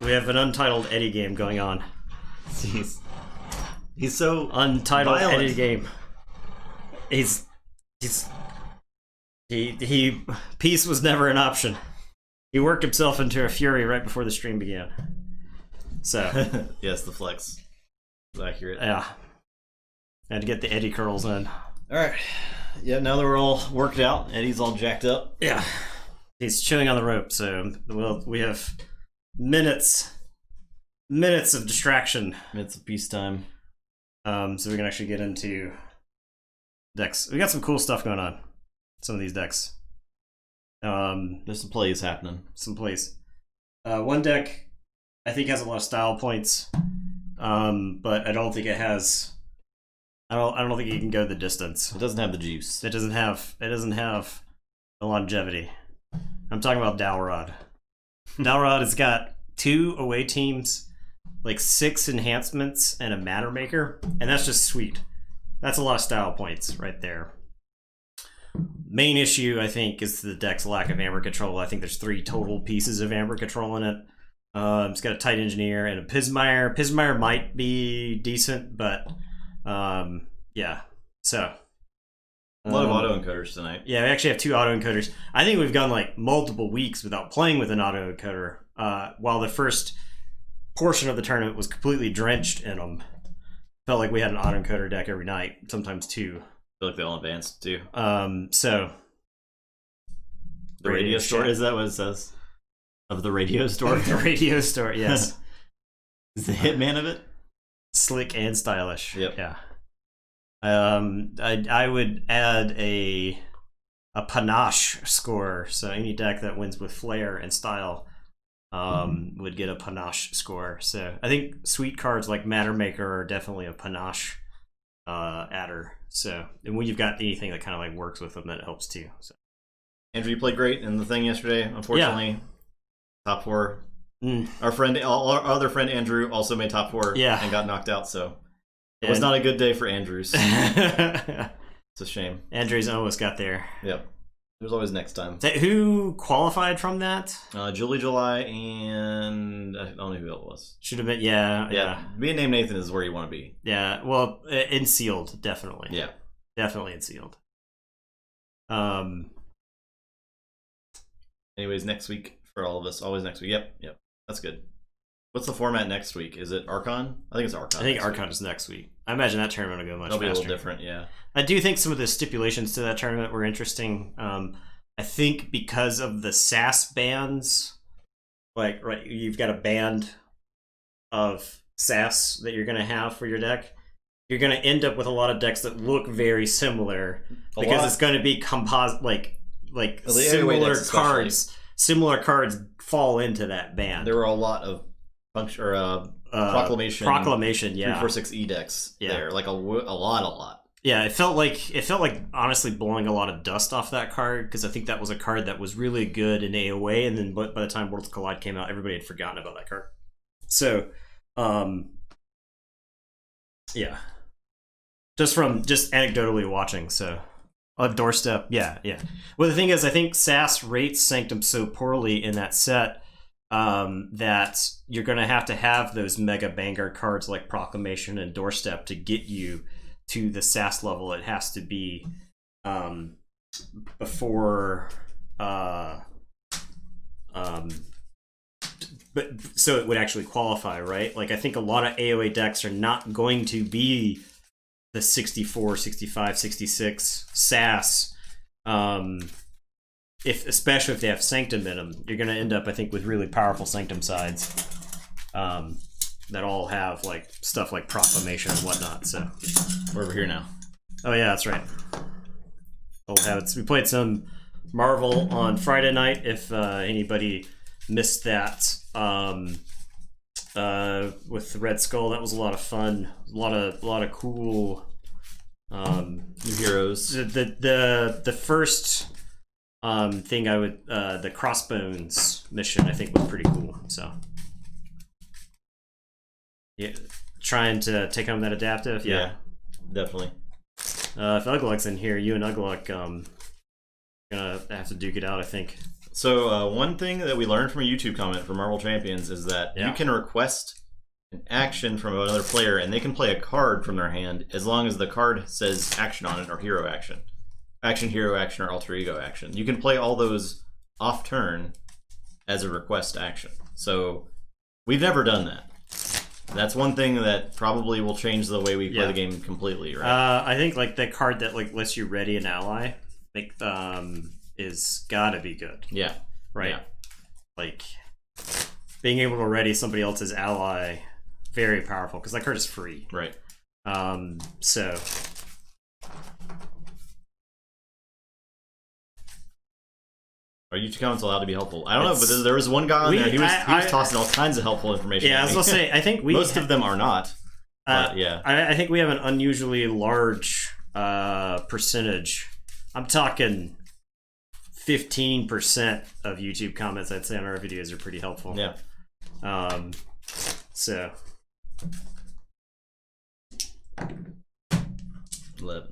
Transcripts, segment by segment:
We have an untitled Eddie game going on. He's so untitled violent. Eddie game. He peace was never an option. He worked himself into a fury right before the stream began. So yes, the flex is accurate. Yeah, had to get the Eddie curls in. All right. Yeah. Now that we're all worked out, Eddie's all jacked up. Yeah, he's chewing on the rope. So we have minutes of distraction. Minutes of peacetime. So we can actually get into decks. We got some cool stuff going on. Some of these decks. There's some plays happening. Some plays. One deck I think has a lot of style points, but I don't think it has. I don't think it can go the distance. It doesn't have the juice. It doesn't have the longevity. I'm talking about Dalrod. Dalrod has got 2 away teams, like 6 enhancements, and a matter maker, and that's just sweet. That's a lot of style points right there. Main issue, I think, is the deck's lack of amber control. I think there's 3 total pieces of amber control in it. It's got a tight engineer and a Pismire. Pismire might be decent, but yeah. So a lot of autoencoders tonight. Yeah, we actually have 2 autoencoders. I think we've gone like multiple weeks without playing with an autoencoder, while the first portion of the tournament was completely drenched in them. Felt like we had an autoencoder deck every night, sometimes 2. I feel like they all advanced too. So the radio store, is that what it says? Of the radio store? The radio store, yes. Is the hitman of it? Slick and stylish. Yep. Yeah. I would add a panache score, so any deck that wins with flair and style would get a panache score. So I think sweet cards like Matter Maker are definitely a panache adder. So, and when you've got anything that kind of like works with them, that helps too. So, Andrew, you played great in the thing yesterday. Unfortunately, top 4. Our other friend Andrew also made top 4. And got knocked out. So it was not a good day for Andrews. It's a shame. Andrews almost got there. Yep. There's always next time. Who qualified from that? Julie, and I don't know who it was. Should have been, yeah. Being named Nathan is where you want to be. Yeah, well, in sealed, definitely. Yeah. Definitely in sealed. Anyways, next week for all of us. Always next week. Yep. That's good. What's the format next week? Is it Archon? I think it's Archon. I think Archon is next week. I imagine that tournament will go much faster. It'll be a little different, yeah. I do think some of the stipulations to that tournament were interesting. I think because of the SAS bans, like, right, you've got a band of SAS that you're going to have for your deck. You're going to end up with a lot of decks that look very similar because it's going to be composite, like similar cards. Similar cards fall into that band. There were a lot of proclamation, yeah, 346E decks there, like a lot. Yeah, it felt like honestly blowing a lot of dust off that card, because I think that was a card that was really good in AOA, and then by the time Worlds Collide came out, everybody had forgotten about that card. So, yeah, just anecdotally watching. So, on Doorstep, yeah. Well, the thing is, I think SAS rates Sanctum so poorly in that set that you're going to have those mega banger cards like Proclamation and Doorstep to get you to the SAS level. It has to be before but so it would actually qualify, right? Like, I think a lot of AOA decks are not going to be the 64, 65, 66 SAS, especially if they have Sanctum in them. You're going to end up, I think, with really powerful Sanctum sides that all have like stuff like Proclamation and whatnot. So we're over here now. Oh yeah, that's right. Old habits. We played some Marvel on Friday night. If anybody missed that, with Red Skull, that was a lot of fun. A lot of cool new heroes. The first thing I would the Crossbones mission, I think, was pretty cool. So yeah, trying to take home that adaptive. Yeah, definitely. If Ugluk's in here, you and Ugluk gonna have to duke it out, I think. So one thing that we learned from a YouTube comment from Marvel Champions is that you can request an action from another player, and they can play a card from their hand as long as the card says action on it or hero action. Action, hero action, or alter ego action. You can play all those off turn as a request action. So we've never done that. That's one thing that probably will change the way we play the game completely, right? I think like the card that like lets you ready an ally, like is gotta be good. Yeah. Right. Yeah. Like being able to ready somebody else's ally, very powerful because that card is free. Right. So. Are YouTube comments allowed to be helpful? I don't know, but there was one guy on there. He was tossing all kinds of helpful information. Yeah, I was gonna say. I think most of them are not. But yeah, I think we have an unusually large percentage. I'm talking 15% of YouTube comments. I'd say on our videos are pretty helpful. Yeah. So. 11.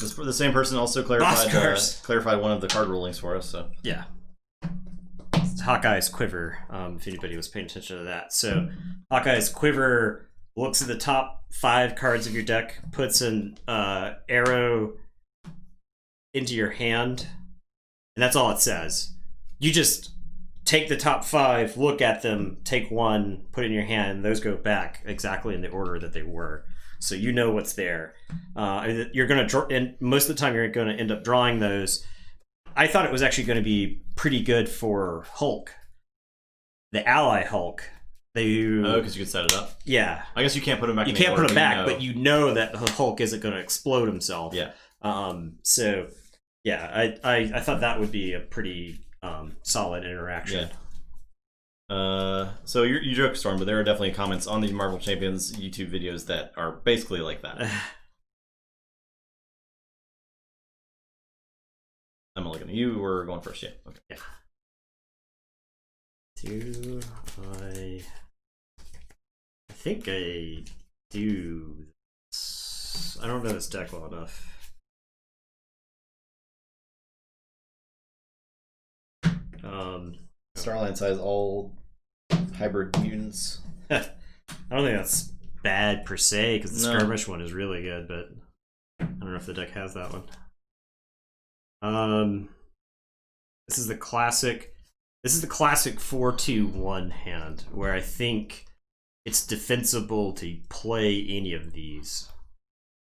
The same person also clarified one of the card rulings for us. So yeah, it's Hawkeye's quiver. If anybody was paying attention to that, so Hawkeye's quiver looks at the top 5 cards of your deck, puts an arrow into your hand, and that's all it says. You just take the top 5, look at them, take one, put it in your hand, and those go back exactly in the order that they were. So you know what's there. You're going to draw, and most of the time you're going to end up drawing those. I thought it was actually going to be pretty good for Hulk, the ally Hulk. Because you could set it up. Yeah, I guess you can't put him back. You can't put him back, but you know that Hulk isn't going to explode himself. Yeah. So yeah, I thought that would be a pretty solid interaction. Yeah. So you joke, Storm, but there are definitely comments on the Marvel Champions YouTube videos that are basically like that. I'm looking at you. We're going first, yeah. Okay. Yeah. Do I think I do this. I don't know this deck well enough. Starland size all hybrid mutants. I don't think that's bad per se because the skirmish one is really good, but I don't know if the deck has that one. This is the classic 4-2-1 hand where I think it's defensible to play any of these.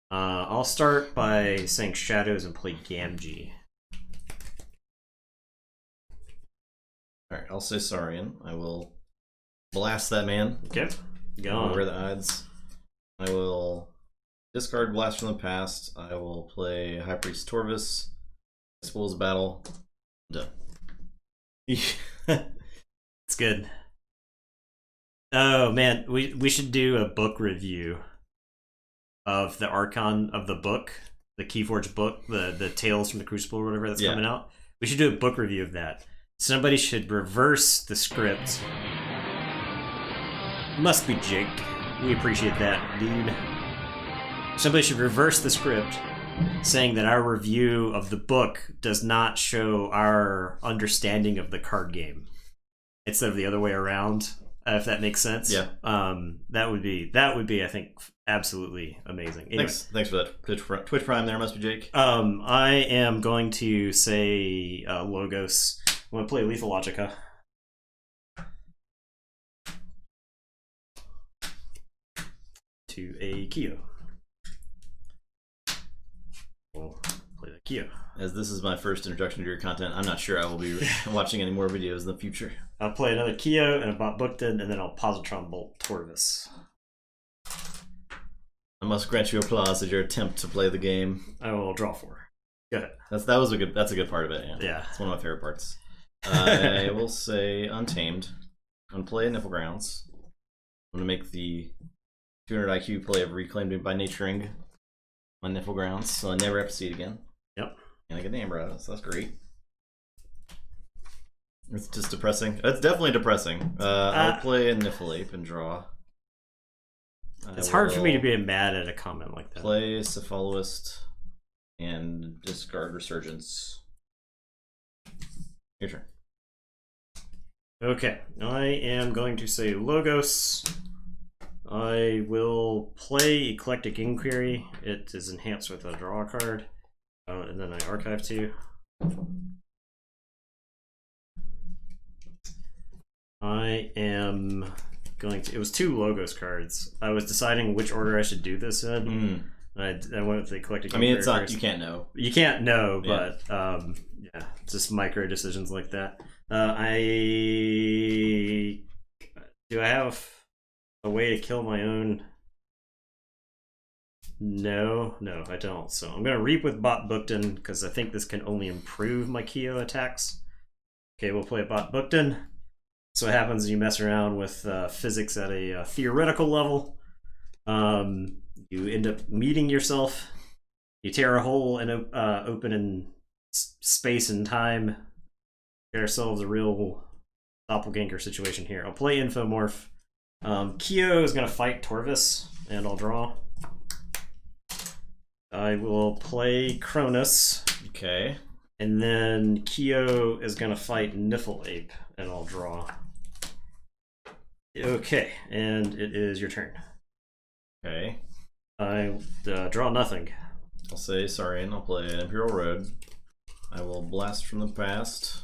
I'll start by saying Shadows and play Gamgee. Alright, I'll say Saurian. I will blast that man. Okay. Go on. Where are the odds? I will discard Blast from the Past. I will play High Priest Torvis. Spoils Battle. Done. It's good. Oh man, we should do a book review of the Archon of the book, the Keyforge book, the Tales from the Crucible or whatever that's coming out. We should do a book review of that. Somebody should reverse the script. Must be Jake. We appreciate that, dude. Somebody should reverse the script, saying that our review of the book does not show our understanding of the card game, instead of the other way around. If that makes sense. Yeah. That would be I think absolutely amazing. Anyway. Thanks for that Twitch Prime. There must be Jake. I am going to say Logos. I'm going to play Lethal Logica. To a Kyo. We'll play the Kyo. As this is my first introduction to your content, I'm not sure I will be watching any more videos in the future. I'll play another Kyo and a Bot Bookton, and then I'll Positron Bolt Torvis. I must grant you applause at your attempt to play the game. I will draw 4. Go ahead. That's a good part of it. Yeah. It's one of my favorite parts. I will say Untamed. I'm going to play Niflgrounds. I'm going to make the 200 IQ play of Reclaimed by Naturing on Niflgrounds, so I never have to see it again. Yep. And I get an Amber out of it, so that's great. It's just depressing. It's definitely depressing. I'll play a Niflape and draw. It's hard for me to be mad at a comment like that. Play Cephaloist and discard Resurgence. Your turn. Okay, I am going to say Logos. I will play Eclectic Inquiry. It is enhanced with a draw card. And then I archive 2. I am going to... It was 2 Logos cards. I was deciding which order I should do this in. I went with the Eclectic Inquiry. I mean, it's not... First. You can't know. You can't know, but yeah, just micro decisions like that. Do I have a way to kill my own? No, I don't. So I'm going to Reap with Bot Bookton because I think this can only improve my Kyo attacks. Okay, we'll play Bot Bookton. So what happens is you mess around with physics at a theoretical level. You end up meeting yourself. You tear a hole and open in space and time. Get ourselves a real doppelganger situation here. I'll play Infomorph. Kyo is going to fight Torvis, and I'll draw. I will play Cronus. Okay. And then Kyo is going to fight Niffle-Ape, and I'll draw. Okay, and it is your turn. Okay. I draw nothing. I'll say sorry, and I'll play an Imperial Road. I will Blast from the Past.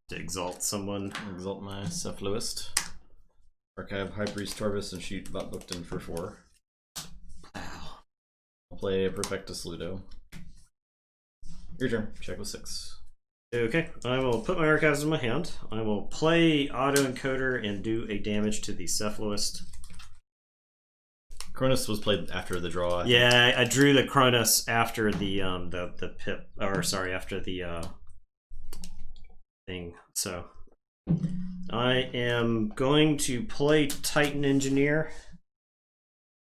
To exalt someone. Exalt my Cephaloist. Archive High Priest Torvis and shoot Bot Bookton for 4. Wow. I'll play a Perfectus Ludo. Your turn. Check with 6. Okay, I will put my archives in my hand. I will play Autoencoder and do a damage to the Cephaloist. Cronus was played after the draw. Yeah, I drew the Cronus after the pip, or sorry, after the thing. So I am going to play Titan Engineer.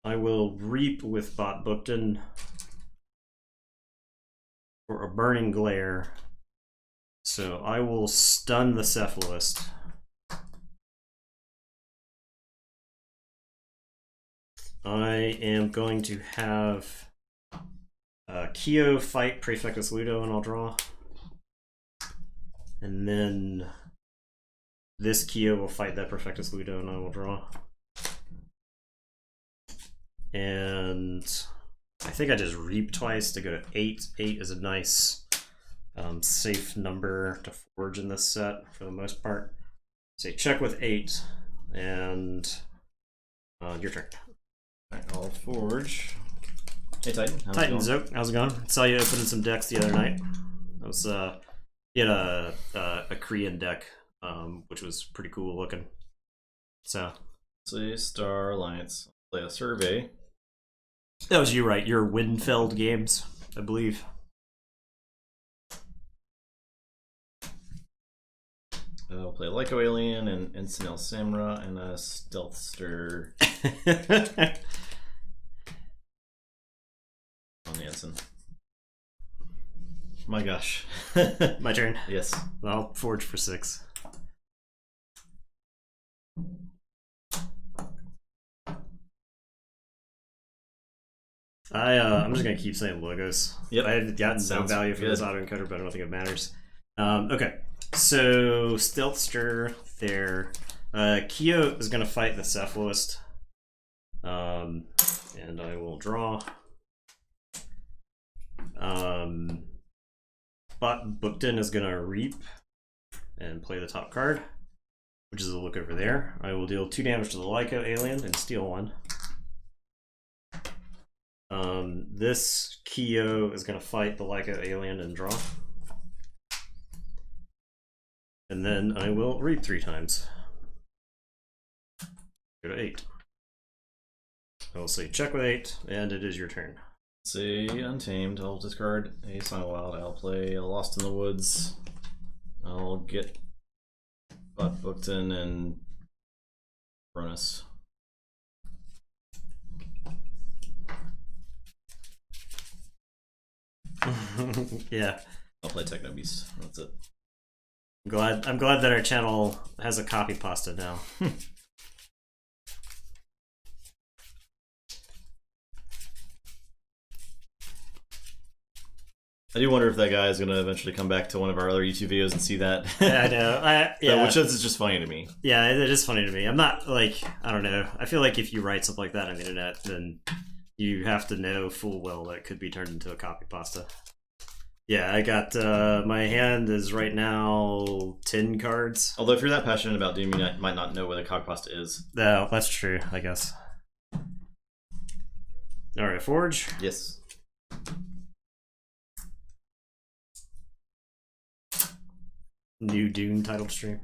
I will Reap with Bot Bookton for a Burning Glare. So I will stun the Cephaloist. I am going to have Kyo fight Prefectus Ludo, and I'll draw. And then this Kyo will fight that Prefectus Ludo, and I will draw. And I think I just Reap twice to go to 8. 8 is a nice safe number to forge in this set for the most part. Say check with 8, and your turn. I'll forge. Hey Titan, how's it going? How's it going? I saw you opening some decks the other night. That was you had a Korean deck, which was pretty cool looking. So see Star Alliance. Play a Survey. That was you, right? Your Windfeld games, I believe. I'll play Lyco Alien and Encinel Samra and a Stealthster. On the Ensign. My gosh. My turn. Yes. I'll forge for 6. I'm just gonna keep saying Logos. Yep. I had gotten no value for this autoencoder, but I don't think it matters. Okay. So Stealthster there. Kyo is gonna fight the Cephaloist. And I will draw. Bot Bookton is gonna Reap and play the top card, which is a look over there. I will deal 2 damage to the Lyco Alien and steal 1. This Kyo is gonna fight the Lyco Alien and draw. And then I will Reap 3 times. Go to 8. I will say check with 8, and it is your turn. Say Untamed. I'll discard a Silent Wild. I'll play a Lost in the Woods. I'll get Bot Bookton and Cronus. Yeah. I'll play Techno Beast. That's it. I'm glad that our channel has a copy pasta now. I do wonder if that guy is going to eventually come back to one of our other YouTube videos and see that. Yeah, I know. Which is just funny to me. Yeah, it is funny to me. I'm not like, I don't know. I feel like if you write something like that on the internet, then you have to know full well that it could be turned into a copy pasta. Yeah, I got, my hand is right now 10 cards. Although if you're that passionate about Doom, you might not know what a copy pasta is. No, that's true, I guess. Alright, Forge? Yes. New Dune title stream.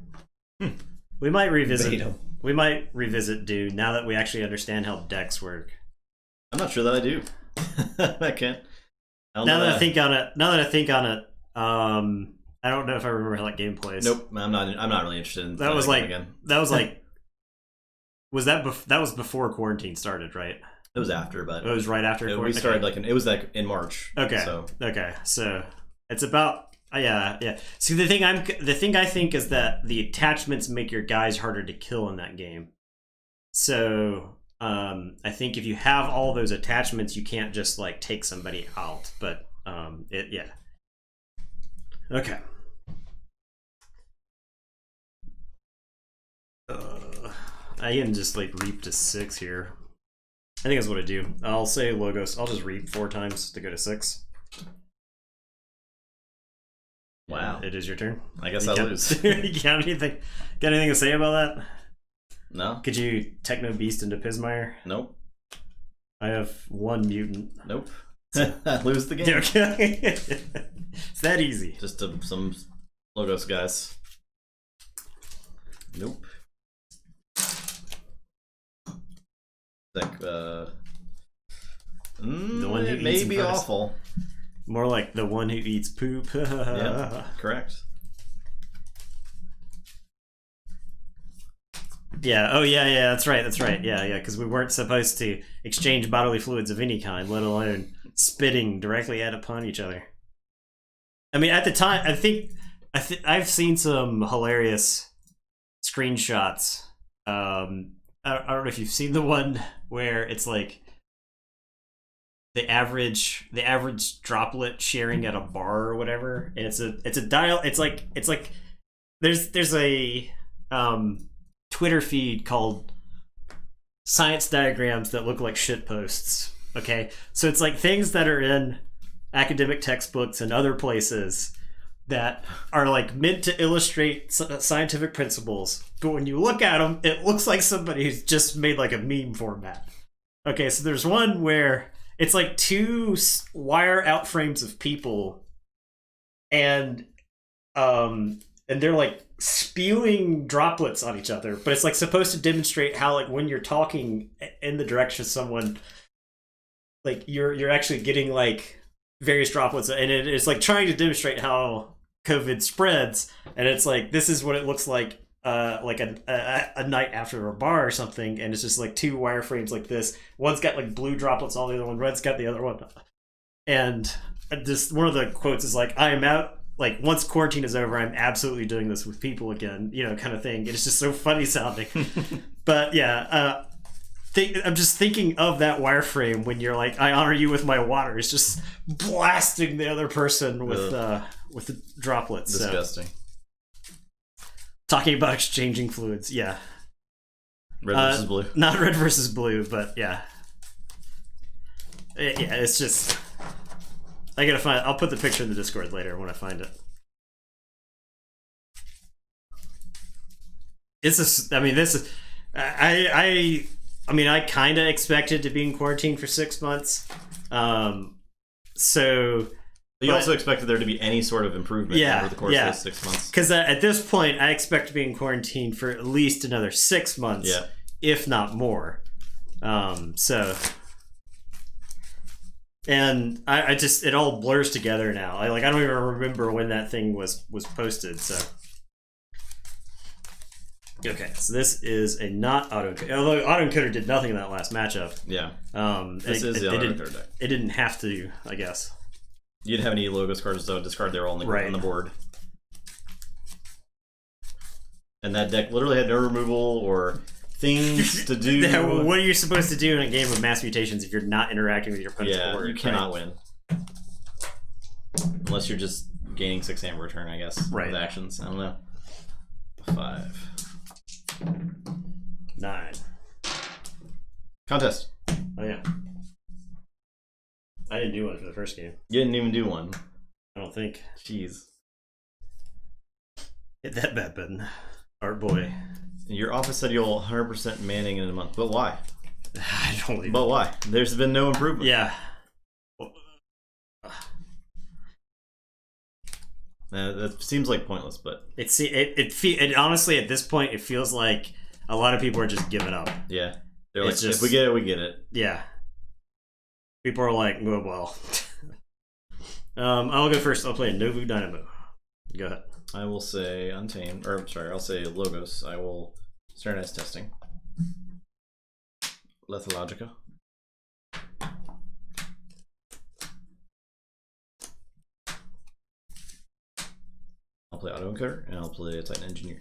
We might revisit. We might revisit Dune now that we actually understand how decks work. I'm not sure that I do. I can't. Now that I think on it, I don't know if I remember how that game plays. Nope, I'm not really interested in that. Was like again. That was like. That was before quarantine started, right? It was after, but it was right after. We started it was like in March. Okay. So it's about. Yeah. See, the thing I think is that the attachments make your guys harder to kill in that game. So I think if you have all those attachments, you can't just like take somebody out. But yeah. Okay. I can just like reap to 6 here. I think that's what I do. I'll say Logos. I'll just reap 4 times to go to 6. Wow. It is your turn. I guess I lose. You got anything to say about that? No. Could you Techno Beast into Pismire? Nope. I have 1 mutant. Nope. I lose the game. Okay. It's that easy. Just some Logos guys. Nope. Like the one who it may be awful. More like the one who eats poop. Yeah, correct. Yeah. Oh, yeah. That's right. Yeah. Because we weren't supposed to exchange bodily fluids of any kind, let alone spitting directly upon each other. I mean, at the time, I think I've seen some hilarious screenshots. I don't know if you've seen the one where it's like the average droplet sharing at a bar or whatever, and it's a dial. It's like there's a Twitter feed called science diagrams that look like shit posts. Okay, so it's like things that are in academic textbooks and other places that are like meant to illustrate scientific principles, but when you look at them, it looks like somebody who's just made like a meme format. Okay, so there's one where it's like 2 wire out frames of people, and they're like spewing droplets on each other, but it's like supposed to demonstrate how like when you're talking in the direction of someone, like you're actually getting like various droplets, and it's like trying to demonstrate how COVID spreads, and it's like this is what it looks like a night after a bar or something, and it's just like 2 wireframes like this. One's got like blue droplets on the other one, red's got the other one, and this one of the quotes is like, I am out, like once quarantine is over, I'm absolutely doing this with people again, kind of thing. And it's just so funny sounding. But yeah, I'm just thinking of that wireframe when you're like, I honor you with my water. It's just blasting the other person with the droplets. Disgusting. So. Talking about exchanging fluids, yeah. Red versus blue. Not red versus blue, but yeah. Yeah, it's just... I gotta find... I'll put the picture in the Discord later when I find it. I kind of expected to be in quarantine for 6 months. You also expected there to be any sort of improvement over the course of those 6 months. Because at this point, I expect to be in quarantine for at least another 6 months, if not more. And I just, it all blurs together now. I don't even remember when that thing was posted. So okay, so this is a not auto-encoder. Although auto-encoder did nothing in that last matchup. Yeah. This is the auto-encoder deck. It didn't have to, I guess. You didn't have any Logos cards, though. Discard they were on the board. And that deck literally had no removal or things to do. What are you supposed to do in a game of mass mutations if you're not interacting with your opponent's board? You cannot win. Unless you're just gaining 6 amber a turn, I guess. Right. With actions. I don't know. 5. 9. Contest. Oh, yeah. I didn't do one for the first game. You didn't even do one. I don't think. Jeez. Hit that bad button. Art boy. Your office said you'll 100% Manning in a month. But why? I don't even... But why? There's been no improvement. Yeah. That seems like pointless, but... It honestly, at this point, it feels like a lot of people are just giving up. Yeah. They're like, if we get it, we get it. Yeah. People are like, well. I'll go first. I'll play Novu Dynamo. Go ahead. I will say Untamed, or sorry, I'll say Logos. I will standardize testing. Lethologica. I'll play Auto Encoder, and I'll play Titan Engineer.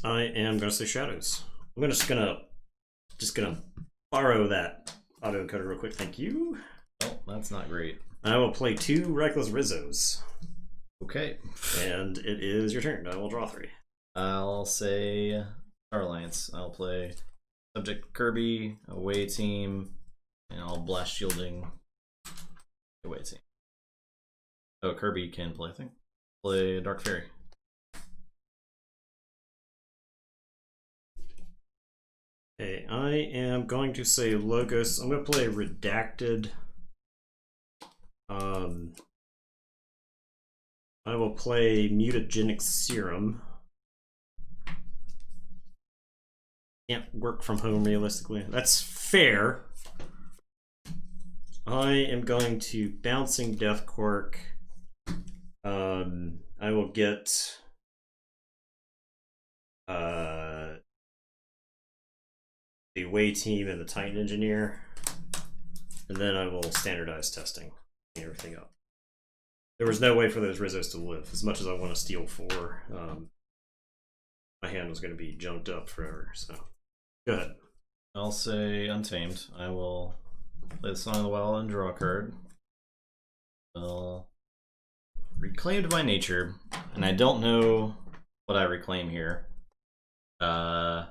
I am going to say Shadows. I'm just gonna borrow that Auto Encoder real quick. Thank you. Oh, that's not great. I will play 2 Reckless Rizzos. Okay. And it is your turn. I will draw 3. I'll say Star Alliance. I'll play Subject Kirby, Away Team, and I'll Blast Shielding Away Team. Oh, Kirby can play, I think. Play Dark Fairy. Okay, I am going to say Logos. I'm going to play Redacted. I will play Mutagenic Serum. Can't work from home realistically. That's fair. I am going to Bouncing Death Cork. I will get the Away Team and the Titan Engineer, and then I will standardize testing, clean everything up. There was no way for those Rizzos to live. As much as I want to steal 4, my hand was going to be junked up forever. So, go ahead. I'll say Untamed. I will play the Song of the Wild and draw a card. I'll Reclaimed by Nature, and I don't know what I reclaim here. I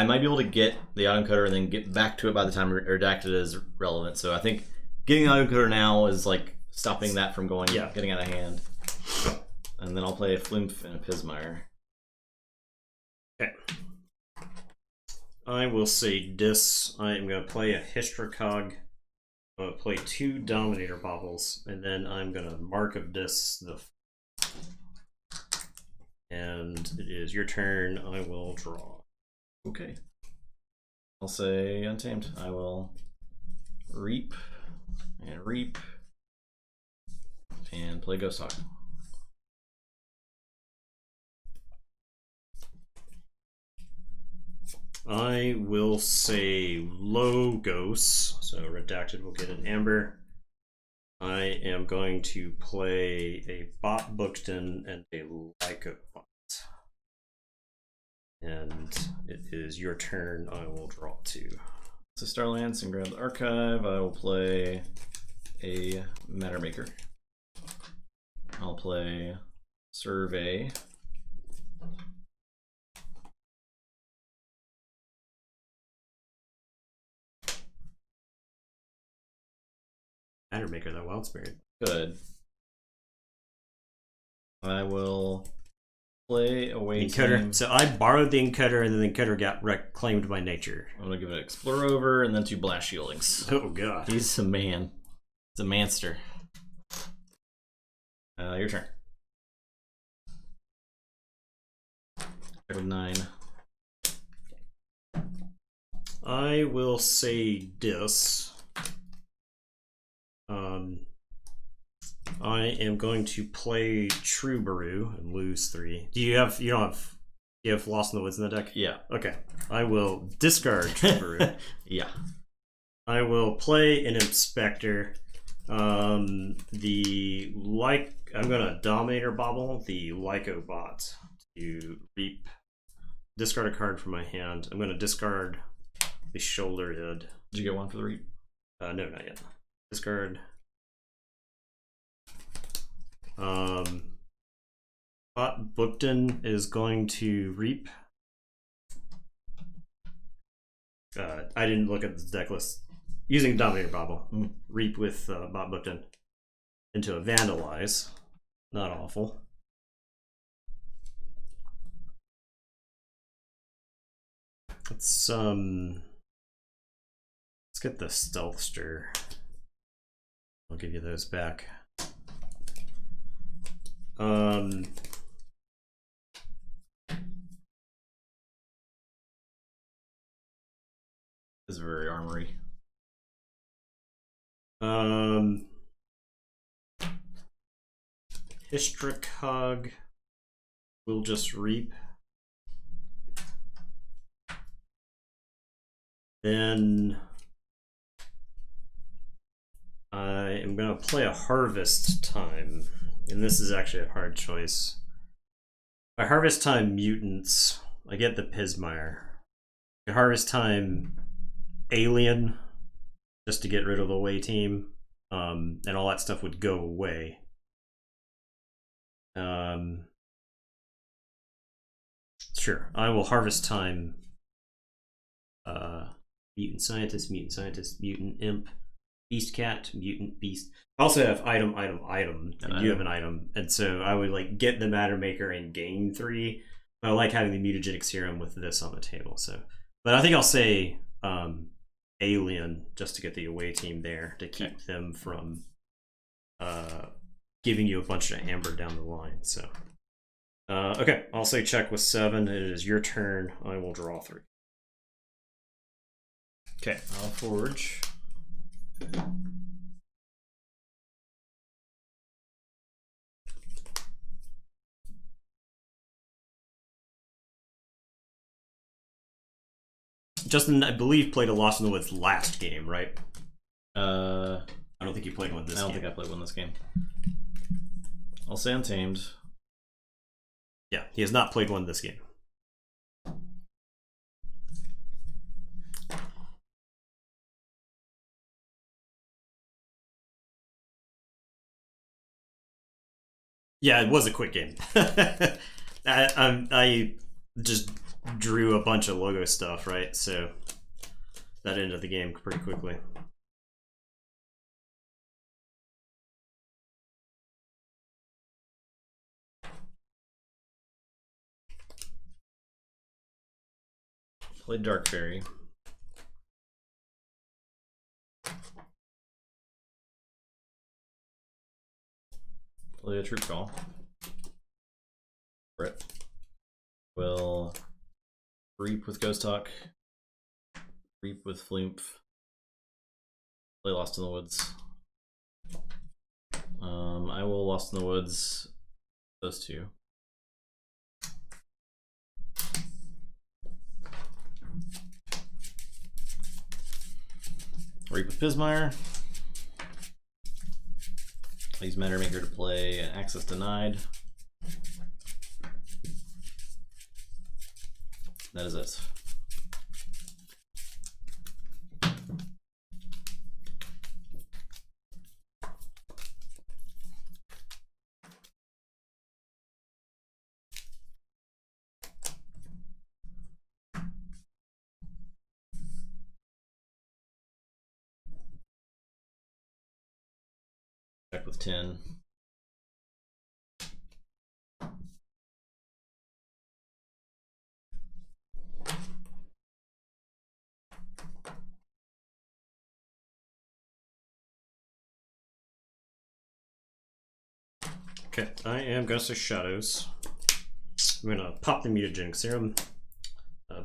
might be able to get the autoencoder and then get back to it by the time Redacted is relevant. So I think getting the autoencoder now is like stopping that from going, getting out of hand. And then I'll play a Flumph and a Pismire. Okay. I will say Dis. I am going to play a Hystracog. I'm going to play 2 Dominator Baubles, and then I'm going to Mark of Dis the... And it is your turn. I will draw. Okay. I'll say Untamed. I will Reap and play Ghost Hawk. I will say Logos, so Redacted will get an Amber. I am going to play a Bot Buxton and a Lyco Bot. And it is your turn. I will draw 2. So Starlands and grab the Archive. I will play a Matter Maker. I'll play Survey. Matter Maker, that Wild Spirit. Good. I will play Away Team. So I borrowed the Encoder, and then the Encoder got reclaimed by Nature. I'm gonna give it Explore Over, and then 2 Blast Shieldings. Oh god. He's a man. He's a manster. Your turn. With 9. I will say Dis. I am going to play Troubadour and lose 3. You have Lost in the Woods in the deck? Yeah. Okay. I will discard Troubadour. Yeah. I will play an Inspector. I'm gonna Dominator Bobble the Lyco Bot to Reap. Discard a card from my hand. I'm gonna discard the Shoulder Head. Did you get 1 for the Reap? No, not yet. Discard. Bookton is going to reap. I didn't look at the deck list. Using Dominator Bobble. Reap with Bot Bookton into a Vandalize. Not awful. Let's get the Stealth Stir. I'll give you those back. It's very armory. Histricog will just reap. Then I am going to play a Harvest Time, and this is actually a hard choice. By Harvest Time Mutants, I get the Pismire. By Harvest Time Alien, just to get rid of the away team, and all that stuff would go away. Sure, I will Harvest Time Mutant Scientist, Mutant Imp, Beast Cat, Mutant Beast. I also have item, and you have an item, and so I would like get the Matter Maker and gain 3. But I like having the Mutagenic Serum with this on the table. So, but I think I'll say Alien just to get the away team there to keep them from giving you a bunch of amber down the line. So, okay, I'll say check with 7. It is your turn. I will draw 3. Okay, I'll forge. Justin, I believe, played a Lost in the Woods last game, right? I don't think you played one this game. I don't think I played one this game. I'll say Untamed. Yeah, he has not played one this game. Yeah, it was a quick game. I just drew a bunch of logo stuff, right? So that ended the game pretty quickly. Played Dark Fairy. Play a Troop Call. Brett will reap with Ghost Talk. Reap with Flumph. Play Lost in the Woods. I will Lost in the Woods. Those two. Reap with Pismire. I use Matter Maker to play Access Denied. That is it. Check with 10. Okay, I am going to say Shadows. I'm going to pop the Mutagenic Serum.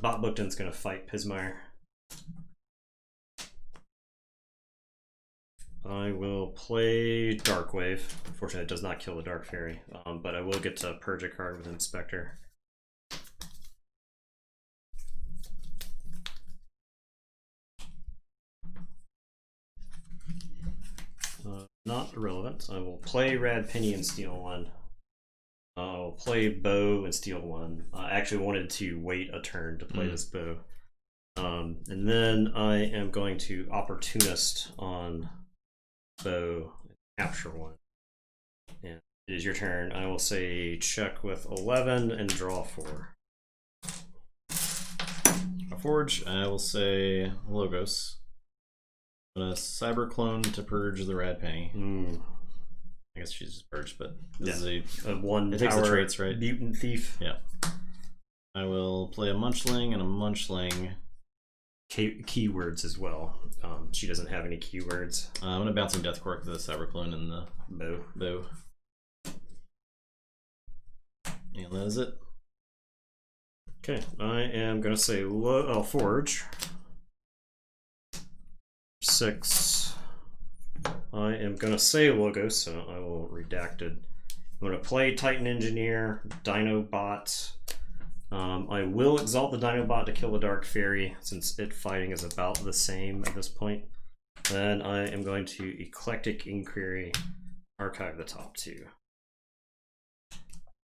Bot Bookton's going to fight Pismire. I will play Darkwave. Unfortunately, it does not kill the Dark Fairy, but I will get to purge a card with Inspector. Not irrelevant. I will play Rad Penny and steal 1. I'll play Bow and steal 1. I actually wanted to wait a turn to play this Bow. And then I am going to Opportunist on bow, capture one. And it is your turn. I will say check with 11 and draw 4. Forge, I will say Logos. I'm gonna cyber clone to purge the Rad Penny. I guess she's just purged, but this is a 1 it takes power the traits, right? Mutant thief. Yeah. I will play a Munchling and a Munchling. Keywords as well. She doesn't have any keywords. I'm gonna bounce some Death Quirk to the cyber clone and the bow. And that is it. Okay, I am going to say Forge. 6. I am going to say Logos, so I will redact it. I'm going to play Titan Engineer, Dinobot. I will exalt the Dinobot to kill the Dark Fairy, since it fighting is about the same at this point. Then I am going to Eclectic Inquiry, archive the top 2.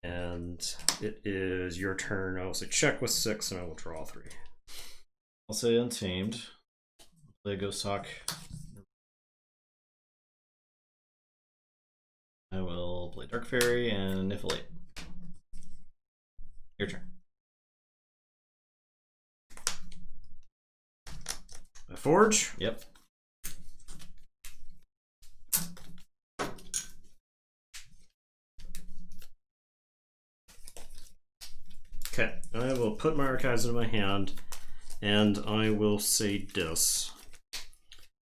And it is your turn. I will say check with 6 and I will draw 3. I'll say Untamed. Play Ghost Hawk. I will play Dark Fairy and Niflate. Your turn. I Forge? Yep. Okay, I will put my archives into my hand, and I will say this.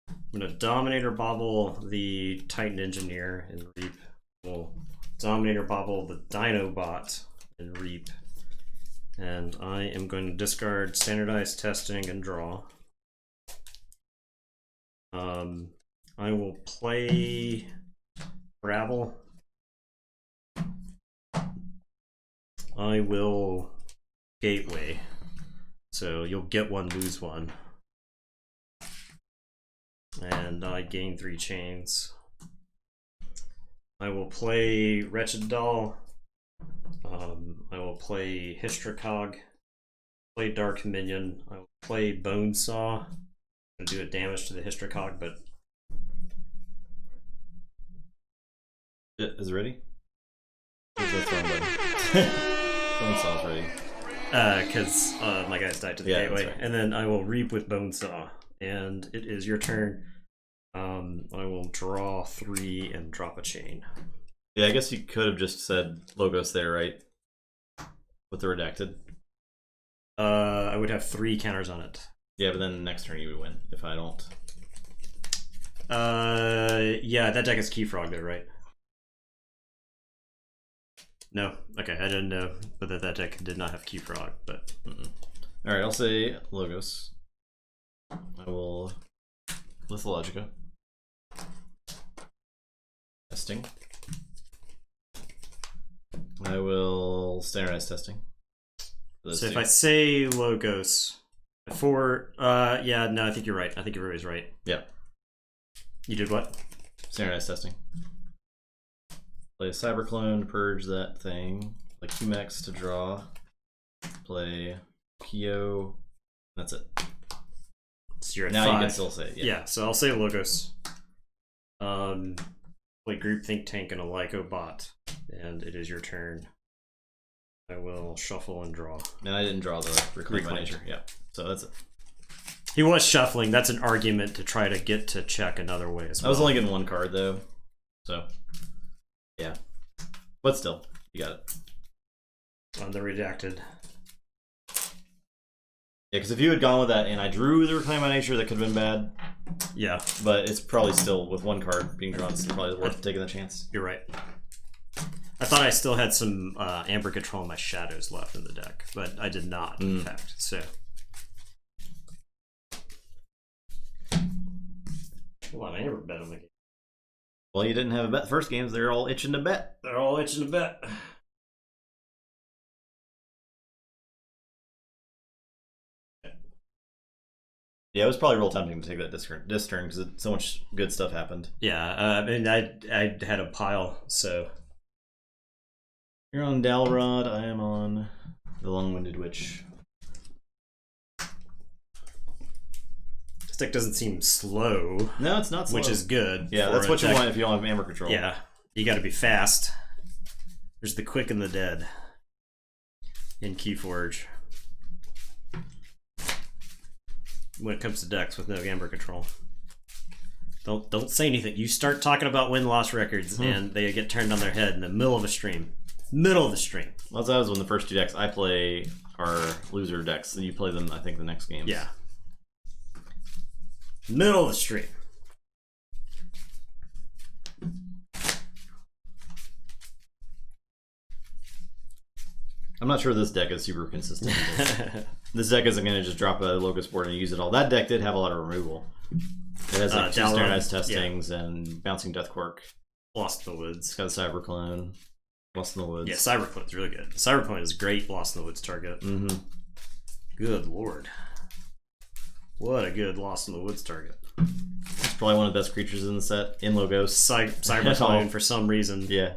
I'm going to Dominator Bobble the Titan Engineer and Reap. We'll Dominator Bobble the Dinobot and Reap. And I am going to discard Standardized Testing and draw. I will play Gravel. I will Gateway, so you'll get 1, lose 1, and I gain 3 chains. I will play Wretched Doll. I will play Hystricog, play Dark Minion. I will play Bonesaw and do a damage to the Hystricog, but is it ready? Bonesaw's ready. Because my guys died to the gateway. Right. And then I will Reap with Bonesaw. And it is your turn. I will draw 3 and drop a chain. Yeah, I guess you could have just said Logos there, right? With the redacted. I would have 3 counters on it. Yeah, but then next turn you would win if I don't. Yeah, that deck is Keyfrog though, right? No, okay, I didn't know, but that deck did not have Keyfrog, but... All right, I'll say Logos. I will Lithologica. Testing. I will Standardized Testing. So if I say Logos, yeah, no, I think you're right. I think everybody's right. Yeah. You did what? Standardized Testing. Play a Cyberclone to purge that thing. Play Q-Max to draw. Play Pio. That's it. So you're at now 5. You can still say it. Yeah, so I'll say Logos. Play Group Think Tank and a Lyco bot. And it is your turn. I will shuffle and draw. And I didn't draw the Reclaim by Nature. Yeah, so that's it. He was shuffling. That's an argument to try to get to check another way as well. I was only getting 1 card though. So, yeah. But still, you got it. On the redacted. Yeah, because if you had gone with that and I drew the Reclaim by Nature, that could have been bad. Yeah. But it's probably still, with 1 card being drawn, it's probably worth taking the chance. You're right. I thought I still had some Amber Control in my shadows left in the deck, but I did not, in fact. So, well, I never bet on the game. Well, you didn't have a bet the first games. They're all itching to bet. They're all itching to bet. Yeah, it was probably real tempting to take that this turn because so much good stuff happened. Yeah, I mean, I had a pile, so. You're on Dalrod, I am on the Long-Winded Witch. deck doesn't seem slow. No, it's not slow. Which is good. Yeah, that's what you want if you don't have Amber Control. Yeah, you got to be fast. There's the quick and the dead in Keyforge when it comes to decks with no Amber Control. Don't say anything. You start talking about win-loss records and they get turned on their head in the middle of a stream. Middle of the stream. Well, that was when the first 2 decks I play are loser decks, and you play them, I think, the next game. Yeah. Middle of the stream. I'm not sure this deck is super consistent. This deck isn't going to just drop a Logos board and use it all. That deck did have a lot of removal. It has like 2 standardized testings and Bouncing Death Quirk. Lost in the Woods. It's got a Cyberclone. Lost in the Woods. Yeah, Cyberclone's really good. Cyberclone is a great Lost in the Woods target. Good lord. What a good Lost in the Woods target. It's probably one of the best creatures in the set, in Logos. Cyberclone, for some reason. Yeah.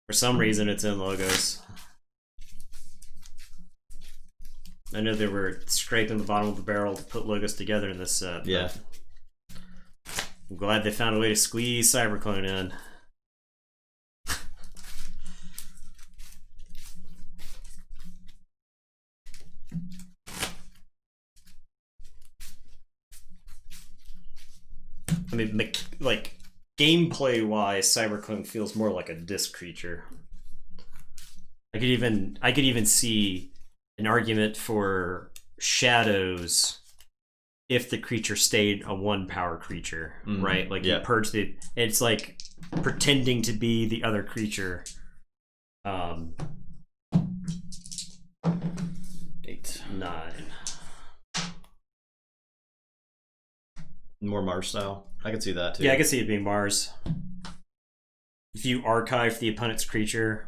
For some reason, it's in Logos. I know they were scraping the bottom of the barrel to put Logos together in this set. Yeah. I'm glad they found a way to squeeze Cyberclone in. I mean, like, gameplay-wise, Cyberclone feels more like a disc creature. I could even see an argument for Shadows if the creature stayed a 1-power creature, right? Like, you purge the... It's like pretending to be the other creature. 8. 9. More Mars style. I can see that too. Yeah, I can see it being Mars. If you archive the opponent's creature,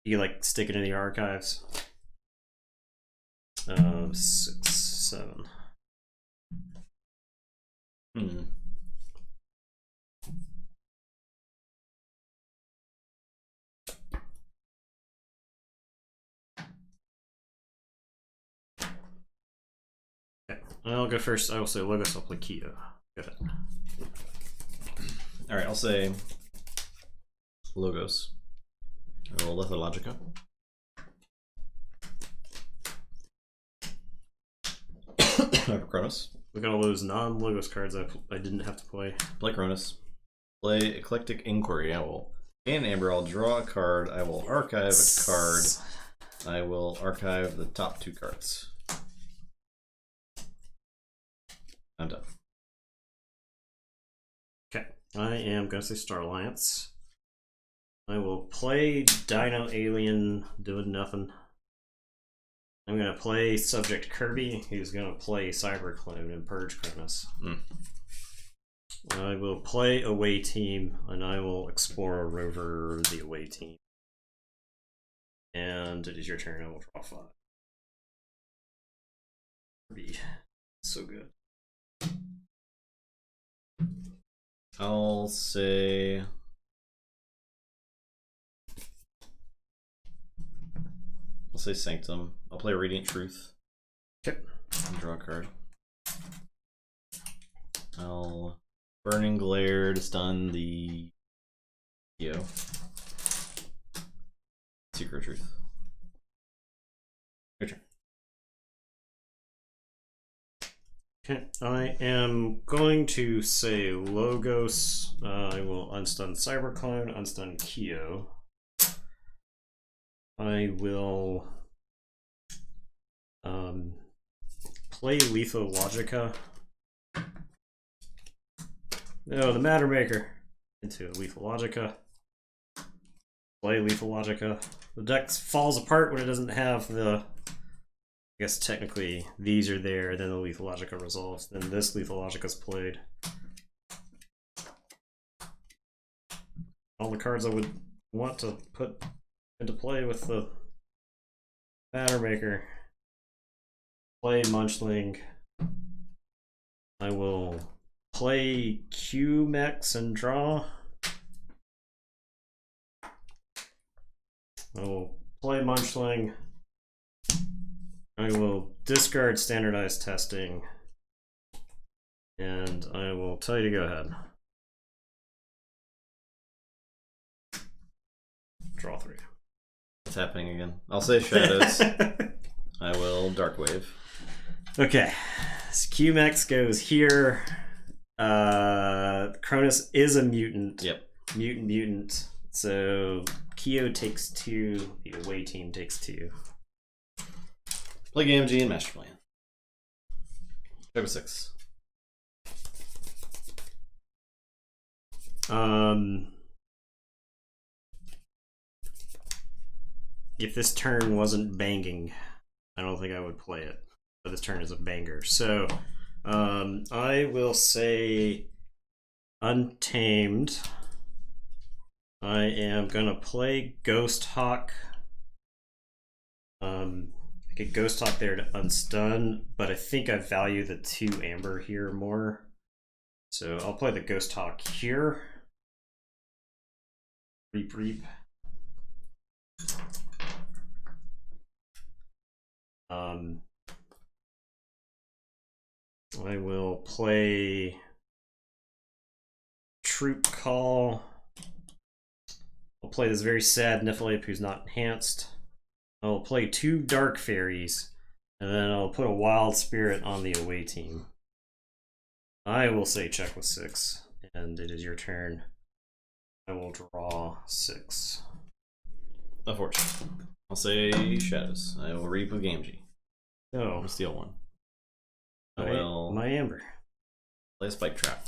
you can, like, stick it in the archives. 6, 7. Okay, I'll go first. I will say Logos, I'll play Keto. Go ahead. Alright, I'll say Logos. I will Lethalogica. Hyperchronos. Look at all those non-Logos cards I didn't have to play. Play Cronus. Play Eclectic Inquiry. I will gain Amber. I'll draw a card. I will archive a card. I will archive the top 2 cards. I'm done. Okay. I am going to say Star Alliance. I will play Dino Alien, doing nothing. I'm going to play Subject Kirby, who's going to play Cyberclone and Purge Cronus. I will play Away Team, and I will explore Rover the Away Team. And it is your turn, I will draw 5. Kirby. So good. I'll say... Sanctum. I'll play Radiant Truth. Okay. And draw a card. I'll Burning Glare to stun the Secret Truth. Your turn. Okay, I am going to say Logos. I will unstun Cyberclone, unstun Kyo. I will play Lethalogica. No, the Matter Maker into Lethalogica. Play Lethalogica. The deck falls apart when it doesn't have the... I guess technically these are there, then the Lethalogica resolves. Then this Lethalogica is played. All the cards I would want to put into play with the Matter Maker. Play Munchling. I will play Q-Mex and draw. I will play Munchling. I will discard Standardized Testing. And I will tell you to go ahead. Draw 3. What's happening again? I'll say Shadows. I will Dark Wave. Okay. So QMX goes here. Cronus is a mutant. Yep. Mutant. So Kyo takes 2. The away team takes 2. Play GMG and Master Plan. Check with 6. If this turn wasn't banging, I don't think I would play it. But this turn is a banger. So I will say Untamed. I am gonna play Ghost Hawk. I could Ghost Hawk there to unstun, but I think I value the 2 Amber here more. So I'll play the Ghost Hawk here. Reap, reap. I will play Troop Call. I'll play this very sad Niffle who's not enhanced. I'll play 2 Dark Fairies, and then I'll put a Wild Spirit on the away team. I will say check with 6, and it is your turn. I will draw 6. Unfortunate. I'll say Shadows. I will Reap with GMG. Oh. I'll steal 1. I will my Amber. Play a Spike Trap.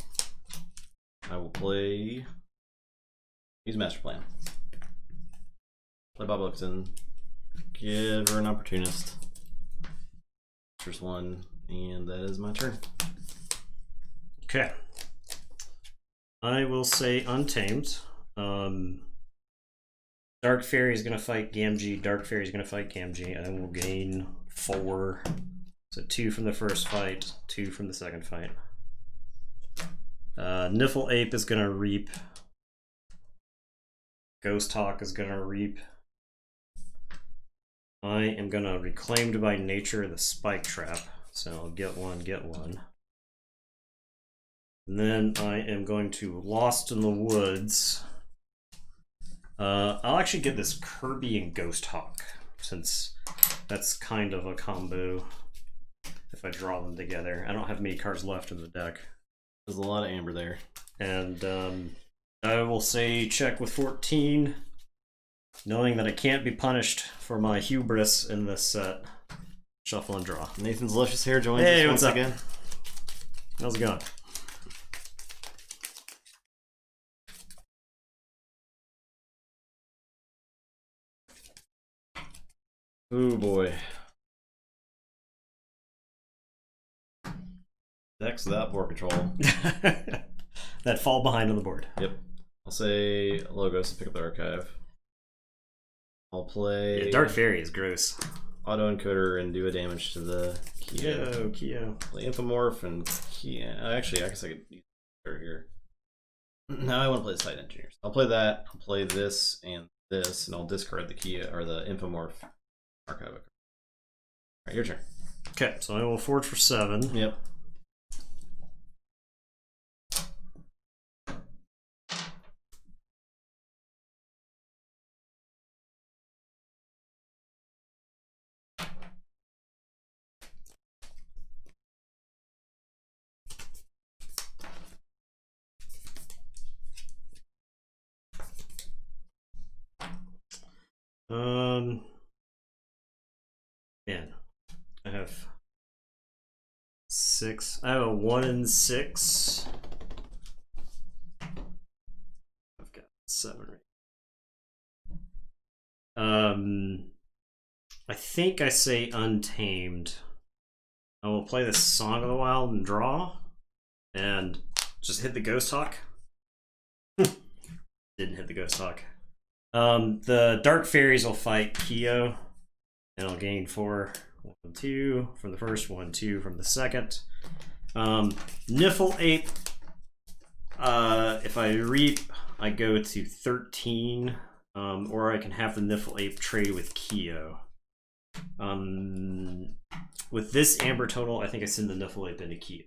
I will play. Use Master Plan. Play Bob Luxon. Give her an Opportunist. There's 1, and that is my turn. Okay. I will say Untamed. Dark Fairy is going to fight Gamgee. Dark Fairy is going to fight Gamgee. I will gain 4. So 2 from the first fight, 2 from the second fight. Niffle Ape is going to reap. Ghost Hawk is going to reap. I am going to Reclaimed by Nature the Spike Trap. So I'll get 1, get 1. And then I am going to Lost in the Woods. I'll actually get this Kirby and Ghost Hawk, since that's kind of a combo if I draw them together. I don't have many cards left in the deck. There's a lot of Amber there. And I will say check with 14, knowing that I can't be punished for my hubris in this set. Shuffle and draw. Nathan's Luscious Hair joins us once again. How's it going? Oh boy. Decks without board control. That fall behind on the board. Yep. I'll say Logos to pick up the archive. I'll play Dark Fairy is gross. Auto Encoder and do a damage to the Kyo. Kyo. Play Infomorph and Kyo. Actually, I guess I could use her here. Now I want to play the Side Engineers. I'll play that. I'll play this, and I'll discard the Kyo or the Infomorph archive. Alright, your turn. Okay, so I will forge for 7. Yep. Man, I have 6. I have a 1 and 6. I've got 7 right. I think I say Untamed. I will play the Song of the Wild and draw, and just hit the Ghost Hawk. Didn't hit the Ghost Hawk. The Dark Fairies will fight Kyo, and I'll gain 4. 1, 2 from the first, 1, 2 from the second. Niffle Ape. If I reap, I go to 13, or I can have the Niffle Ape trade with Kyo. With this Amber total, I think I send the Niffle Ape into Kyo.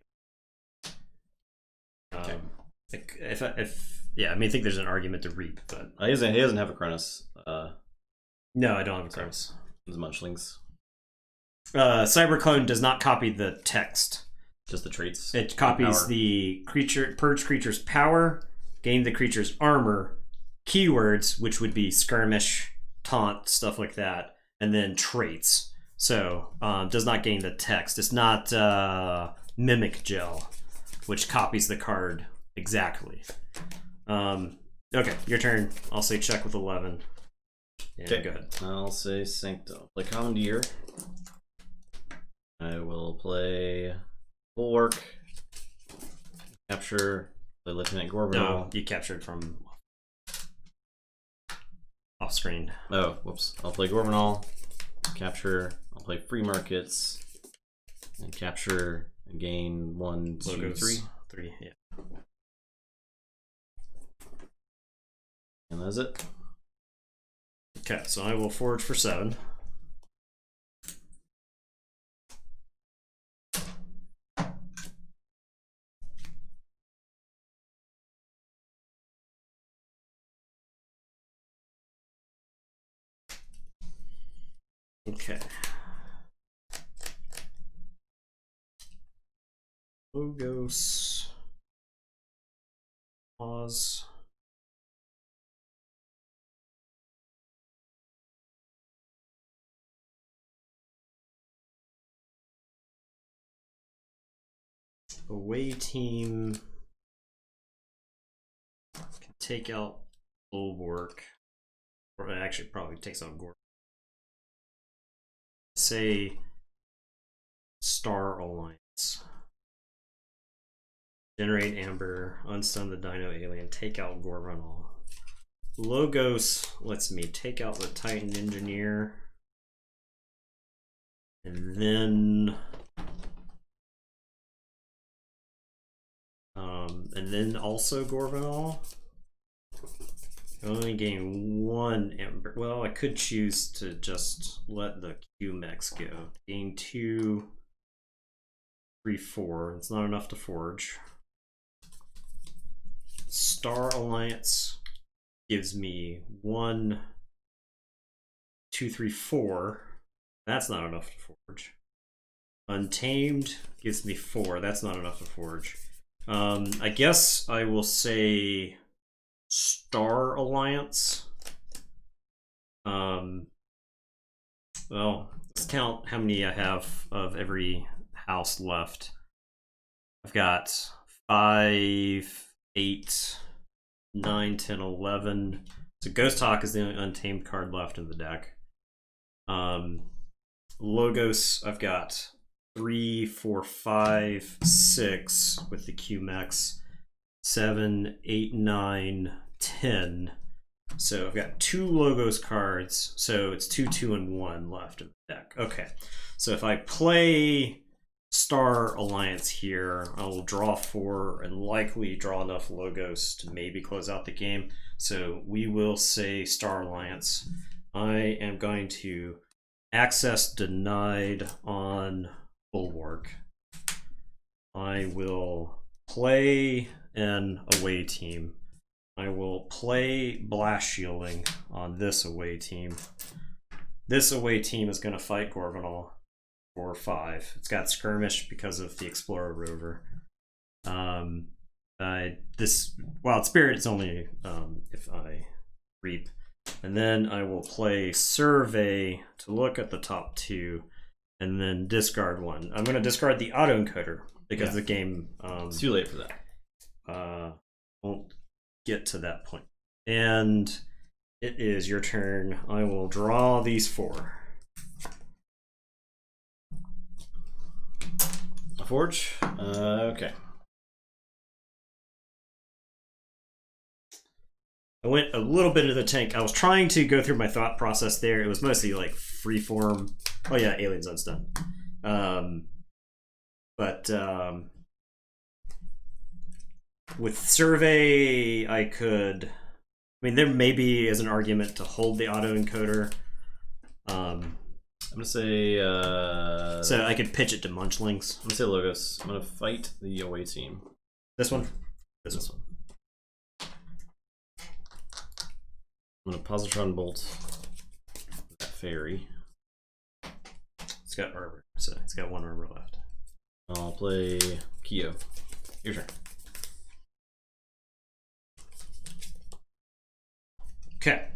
I think there's an argument to reap, but he doesn't have a Cronus. No, I don't have a Cronus. His Munchlings. Cyberclone does not copy the text. Just the traits. It copies the purge creature's power, gain the creature's armor, keywords, which would be skirmish, taunt, stuff like that, and then traits. So does not gain the text. It's not mimic gel, which copies the card exactly. Okay, your turn. I'll say check with 11. Okay, go ahead. I'll say Sanctum. Play Commandeer. I will play Bulwark. Capture. Play Lieutenant Gorbanal. No, you captured from off screen. Oh, whoops. I'll play Gorbanal. Capture. I'll play Free Markets. And capture and gain 1, 2, 3. 3, yeah. And that's it. Okay, so I will forge for 7. Okay. Logos. Pause. Away team can take out Bulwark, or it actually probably takes out Gore. Say Star Alliance. Generate Amber, unstun the Dino Alien, take out Gorbanal. Logos lets me take out the Titan Engineer. And then also Gorbanal. I only gain 1 Amber. Well, I could choose to just let the Q-Mex go. Gain 2, 3, 4. It's not enough to forge. Star Alliance gives me 1, 2, 3, 4. That's not enough to forge. Untamed gives me 4. That's not enough to forge. I guess I will say Star Alliance. Well, let's count how many I have of every house left. I've got 5, 8, 9, 10, 11. So Ghost Hawk is the only untamed card left in the deck. Logos, I've got 3, 4, 5, 6 with the Q-Mex. 7, 8, 9, 10. So I've got 2 Logos cards. So it's 2, 2, and 1 left in the deck. Okay. So if I play Star Alliance here, I will draw 4 and likely draw enough Logos to maybe close out the game. So we will say Star Alliance. I am going to access denied on Bulwark. I will play an away team. I will play blast shielding on this away team. This away team is going to fight Gorbanal for 5. It's got skirmish because of the Explorer Rover. This Wild Spirit is only if I reap. And then I will play Survey to look at the top 2 and then discard 1. I'm going to discard the autoencoder because the game... it's too late for that. Won't get to that point. And it is your turn. I will draw these 4. A forge? Okay. I went a little bit into the tank. I was trying to go through my thought process there. It was mostly like freeform. Oh yeah, Aliens Unstun. But with Survey, I could... I mean, there maybe is an argument to hold the autoencoder. I'm going to say... so I could pitch it to Munchlings. I'm going to say Logos. I'm going to fight the away team. This one? This one. I'm gonna positron bolt that fairy. It's got armor, so it's got 1 armor left. I'll play Kyo. Your turn. Okay.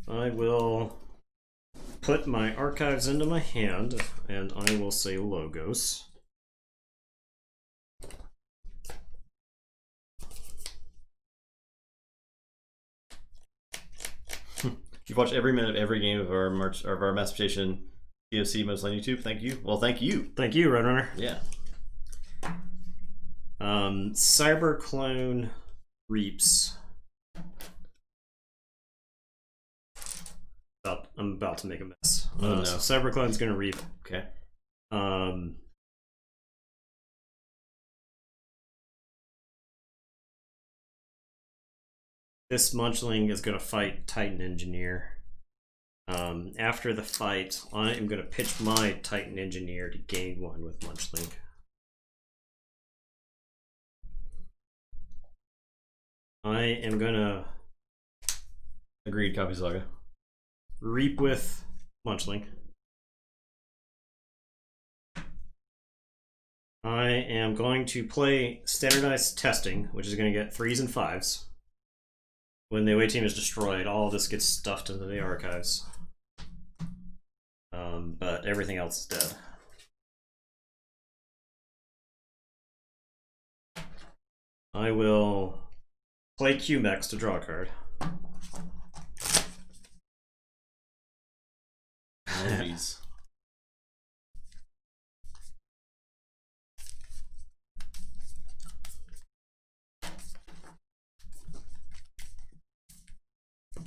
I will put my archives into my hand, and I will say Logos. You've watched every minute of every game of our Mutation POC mostly on YouTube. Thank you. Well, thank you. Thank you, Roadrunner. Yeah. Cyber Clone Reaps. I'm about to make a mess. Oh, no. So Cyber Clone's gonna reap. Okay. This Munchling is gonna fight Titan Engineer. After the fight, I am gonna pitch my Titan Engineer to gain 1 with Munchling. I am gonna agreed. Copy Saga. Reap with Munchling. I am going to play Standardized Testing, which is going to get 3s and 5s. When the away team is destroyed, all of this gets stuffed into the archives. But everything else is dead. I will play QMEX to draw a card. Jeez.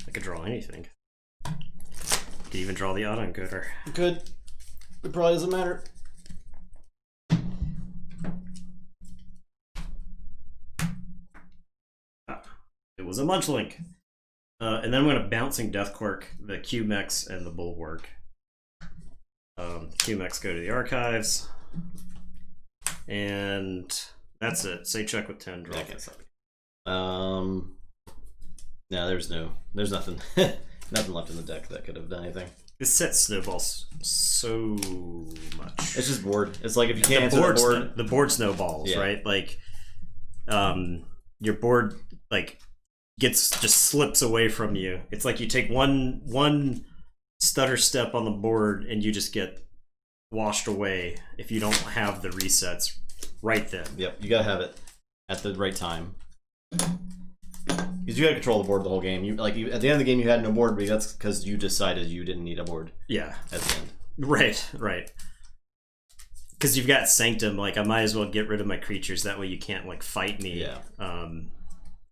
I could draw anything. Could even draw the auto-encoder. Good. It probably doesn't matter. It was a Munchlink. And then I'm going to Bouncing Deathquark, the QMEX, and the Bulwark. QMEX go to the archives. And that's it. Say check with 10, draw. Yeah, there's nothing. Nothing left in the deck that could have done anything. This set snowballs so much. It's just board. It's like if you can't answer the board, the board snowballs, right? Like, your board just slips away from you. It's like you take one stutter step on the board and you just get washed away if you don't have the resets right then. Yep, you gotta have it at the right time. Because you gotta control the board the whole game. At the end of the game, you had no board, but that's because you decided you didn't need a board. Yeah. At the end. Right. Because you've got Sanctum, I might as well get rid of my creatures. That way you can't fight me. Yeah.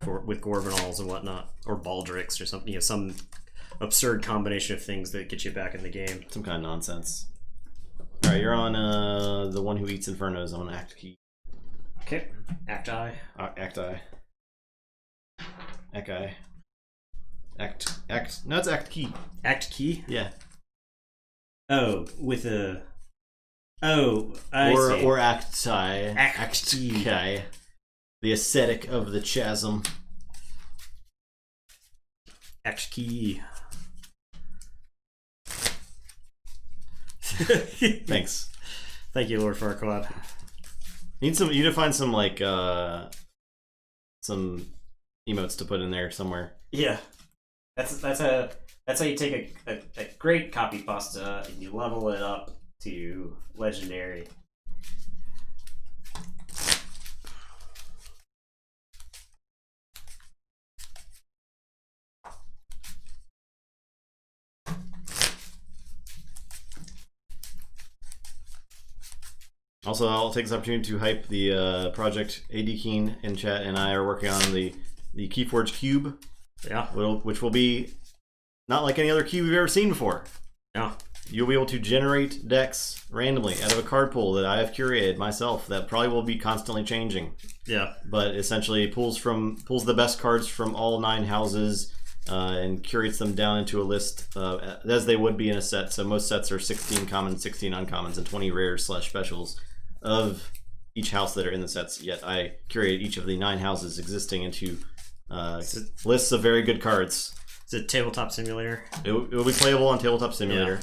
With Gorgonals and whatnot, or Baldricks or something. Some absurd combination of things that get you back in the game. Some kind of nonsense. All right, you're on the one who eats infernos on Act Key. Okay. Act I. Act I. Act I. Act. No, it's Act Key. Act Key? Yeah. Oh, with a. Oh, I see. Or Act I. Act Key. Okay. The ascetic of the chasm. Act Key. Thanks. Thank you, Lord Farquaad. You need to find some some emotes to put in there somewhere. Yeah, that's how you take a great copy pasta and you level it up to legendary. Also, I'll take this opportunity to hype the project. AD Keen in chat and I are working on the Keyforge cube. Yeah. Which will be not like any other cube we've ever seen before. Yeah. You'll be able to generate decks randomly out of a card pool that I have curated myself that probably will be constantly changing. Yeah. But essentially pulls the best cards from all 9 houses and curates them down into a list as they would be in a set. So most sets are 16 commons, 16 uncommons, and 20 rares/specials of each house that are in the sets. Yet I curate each of the 9 houses existing into lists of very good cards. Is it Tabletop Simulator? It will be playable on Tabletop Simulator.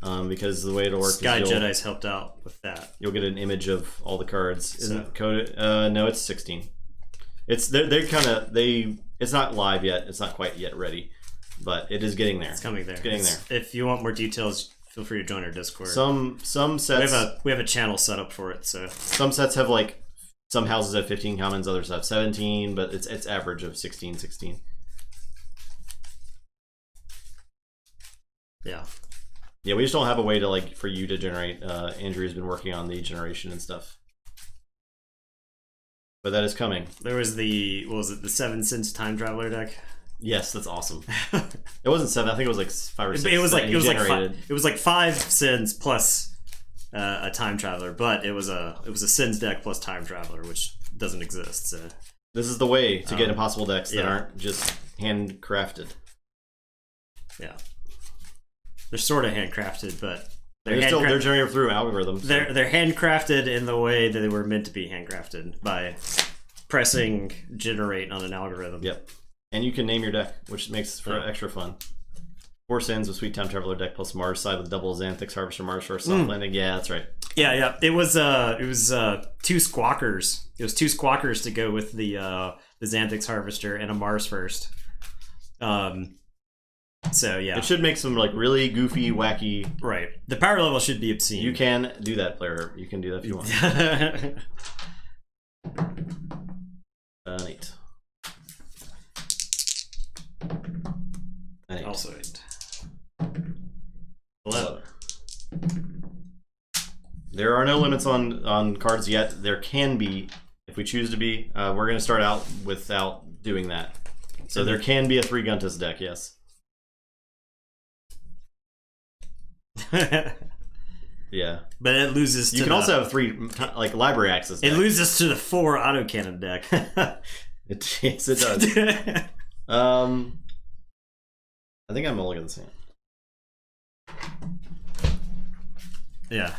Yeah. Because the way it'll work Sky Jedi's helped out with that. You'll get an image of all the cards. Isn't it coded? No, it's 16. It's it's not live yet. It's not quite yet ready, but it is getting there. It's coming there. It's getting there. If you want more details, feel free to join our Discord. Some sets we have a channel set up for it. So some sets have like some houses have 15 commons, others have 17, but it's average of 16. Yeah. Yeah, we just don't have a way to like for you to generate. Andrew's been working on the generation and stuff. But that is coming. There was the 7 Sins Time Traveler deck. Yes, that's awesome. It wasn't 7. I think it was like 5 or 6. It was like 5 Sins plus a Time Traveler, but it was a Sins deck plus Time Traveler, which doesn't exist. So this is the way to get impossible decks that aren't just handcrafted. Yeah, they're sort of handcrafted, but they're generated through algorithms. So. They're handcrafted in the way that they were meant to be handcrafted by pressing generate on an algorithm. Yep. And you can name your deck, which makes for extra fun. 4 Sins with Sweet Time Traveler deck plus Mars side with double Xanthix Harvester Mars for soft landing. Yeah, that's right. Yeah. It was 2 Squawkers. It was 2 Squawkers to go with the Xanthix Harvester and a Mars first. So yeah, it should make some like really goofy, wacky. Right. The power level should be obscene. You can do that, player. You can do that if you want. Neat. Also, 11. There are no limits on cards yet. There can be, if we choose to be. We're going to start out without doing that. So there can be a 3 Guntus deck, yes. Yeah, but it loses. You can also have 3 like library access. It loses to the 4 autocannon deck. Yes, it does. I think I'm mulligan this hand. Yeah.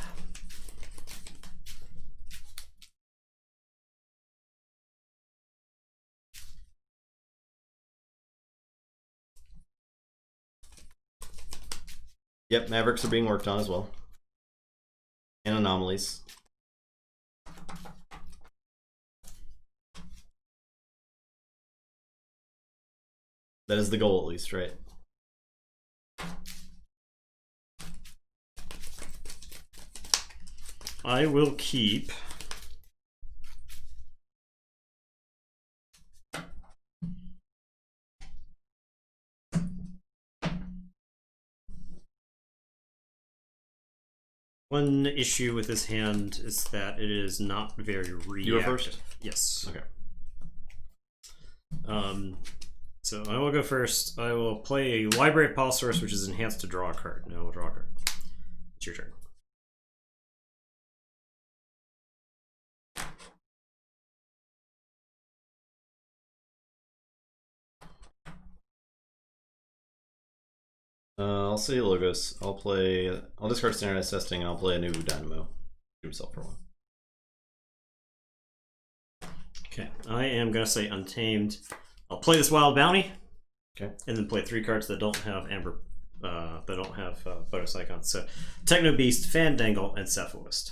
Yep, Mavericks are being worked on as well. And anomalies. That is the goal, at least, right? I will keep one issue with this hand is that it is not very reactive. You were first? Yes. Okay. So I will go first. I will play a Library Pal Source, which is enhanced to draw a card. No, I'll draw a card. It's your turn. I'll say Logos. I'll discard Standardized Testing and I'll play a new Dynamo. Do himself for 1. Okay, I am gonna say Untamed. I'll play this Wild Bounty. Okay. And then play 3 cards that don't have Amber, that don't have bonus icons. So Techno Beast, Fandangle, and Cephalist.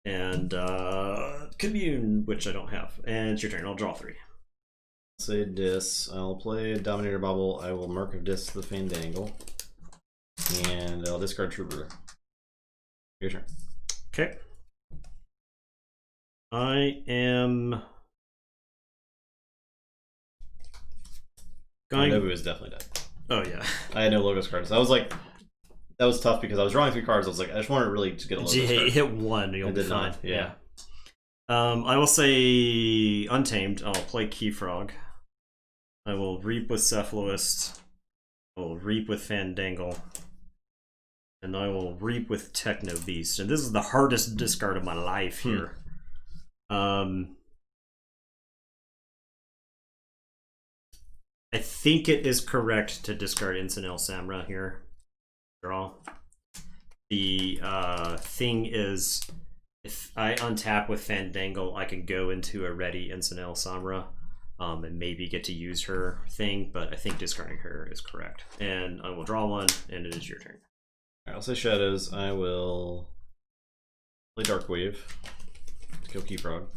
And Commune, which I don't have. And it's your turn. I'll draw 3. Say Dis. I'll play Dominator Bubble. I will Merc of Dis the Fandangle. And I'll discard Trooper. Your turn. Okay. I am going. Nobu is definitely dead. Oh yeah. I had no Logos cards. I was like, that was tough because I was drawing 3 cards. I was like, I just wanted really to get a Logos card. Hit 1, you'll be fine. Yeah. I will say Untamed. I'll play Keyfrog. I will Reap with Cephalist. I will Reap with Fandangle. And I will Reap with Techno Beast. And this is the hardest discard of my life here. I think it is correct to discard Incinel Samra here. Draw. The thing is, if I untap with Fandangle, I can go into a ready Incinel Samra. and maybe get to use her thing, but I think discarding her is correct. And I will draw one, and it is your turn. Alright, I'll say Shadows. I will play Darkwave to kill Keyfrog.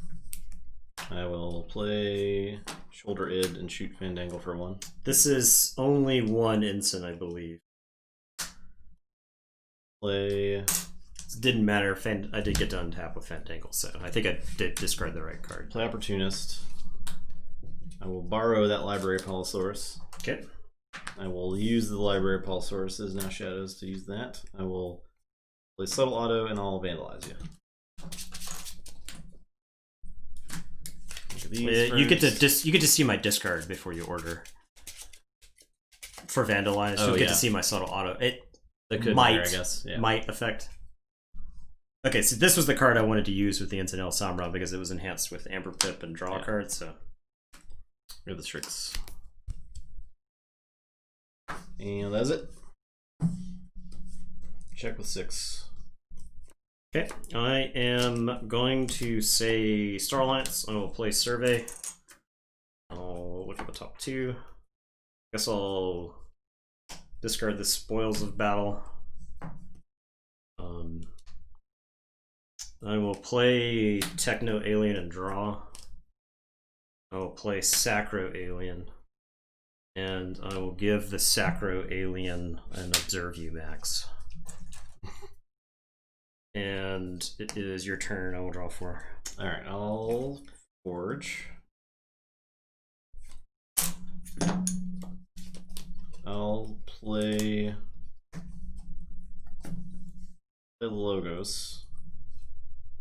I will play Shoulder Id and shoot Fandangle for 1. This is only 1 instant, I believe. Play... It didn't matter. I did get to untap with Fandangle, so I think I did discard the right card. Play Opportunist. I will borrow that Library of Palosaurus. Okay. I will use the Library of Palosaurus as now Shadows to use that. I will play Subtle Auto and I'll Vandalize you. You get to see my discard before you order. For Vandalize, you'll get to see my Subtle Auto. It might, matter, I guess. Yeah. Might affect. Okay, so this was the card I wanted to use with the Intanel Samra because it was enhanced with Amber Pip and draw cards. So we have the Strix, and that's it. Check with 6. Okay, I am going to say Star Alliance. I will play Survey. I'll look at the top 2. Guess I'll discard the Spoils of Battle. I will play Techno Alien and draw. I will play Sacro Alien. And I will give the Sacro Alien an Observe You max. And it is your turn. I will draw 4. Alright, I'll forge. I'll play the Logos.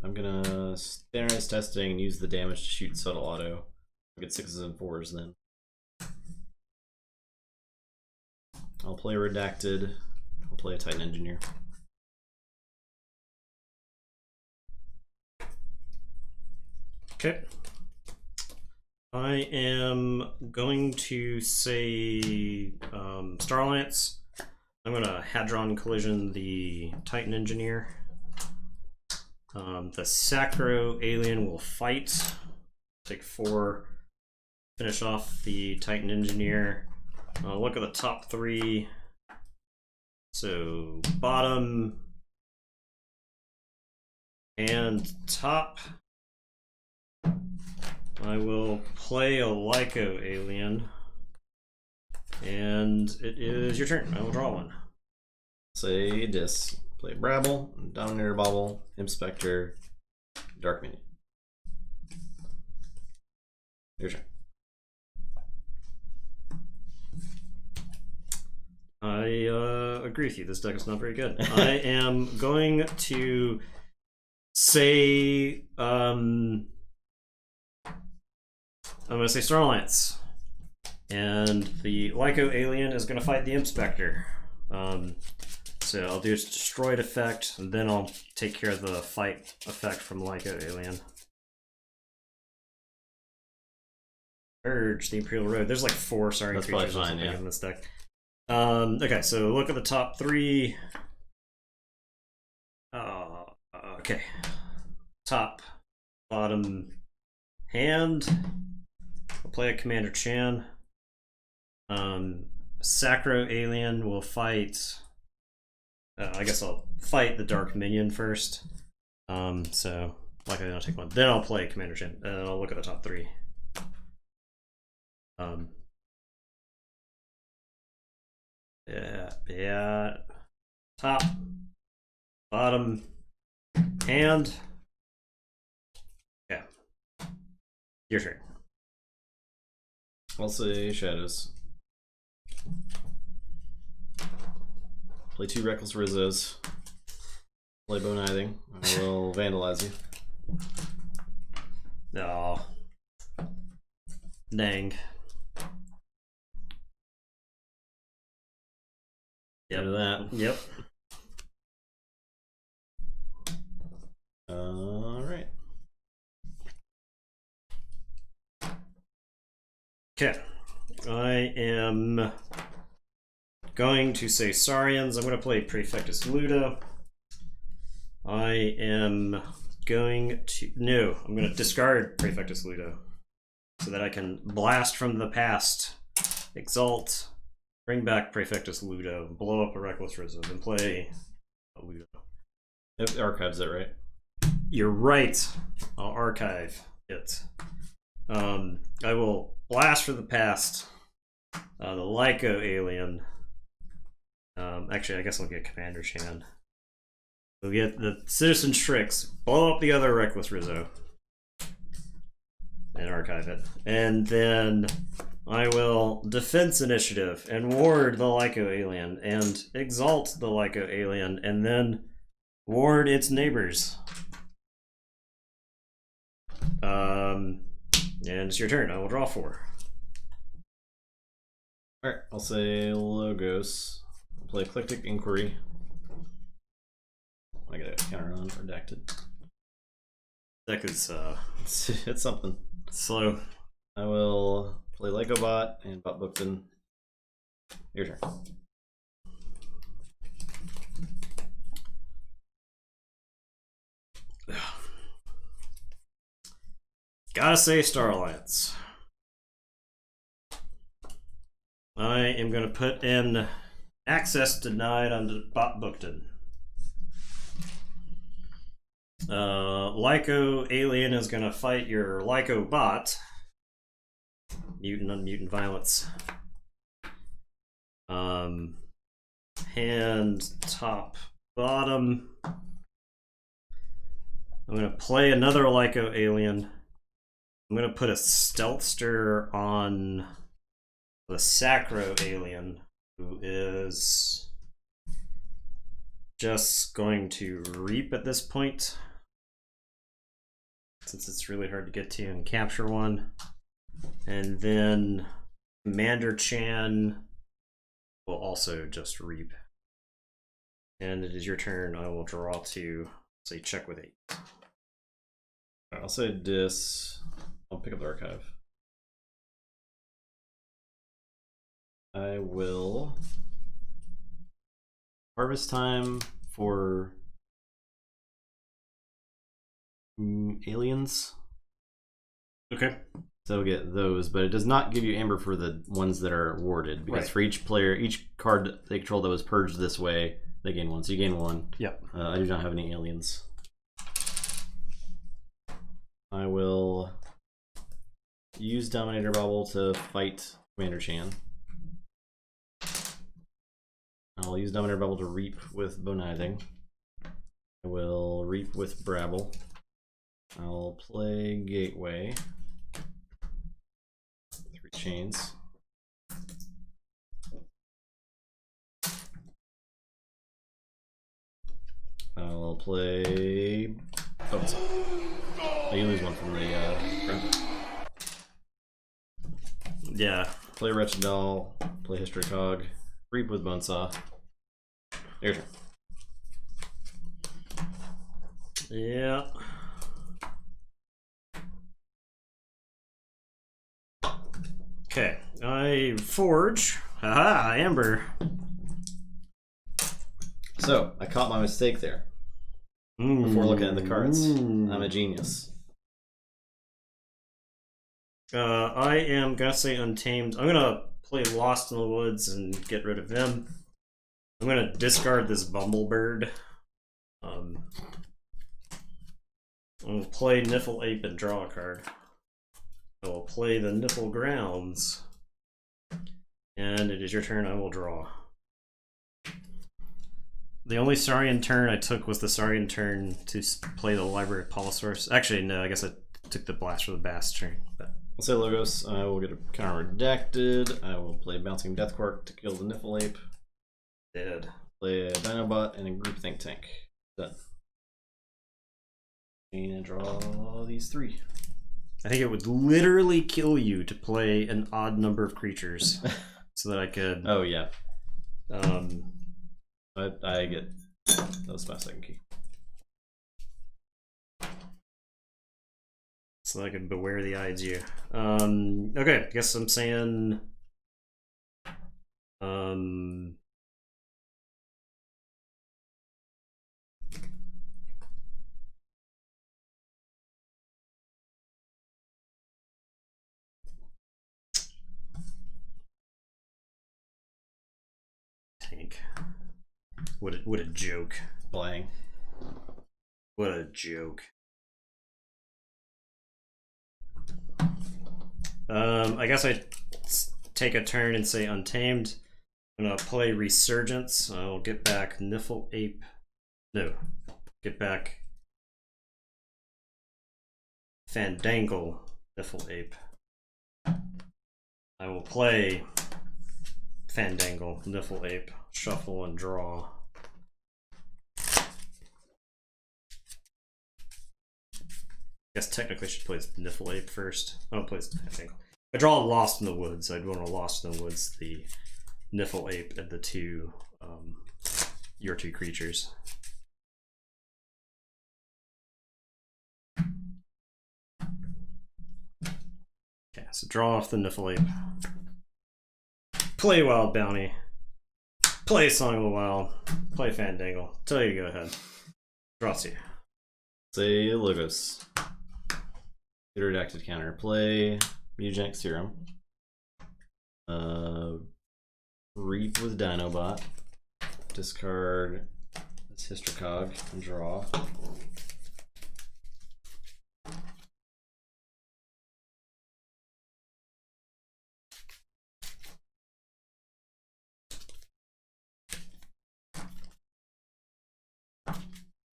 I'm gonna standardize testing and use the damage to shoot Subtle Auto. I'll get 6s and 4s then. I'll play Redacted. I'll play a Titan Engineer. Okay. I am going to say Star Alliance. I'm going to Hadron Collision the Titan Engineer. The Sacro Alien will fight. Take 4. Finish off the Titan Engineer. Look at the top 3. So bottom and top. I will play a Lyco Alien. And it is your turn. I will draw 1. Say Dis. Play Brabble, Dominator Bobble, Inspector, Dark Minion. Your turn. I agree with you. This deck is not very good. I am going to say I'm going to say Star Alliance, and the Lyco Alien is going to fight the Inspector. So I'll do its destroyed effect, and then I'll take care of the fight effect from Lyco Alien. Urge the Imperial Road. There's like 4 sorry creatures or something in this deck. Okay, so look at the top 3. Okay. Top, bottom, hand. I'll play a Commander Chan. Sacro Alien will fight. I guess I'll fight the Dark Minion first. So, likely I'll take 1. Then I'll play Commander Chan, and I'll look at the top 3. Yeah. Top, bottom, hand. Yeah. Your turn. I'll say Shadows. Play 2 Reckless Rizzos. Play Bone Ithing. I will Vandalize you. Oh. Dang. Yep. That. Yep. Alright. Okay. I am going to say Saurians. I'm going to play Prefectus Ludo. I am going to... No, I'm going to discard Prefectus Ludo. so that I can blast from the past, exalt, bring back Praefectus Ludo, blow up a Reckless Rizzo, and play a Ludo. It archives it, right? You're right. I'll archive it. I will blast from the past the Lyco alien. Actually, I guess I'll get Commander Shan. We'll get the Citizen Tricks, blow up the other Reckless Rizzo, and archive it. And then I will Defense Initiative and ward the Lyco alien and exalt the Lyco alien and then ward its neighbors. And it's your turn. I will draw 4. Alright, I'll say Logos. I'll play Eclectic Inquiry. I got a counter on redacted. Deck is it's something. Slow. I will play Lycobot and Bot Bookton. Your turn. Gotta say Star Alliance. I am gonna put in access denied on Bot Bookton. Lyco alien is gonna fight your Lyco bot. Mutant on mutant violence. Hand top bottom. I'm gonna play another Lyco alien. I'm gonna put a Stealthster on the Sacro alien, who is just going to reap at this point, since it's really hard to get to and capture one. And then Commander Chan will also just reap. And it is your turn. I will draw to, say, check with 8. I'll say Dis. I'll pick up the archive. I will harvest time for aliens. Okay. So I'll get those, but it does not give you amber for the ones that are warded, because for each player, each card they control that was purged this way, they gain 1. So you gain 1. Yep. I do not have any aliens. I will use Dominator Bubble to fight Commander Chan. I'll use Dominator Bubble to reap with Bonizing. I will reap with Brabble. I'll play Gateway. 3 chains. I'll play. Oh, you lose 1 from the front. Yeah. Play Wretched Doll. Play History Cog. Reap with Bonesaw. Your turn. Yeah. Okay. I forge. Haha, Amber. So, I caught my mistake there. Before looking at the cards. I'm a genius. I am gonna say Untamed. I'm gonna play Lost in the Woods and get rid of him. I'm gonna discard this Bumblebird. I'm gonna play Niffle Ape and draw a card. I will play the Niffle Grounds. And it is your turn, I will draw. The only Saurian turn I took was the Saurian turn to play the Library of Polisaurus. Actually, no, I guess I took the Blast for the Bass turn. But I'll say Logos. I will get a counter redacted. I will play Bouncing Deathquark to kill the Niffle Ape. dead. Play a Dinobot and a Group Think Tank. Done. And draw these 3. I think it would literally kill you to play an odd number of creatures so that I could. Oh, yeah. I get that was my second key. So that I could beware the idea. Okay, I guess I'm saying. tank. What a joke. Playing. What a joke. I guess I take a turn and say Untamed. I'm gonna play Resurgence. I'll get back Niffle Ape. No, get back Fandangle Niffle Ape. I will play Fandangle Niffle Ape. Shuffle and draw. I guess technically I should play Niffle Ape first. I don't play Fandangle. I draw Lost in the Woods. I'd want to Lost in the Woods, the Niffle Ape, and the two, your two creatures. Okay, so draw off the Niffle Ape. Play Wild Bounty. Play Song of the Wild. Play Fandangle. Tell you to go ahead. Draw to you. Say Logos. Get a redacted counter. Play Mutagenic Serum. Reap with Dinobot. Discard this Hystricog and draw.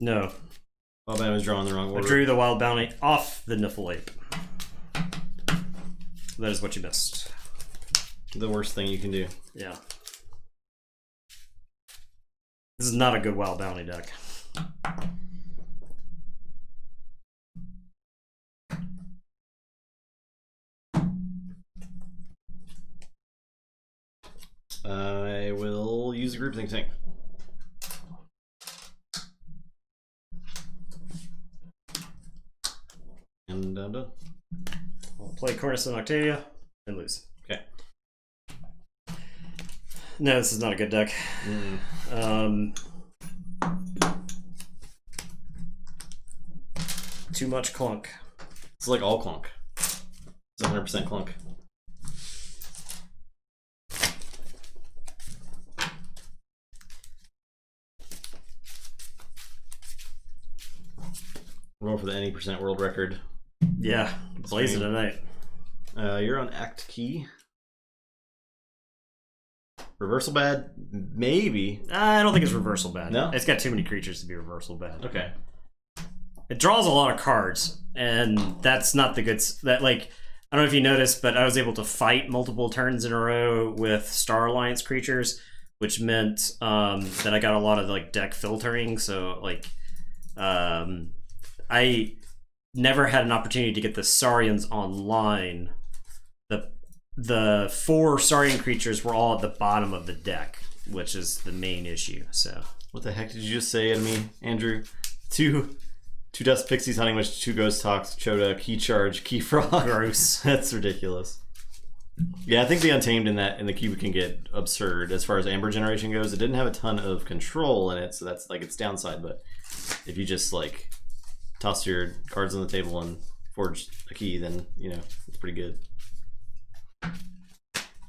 No. Wild Bounty was drawn in the wrong order. I drew the Wild Bounty off the Niffle Ape. That is what you missed. The worst thing you can do. Yeah. This is not a good Wild Bounty deck. I will use a Groupthink Tank. And I'm done. I'll play Coruscant Octavia and lose. Okay. No, this is not a good deck. Too much clunk. It's like all clunk. It's 100% clunk. We're going for the any percent world record. Yeah, blazing tonight. You're on Act Key. Reversal bad? Maybe. I don't think it's reversal bad. No? It's got too many creatures to be reversal bad. Okay. It draws a lot of cards, and that's not the good... That, like, I don't know if you noticed, but I was able to fight multiple turns in a row with Star Alliance creatures, which meant that I got a lot of, like, deck filtering, so, like... I never had an opportunity to get the Saurians online. The 4 Saurian creatures were all at the bottom of the deck, which is the main issue. So what the heck did you just say to me, Andrew? Two Dust Pixies Hunting Witch, 2 Ghost Talks, Chota, Key Charge, Key Frog. Gross. That's ridiculous. Yeah, I think the Untamed in the cube can get absurd as far as Amber Generation goes. It didn't have a ton of control in it, so that's like its downside. But if you just like toss your cards on the table and forge a key, then you know it's pretty good.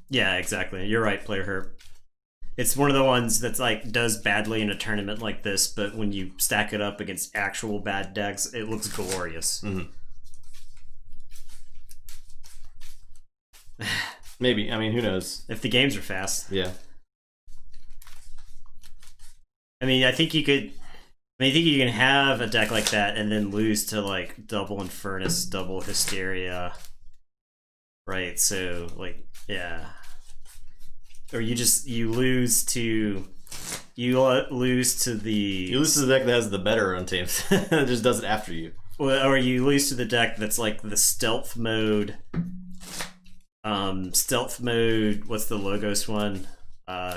Yeah, exactly. You're right, Player Herp. It's one of the ones that's like does badly in a tournament like this, but when you stack it up against actual bad decks, it looks glorious. Mm-hmm. Maybe. I mean, who knows? If the games are fast. Yeah. I mean, I think you could... I think you can have a deck like that and then lose to, like, double Infernus, double Hysteria. Right, so, like, yeah. Or you lose to... You lose to the... You lose to the deck that has the better Untamed. It just does it after you. Well, or you lose to the deck that's, like, the stealth mode... stealth mode, what's the Logos one?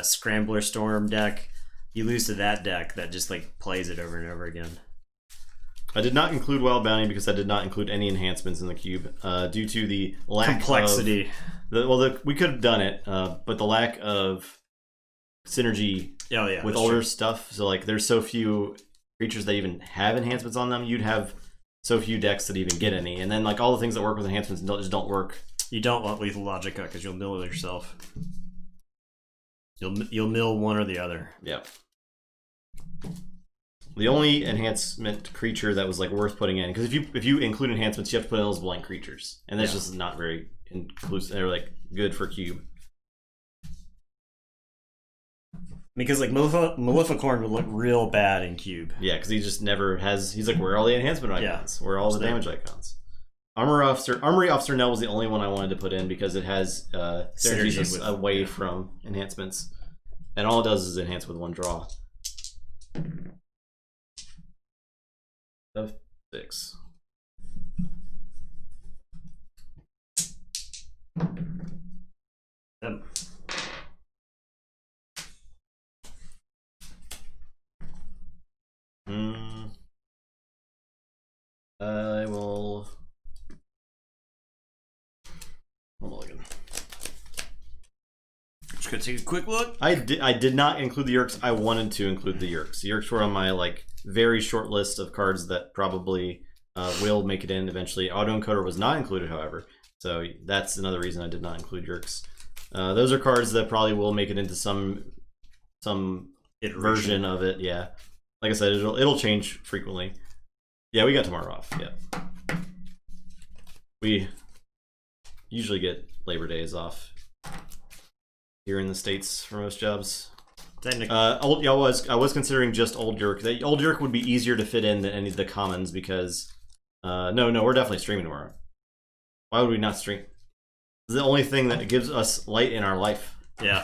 Scrambler Storm deck. You lose to that deck that just like plays it over and over again. I did not include Wild Bounty because I did not include any enhancements in the cube due to the lack complexity. We could have done it, but the lack of synergy with older stuff. So like, there's so few creatures that even have enhancements on them. You'd have so few decks that even get any, and then like all the things that work with enhancements just don't work. You don't want Lethal Logica because you'll mill yourself. You'll mill one or the other. Yep. The only enhancement creature that was like worth putting in, because if you include enhancements, you have to put in those blank creatures, and that's just not very inclusive. They're like good for cube. Because like Maleficorn would look real bad in cube. Yeah, because he just never has. He's like, where are all the enhancement icons? Where are all the damage icons? Armory Officer Nell was the only one I wanted to put in because it has synergies away from enhancements, and all it does is enhance with 1 draw. Of 6. I will. Mulligan. Just gonna take a quick look. I did not include the Yerks. I wanted to include the Yerks. The Yerks were on my like very short list of cards that probably will make it in eventually. Autoencoder was not included, however, so that's another reason I did not include Yerks. Those are cards that probably will make it into some version of it. Yeah, like I said, it'll change frequently. Yeah, we got tomorrow off. Yeah, we usually get Labor Days off here in the States for most jobs. I was considering just Old Yerk. Old Yerk would be easier to fit in than any of the commons because no, we're definitely streaming tomorrow. Why would we not stream? It's the only thing that gives us light in our life. Yeah.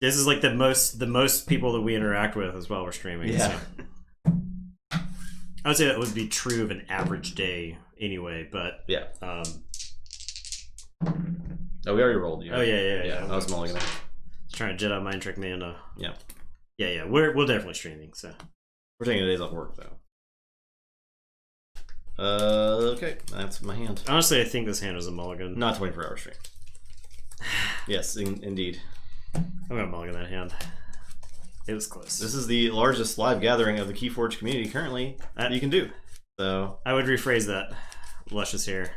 This is like the most people that we interact with as well. We're streaming. Yeah. So. I would say that would be true of an average day but yeah. Oh, we already rolled. Oh yeah. I was mulliganing. Trying to Jedi mind trick me into. Yeah. Yeah. We're definitely streaming. So we're taking days off work though. Okay, that's my hand. Honestly, I think this hand was a mulligan. Not 24-hour stream. Yes, indeed. I'm gonna mulligan that hand. It was close. This is the largest live gathering of the Keyforge community currently that you can do. So I would rephrase that. Luscious hair.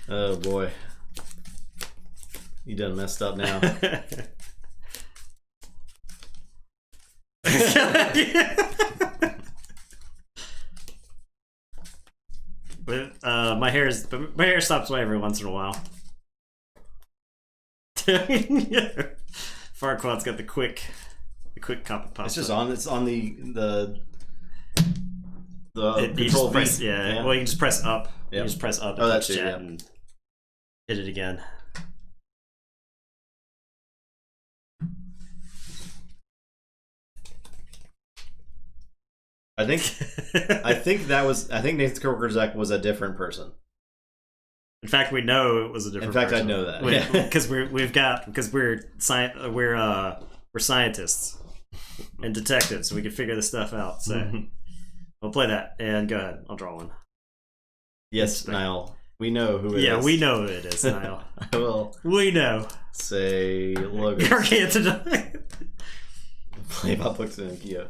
Oh boy, you done messed up now. But my hair stops away every once in a while. Farquaad's got the quick cop pop. It's just on. It's on the control V. Press, yeah. Well, you can just press up. Yep. You just press up. And that's it. Chat and hit it again. I think Nathan Kokerczak was a different person. In fact, we know it was a different. In fact, person. I know that because we're scientists and detectives, so we can figure this stuff out. So we'll play that and go ahead. I'll draw one. Yes, Niall. We know who it is. Yeah, we know who it is, Niall. I will. We know. Say logos. Play about books and Kia.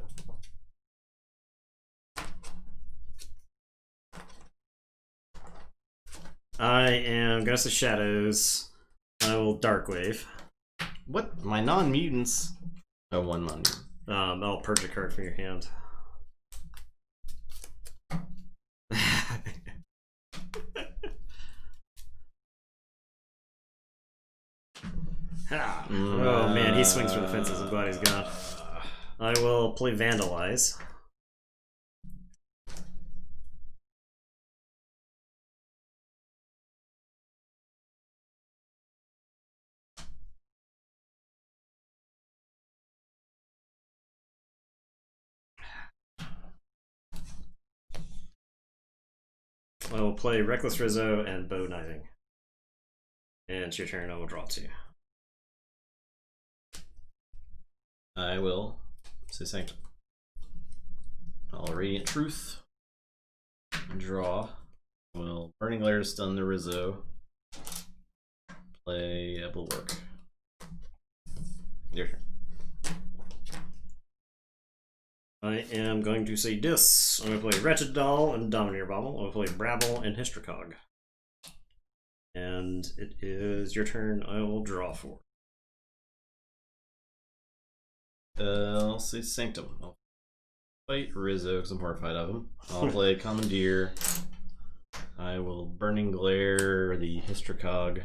I am Ghost of Shadows. I will Darkwave. What? My non-mutants? Oh, one non-mutant. I'll purge a card from your hand. Oh man, he swings for the fences. I'm glad he's gone. I will play Vandalize. I will play Reckless Rizzo and Bow Kniving. And it's your turn. I will draw 2. I will say Sanctum. I'll Radiant Truth. Draw. Will Burning Glare to stun the Rizzo. Play Bulwark. Your turn. I am going to say Dis. I'm going to play Wretched Doll and Domineer Bobble. I'm going to play Brabble and Hystricog. And it is your turn. I will draw 4. I'll say Sanctum. I'll fight Rizzo because I'm horrified of him. I'll play Commandeer. I will Burning Glare the Hystricog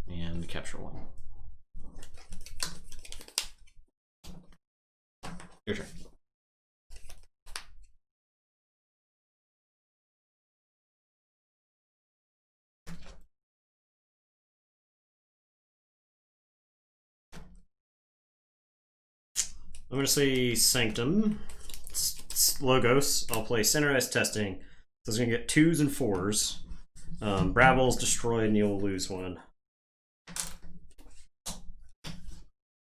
and capture 1. Your turn. I'm going to say Sanctum. It's Logos. I'll play Centerized Testing. So it's going to get 2s and 4s. Brabble's destroyed and you'll lose 1. I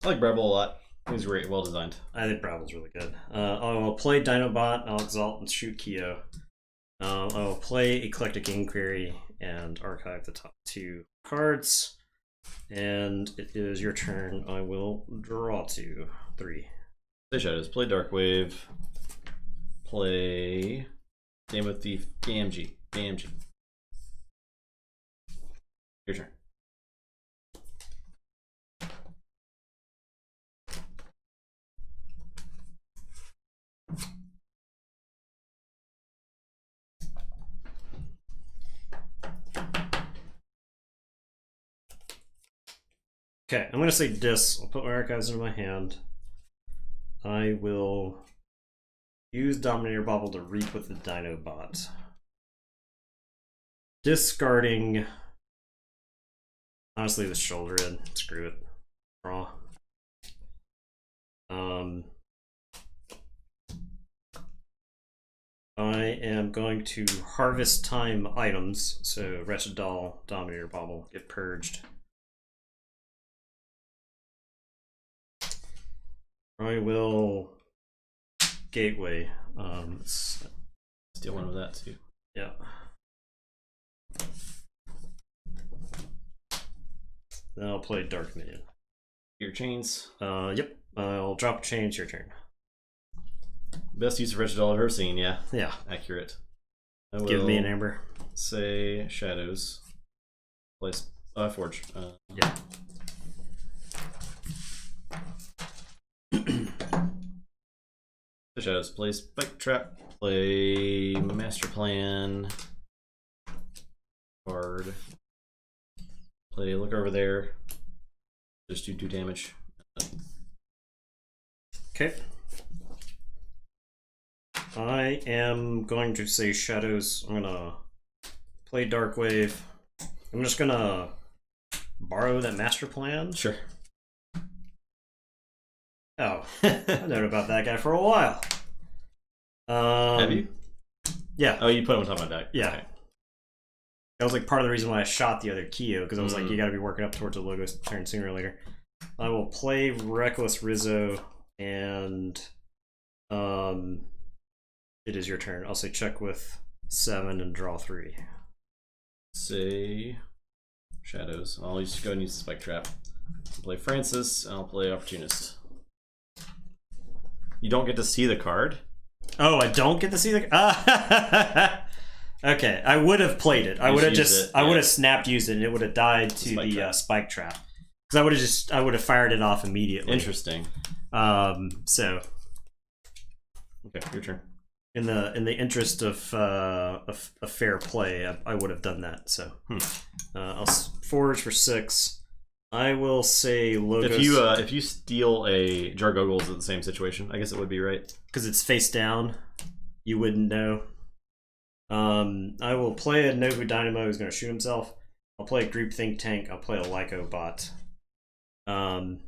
like Brabble a lot. He's great, well designed. I think Brabble's really good. I will play Dinobot. I'll Exalt and shoot Keo. I will play Eclectic Inquiry and archive the top 2 cards. And it is your turn. I will draw 2, 3. Play Shadows. Play Darkwave. Play Damo Thief. BMG. BMG. Your turn. Okay, I'm going to say Dis. I'll put my archives into my hand. I will use Dominator Bobble to reap with the Dinobot. Discarding. Honestly, the shoulder in. Screw it. Draw. I am going to harvest time items. So Wretched Doll, Dominator Bobble get purged. I will Gateway. Steal one of that too. Yeah. Then I'll play Dark Minion. Your chains. Yep. I'll drop a chain. It's your turn. Best use of Wretched Doll I've ever seen. Yeah. Yeah. Accurate. Give me an amber. Say Shadows. Place Forge. Yeah. The Shadows. Play Spike Trap. Play Master Plan. Card. Play Look Over There. Just do 2 damage. Okay. I am going to say Shadows. I'm gonna play Darkwave. I'm just gonna borrow that Master Plan. Sure. Oh, I've known about that guy for a while. Have you? Yeah. Oh, you put him on top of my deck. Yeah. Okay. That was like part of the reason why I shot the other Keo, because I was like, you gotta be working up towards the Logos turn sooner or later. I will play Reckless Rizzo, and it is your turn. I'll say check with 7 and draw 3. Say Shadows. I'll just go and use the Spike Trap. I'll play Francis, and I'll play Opportunist. You don't get to see the card? Oh, I don't get to see the. Okay, I would have played it. I would have just. I would have snapped used it, and it would have died to the Spike Trap. Because I would have fired it off immediately. Interesting. So. Okay, your turn. In the interest of a fair play, I would have done that. So. I'll forge for 6. I will say Logos. If you steal a Jargoggles at the same situation, I guess it would be right. Because it's face down, you wouldn't know. I will play a Nobu Dynamo who's going to shoot himself. I'll play a Group Think Tank. I'll play a Lyco Bot. And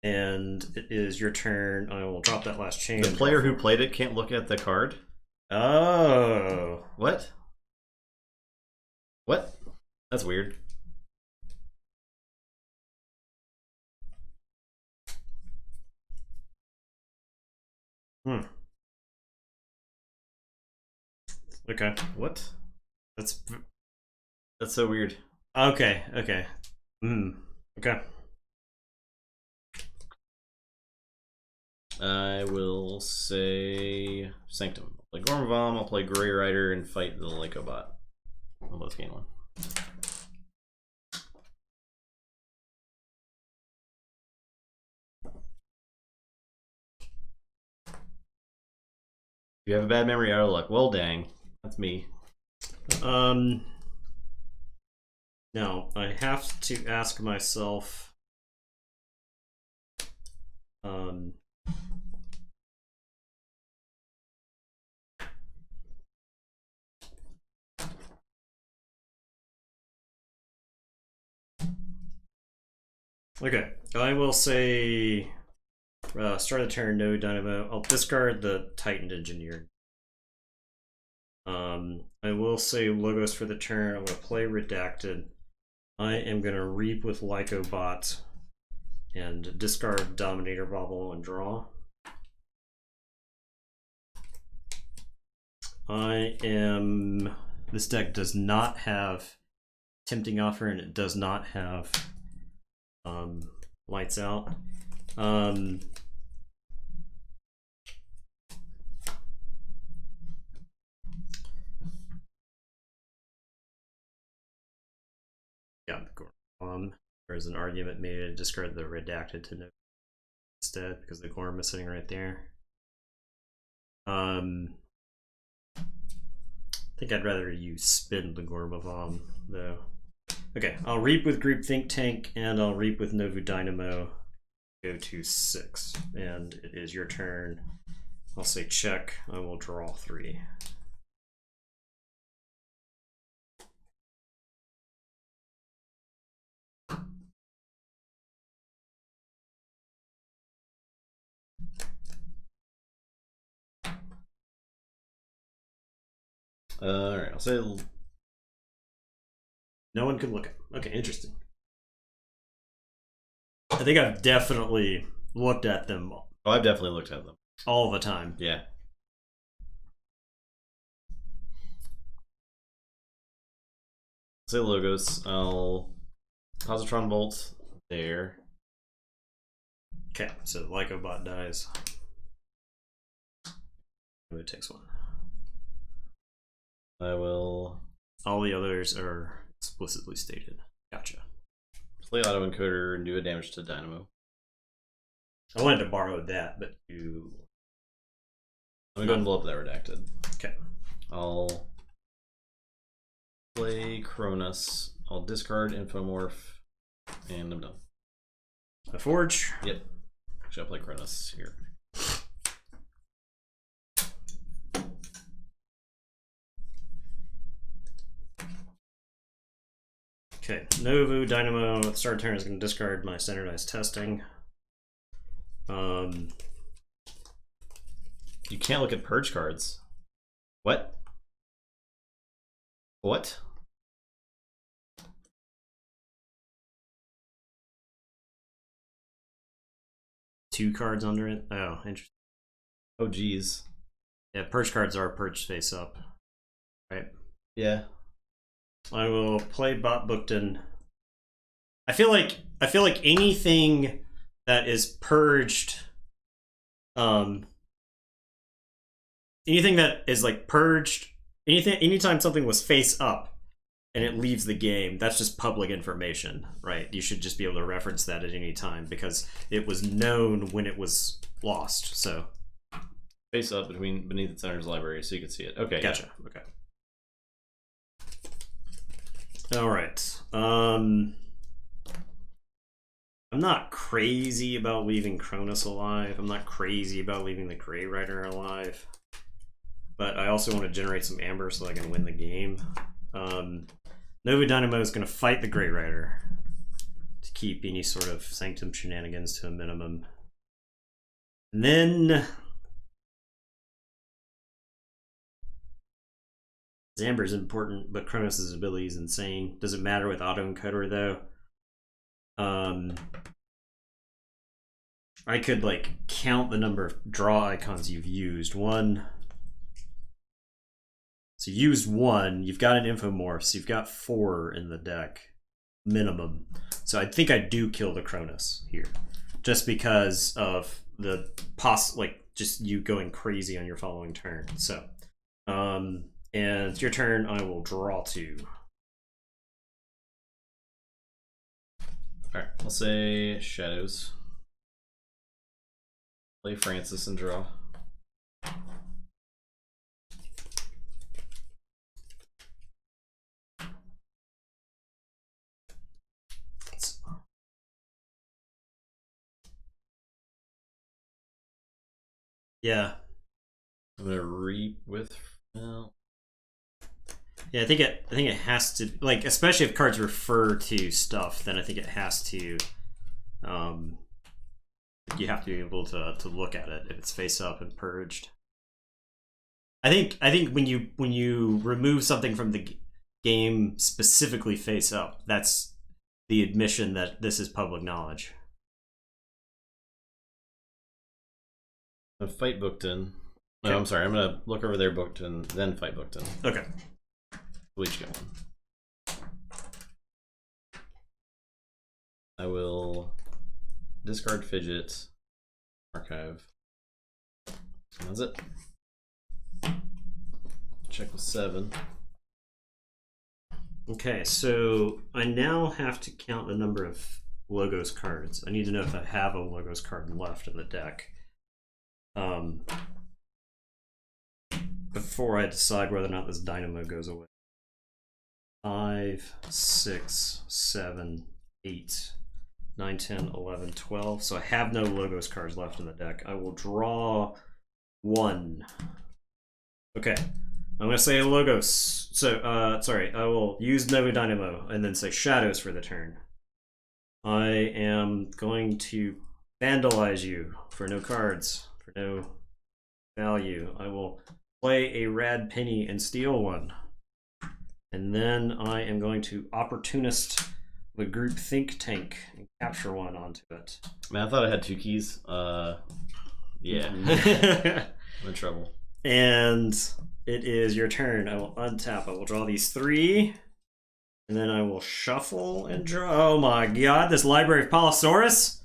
it is your turn. I will drop that last chain. The player who played it can't look at the card? Oh. What? What? That's weird. Okay. What? That's so weird. Okay. Okay. Okay. I will say Sanctum. I'll play Gormavom, I'll play Grey Rider, and fight the Lycobot. I'll both gain 1. You have a bad memory, out of luck. Well, dang. That's me. No, I have to ask myself. Okay, I will say start of the turn, no Dynamo. I'll discard the Titan Engineer. I will say Logos for the turn. I'm going to play Redacted. I am going to Reap with Lycobot and discard Dominator Bobble and draw. This deck does not have Tempting Offer, and it does not have Lights Out. Yeah, there's an argument made to discard the Redacted to no instead because the Gorm is sitting right there. I think I'd rather you spin the Gormavom though. Okay, I'll Reap with Group Think Tank and I'll Reap with Novu Dynamo. Go to 6, and it is your turn. I'll say check. I will draw 3. Alright, I'll say... No one can look at. Okay, interesting. I think I've definitely looked at them. Oh, I've definitely looked at them. All the time. Yeah. Say Logos. I'll Positron Bolt there. Okay, so Lycobot dies. It takes 1. I will... All the others are explicitly stated. Gotcha. Play Autoencoder and do a damage to Dynamo. I wanted to borrow that, but you... Let me go ahead and blow up that Redacted. Okay. I'll play Cronus. I'll discard Infomorph, and I'm done. A Forge? Yep. Actually, I'll play Cronus here. Okay, Novu Dynamo at the start of turn is going to discard my standardized testing. You can't look at purge cards. What? What? Two cards under it? Oh, interesting. Oh, geez. Yeah, purge cards are purged face up. Right? Yeah. I will play Bot Bookton. I feel like anything that is purged, anything that is like purged, anytime something was face up and it leaves the game, that's just public information, right? You should just be able to reference that at any time because it was known when it was lost. So face up beneath its owner's library, so you can see it. Okay, gotcha. Yeah. Okay. All right. I'm not crazy about leaving Cronus alive. I'm not crazy about leaving the Grey Rider alive. But I also want to generate some amber so I can win the game. Novu Dynamo is going to fight the Grey Rider to keep any sort of Sanctum shenanigans to a minimum. And then Amber is important, but Cronus' ability is insane. Doesn't matter with Autoencoder though. I could like count the number of draw icons you've used. 1. So you used 1. You've got an Infomorph, so you've got 4 in the deck minimum. So I think I do kill the Cronus here, just because of just you going crazy on your following turn. So, and it's your turn. I will draw 2. All right, I'll say Shadows. Play Francis and draw. Yeah. I'm gonna reap with. Yeah, I think it has to, like, especially if cards refer to stuff, then I think it has to. You have to be able to look at it if it's face up and purged. I think when you remove something from the game specifically face up, that's the admission that this is public knowledge. A fight booked in. No, I'm sorry. I'm gonna look over there booked in, then fight booked in. Okay. We'll each get one. I will discard fidget, archive. That's it. Check with 7. Okay, so I now have to count the number of Logos cards. I need to know if I have a Logos card left in the deck. Before I decide whether or not this Dynamo goes away. 5, 6, 7, 8, 9, 10, 11, 12. So I have no Logos cards left in the deck. I will draw 1. Okay. I'm going to say Logos. So, sorry, I will use Nova Dynamo and then say Shadows for the turn. I am going to vandalize you for no cards, for no value. I will play a Rad Penny and steal 1. And then I am going to Opportunist the group Think Tank and capture 1 onto it. Man, I thought I had 2 keys. Yeah. I'm in trouble. And it is your turn. I will untap. I will draw these 3. And then I will shuffle and draw. Oh my god, this Library of Palosaurus?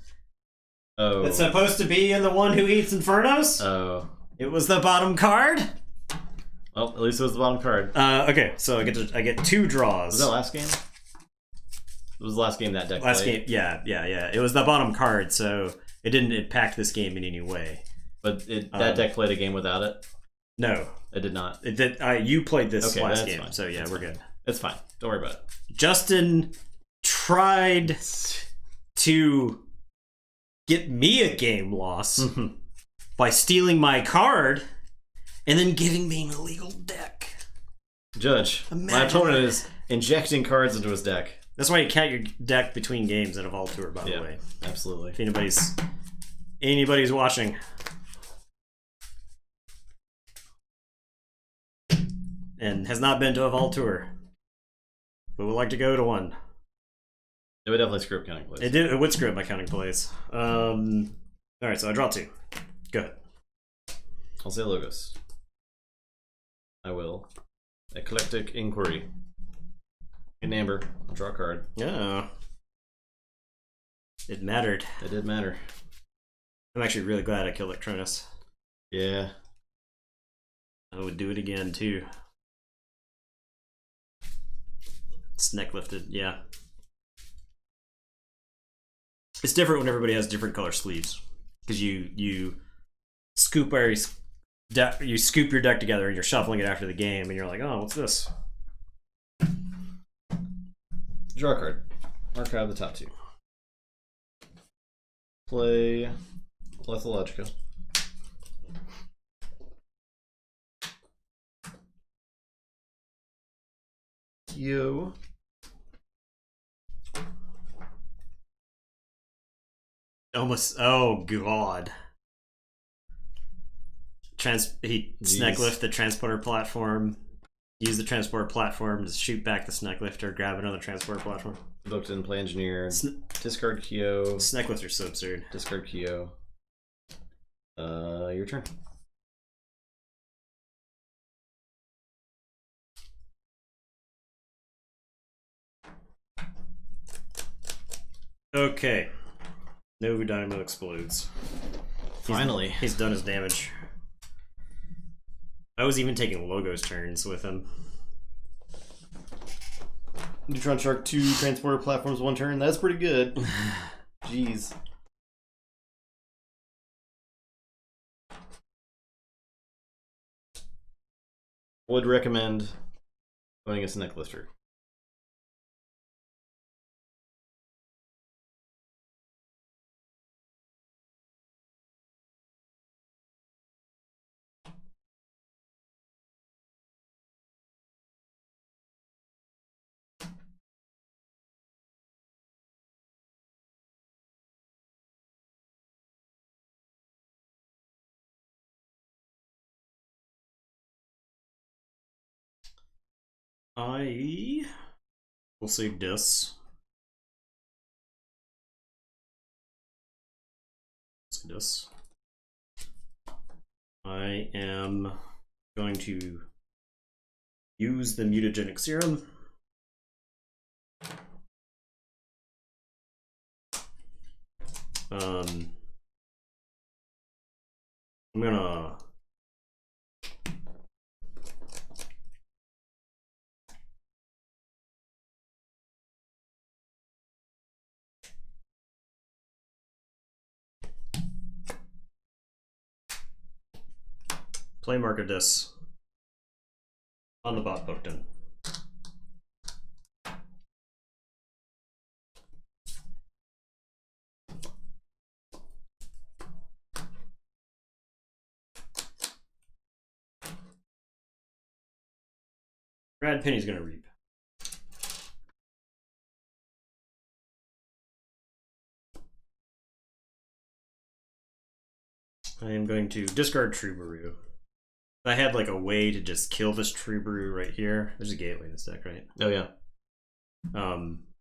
Oh. It's supposed to be in the One Who Eats Infernos? Oh. It was the bottom card? Well, at least it was the bottom card. Okay, so I get 2 draws. Was that last game? It was the last game that deck Last played. game, yeah. It was the bottom card, so it didn't impact this game in any way. But that deck played a game without it? No. It did not. It did. You played this last game, fine. so yeah, we're good. It's fine. Don't worry about it. Justin tried to get me a game loss by stealing my card and then giving me an illegal deck. Judge, my opponent is injecting cards into his deck. That's why you count your deck between games in a Vault Tour, by the way. Absolutely. If anybody's watching. And has not been to a Vault Tour, but would like to go to one. It would definitely screw up counting plays. It would screw up my counting plays. Alright, so I draw 2. Go ahead. I'll say Logos. I will. Eclectic Inquiry. Get an Amber. I'll draw a card. Yeah. It mattered. It did matter. I'm actually really glad I killed Electronus. Yeah. I would do it again, too. Neck lifted, yeah. It's different when everybody has different color sleeves, because you scoop your deck together and you're shuffling it after the game, and you're like, oh, what's this? Draw a card. Archive the top 2. Play Lethologica. You. Almost. Oh god. He snag lift the transporter platform. Use the transporter platform to shoot back the snag lifter. Grab another transporter platform. Booked in, play engineer. Discard Kyo. Snag lifter's so absurd. Discard Kyo. Your turn. Okay. Nova Dynamo explodes. Finally. He's done his damage. I was even taking Logos turns with him. Neutron Shark 2 transporter platforms 1 turn. That's pretty good. Jeez. Would recommend going against a neck lifter. I will say this. Say this. I am going to use the mutagenic serum. I'm gonna play Markadis on the bot Bookton. Brad Penny's gonna reap. I am going to discard Troubadour. If I had like a way to just kill this Troubadour right here. There's a gateway in this deck, right? Oh yeah.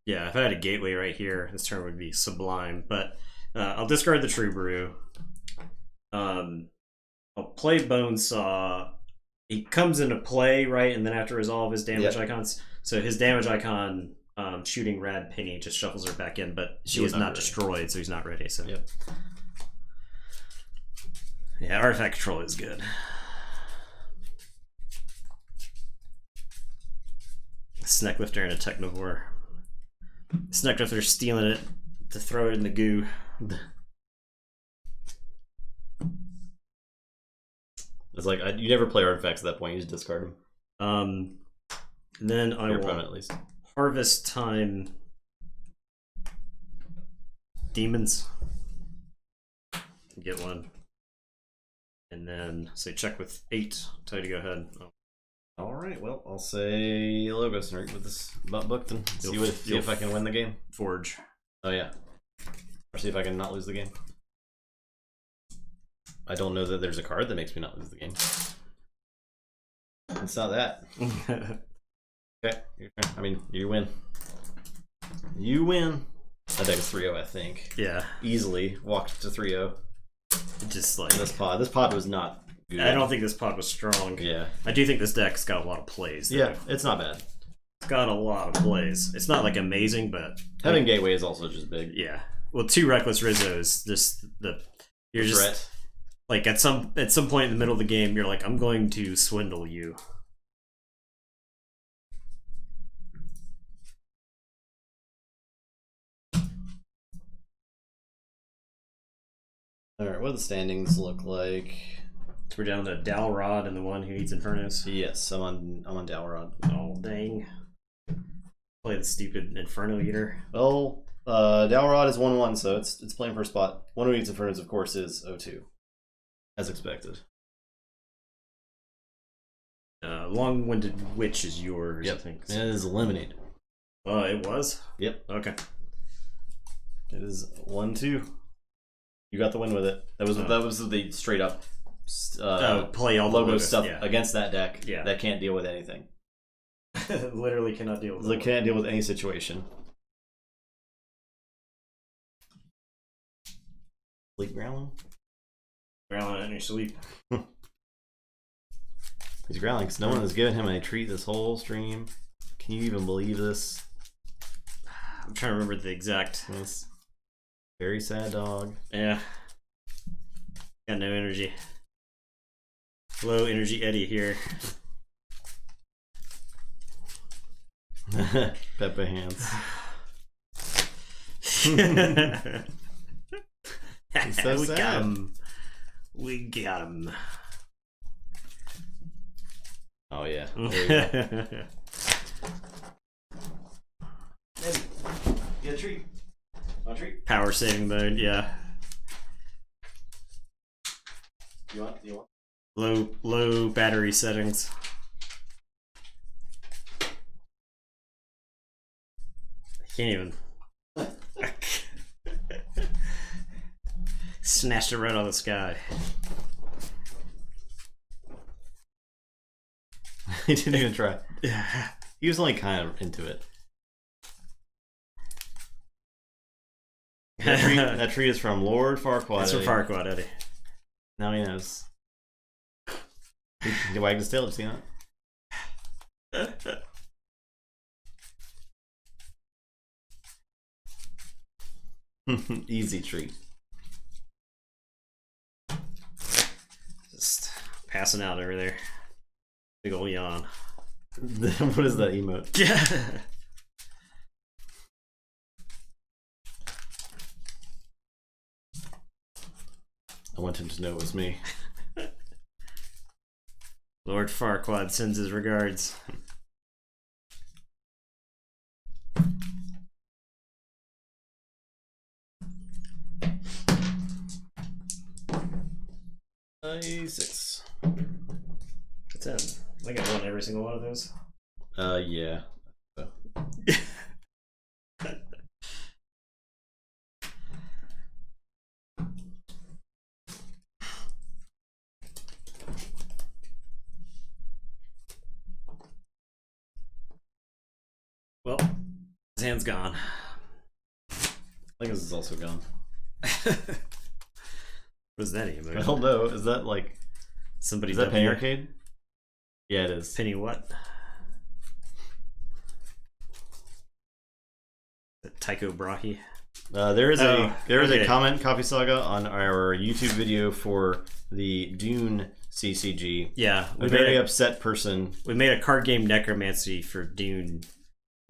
Yeah, if I had a gateway right here, this turn would be sublime. But I'll discard the Troubadour. I'll play Bonesaw. He comes into play, right, and then after resolve his damage icons. So his damage icon shooting Rad Penny just shuffles her back in, but she is not destroyed, so he's not ready. So yep. Yeah, artifact control is good. Snecklifter and a Technovore. Snecklifter stealing it to throw it in the goo. It's like you never play artifacts at that point. You just discard them. And then I will opponent, at least. Harvest Time Demons. Get one. And then say check with 8. Tell you to go ahead. Oh. All right. Well, I'll say Logos and with this butt book and see if I can win the game. Forge. Oh yeah. Or see if I can not lose the game. I don't know that there's a card that makes me not lose the game. It's not that. Okay, your turn. I mean, you win. You win. I think it's 3-0, I think. Yeah. Easily walked to 3-0. Just like this pod. This pod was not good. I don't think this pod was strong. Yeah. I do think this deck's got a lot of plays. Though. Yeah, it's not bad. It's got a lot of plays. It's not like amazing, but having Gateway is also just big. Yeah. Well, 2 Reckless Rizzos, just you're just threat. Like at some point in the middle of the game, you're like, I'm going to swindle you. All right, what do the standings look like? So we're down to Dalrod and the one who eats Infernos. Yes, I'm on Dalrod. Oh dang! Play the stupid Inferno Eater. Well, Dalrod is 1-1, so it's playing for a spot. One who eats Infernos, of course, is 0-2, as expected. Long-winded Witch is yours. Yep. I think. It is eliminated. It was. Yep. Okay. It is 1-2. You got the win with it. That was the straight up play all the logo stuff yeah. against that deck. Yeah. That can't deal with anything. Literally cannot deal with it. It can't deal with any situation. Sleep growling? Growling in your sleep. He's growling because no one has given him a treat this whole stream. Can you even believe this? I'm trying to remember the exact. Yes. Very sad dog. Yeah. Got no energy. Low energy Eddie here. Peppa hands. So we sad. got him. We got him. Oh yeah. There you go. Get a treat. Want a treat? Power saving mode, yeah. You want? Low battery settings. I can't even. Snatched it right out of the sky. He didn't even try. He was only kind of into it. That treat is from Lord Farquaad. That's from Farquaad, Eddie. Now he knows. He wagged his tail, see that? Easy treat. Just passing out over there. Big ol' yawn. What is that emote? Yeah. I want him to know it was me. Lord Farquaad sends his regards. Six. What's that? I think I won every single one of those. Yeah. So. Well, his hand's gone. I think this is also gone. What is that emote? I don't know. Is that like somebody? Is that Penny Arcade? Yeah, it is. Penny what? Tycho Brahe. There is a comment Coffee Saga on our YouTube video for the Dune CCG. Yeah, a very upset person. We made a card game necromancy for Dune.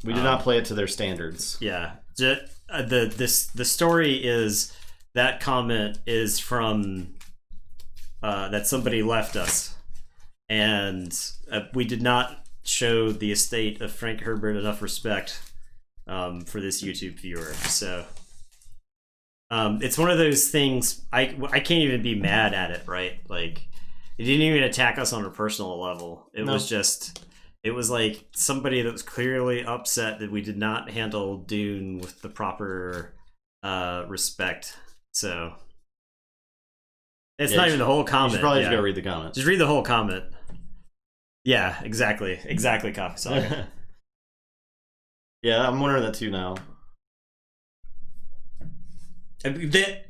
We did not play it to their standards. Yeah, the story is that comment is from that somebody left us, and we did not show the estate of Frank Herbert enough respect for this YouTube viewer. So it's one of those things. I can't even be mad at it, right? Like, it didn't even attack us on a personal level. It was just. It was like somebody that was clearly upset that we did not handle Dune with the proper respect. So it's not even the whole comment. You should probably just go read the comment. Just read the whole comment. Yeah, exactly. Exactly, Coffee Saga. Yeah, I'm wondering that too now. That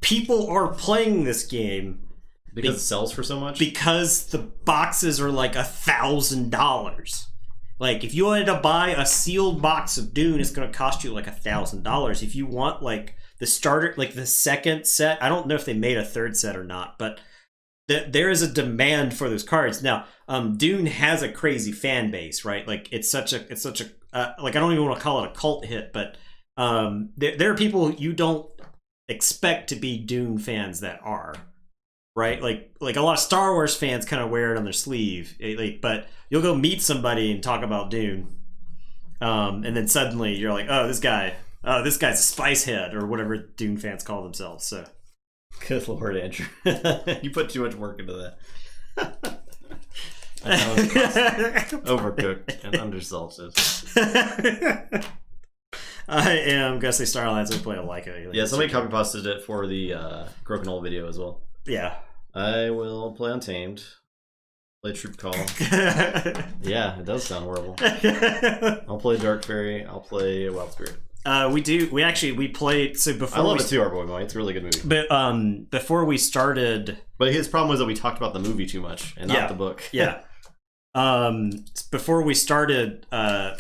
people are playing this game because it sells for so much? Because the boxes are like $1,000. Like, if you wanted to buy a sealed box of Dune, it's going to cost you like $1,000. If you want like the starter, like the second set, I don't know if they made a third set or not, but there is a demand for those cards. Now, Dune has a crazy fan base, right? Like, it's such a like, I don't even want to call it a cult hit, but there are people you don't expect to be Dune fans that are. Right, like a lot of Star Wars fans kind of wear it on their sleeve, but you'll go meet somebody and talk about Dune, and then suddenly you're like, oh, this guy's a spice head or whatever Dune fans call themselves. So, good Lord, Andrew, you put too much work into that. Overcooked and undersalted. I am gonna say Starlands. I play a Leica. Yeah, somebody copy pasted it for the Crokinole video as well. Yeah. I will play Untamed. Play Troop Call. Yeah, it does sound horrible. I'll play Dark Fairy. I'll play Wild Spirit. We played, so before I love it too, Our Boy Boy. It's a really good movie. But before we started, but his problem was that we talked about the movie too much and not the book. Yeah. Before we started,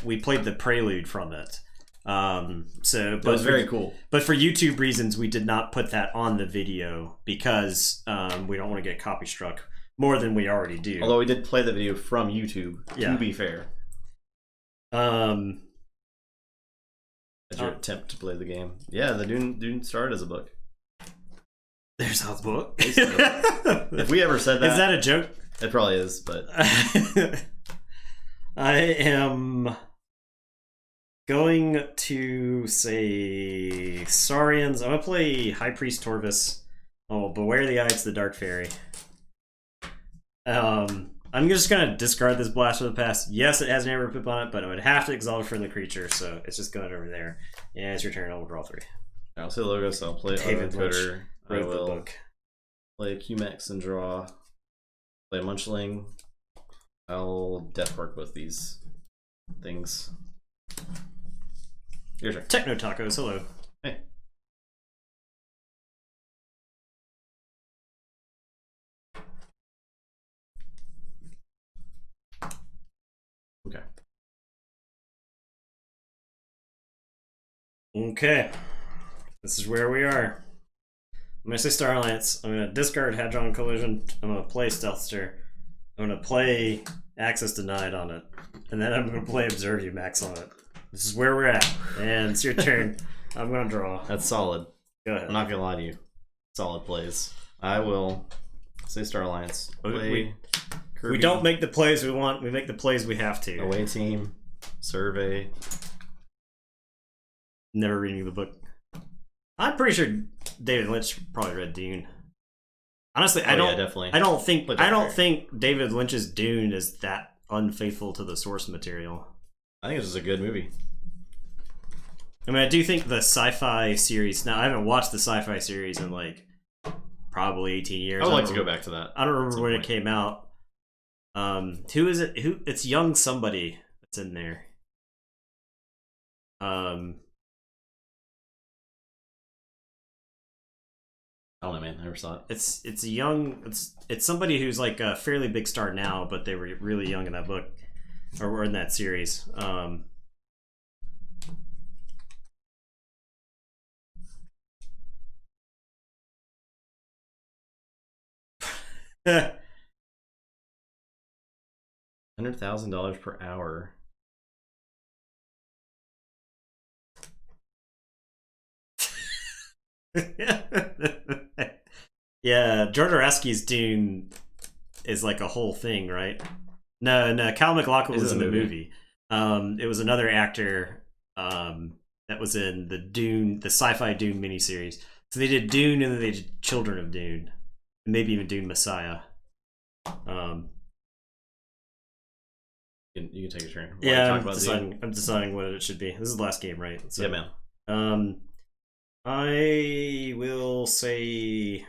we played the prelude from it. So, but it was very cool. But for YouTube reasons, we did not put that on the video because we don't want to get copy struck more than we already do. Although we did play the video from YouTube, to be fair. As your attempt to play the game. Yeah, the Dune started as a book. There's a book. If we ever said that, is that a joke? It probably is, but I am going to say Saurians. I'm gonna play High Priest Torvis. Oh, Beware the Ides, the Dark Fairy. I'm just gonna discard this Blast from the Past. Yes, it has an Amber Pip on it, but I would have to exalt a friendly creature, so it's just going over there. And it's your turn. I'll draw 3. I'll say Logos. I'll play David Twitter. I wrote the will book. play QMax and draw. Play Munchling. I'll Deathmark both these things. Your turn. Techno Tacos. Hello. Hey. Okay. Okay. This is where we are. I'm going to say Star Alliance. I'm going to discard Hadron Collision. I'm going to play Stealthster. I'm going to play Access Denied on it. And then I'm going to play Observe You Max on it. This is where we're at. And it's your turn. I'm going to draw. That's solid. Go ahead. I'm not going to lie to you. Solid plays. I will say Star Alliance. Play we don't make the plays we want. We make the plays we have to. Away team. Survey. Never reading the book. I'm pretty sure David Lynch probably read Dune. Honestly, I don't. Yeah, definitely. I don't think David Lynch's Dune is that unfaithful to the source material. I think it's just a good movie. I mean, I do think the sci-fi series. Now, I haven't watched the sci-fi series in like probably 18 years. I would like to go back to that. I don't remember when it came out. Who is it? Who? It's young somebody that's in there. I don't know, man. I never saw it. It's a young. It's somebody who's like a fairly big star now, but they were really young in that book, or were in that series. $100,000 per hour. Yeah, George R.R.'s Dune is like a whole thing, right? No, Cal MacLachlan was in the movie. It was another actor that was in the sci-fi Dune miniseries. So they did Dune, and then they did Children of Dune, and maybe even Dune Messiah. You can take your turn. Yeah, I'm deciding what it should be. This is the last game, right? So, yeah, man. I will say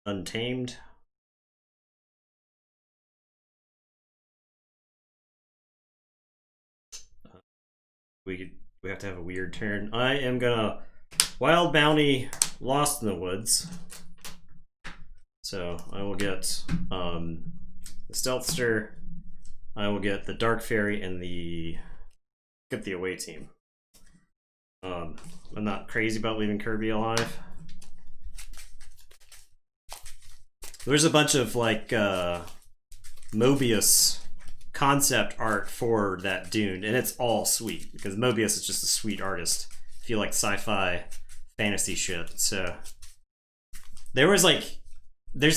Untamed. We have to have a weird turn. I am gonna Wild Bounty, Lost in the Woods. So I will get the Stealthster. I will get the Dark Fairy and get the away team. I'm not crazy about leaving Kirby alive. There's a bunch of like Mobius concept art for that Dune, and it's all sweet because Mobius is just a sweet artist. If you like sci-fi fantasy shit, so there's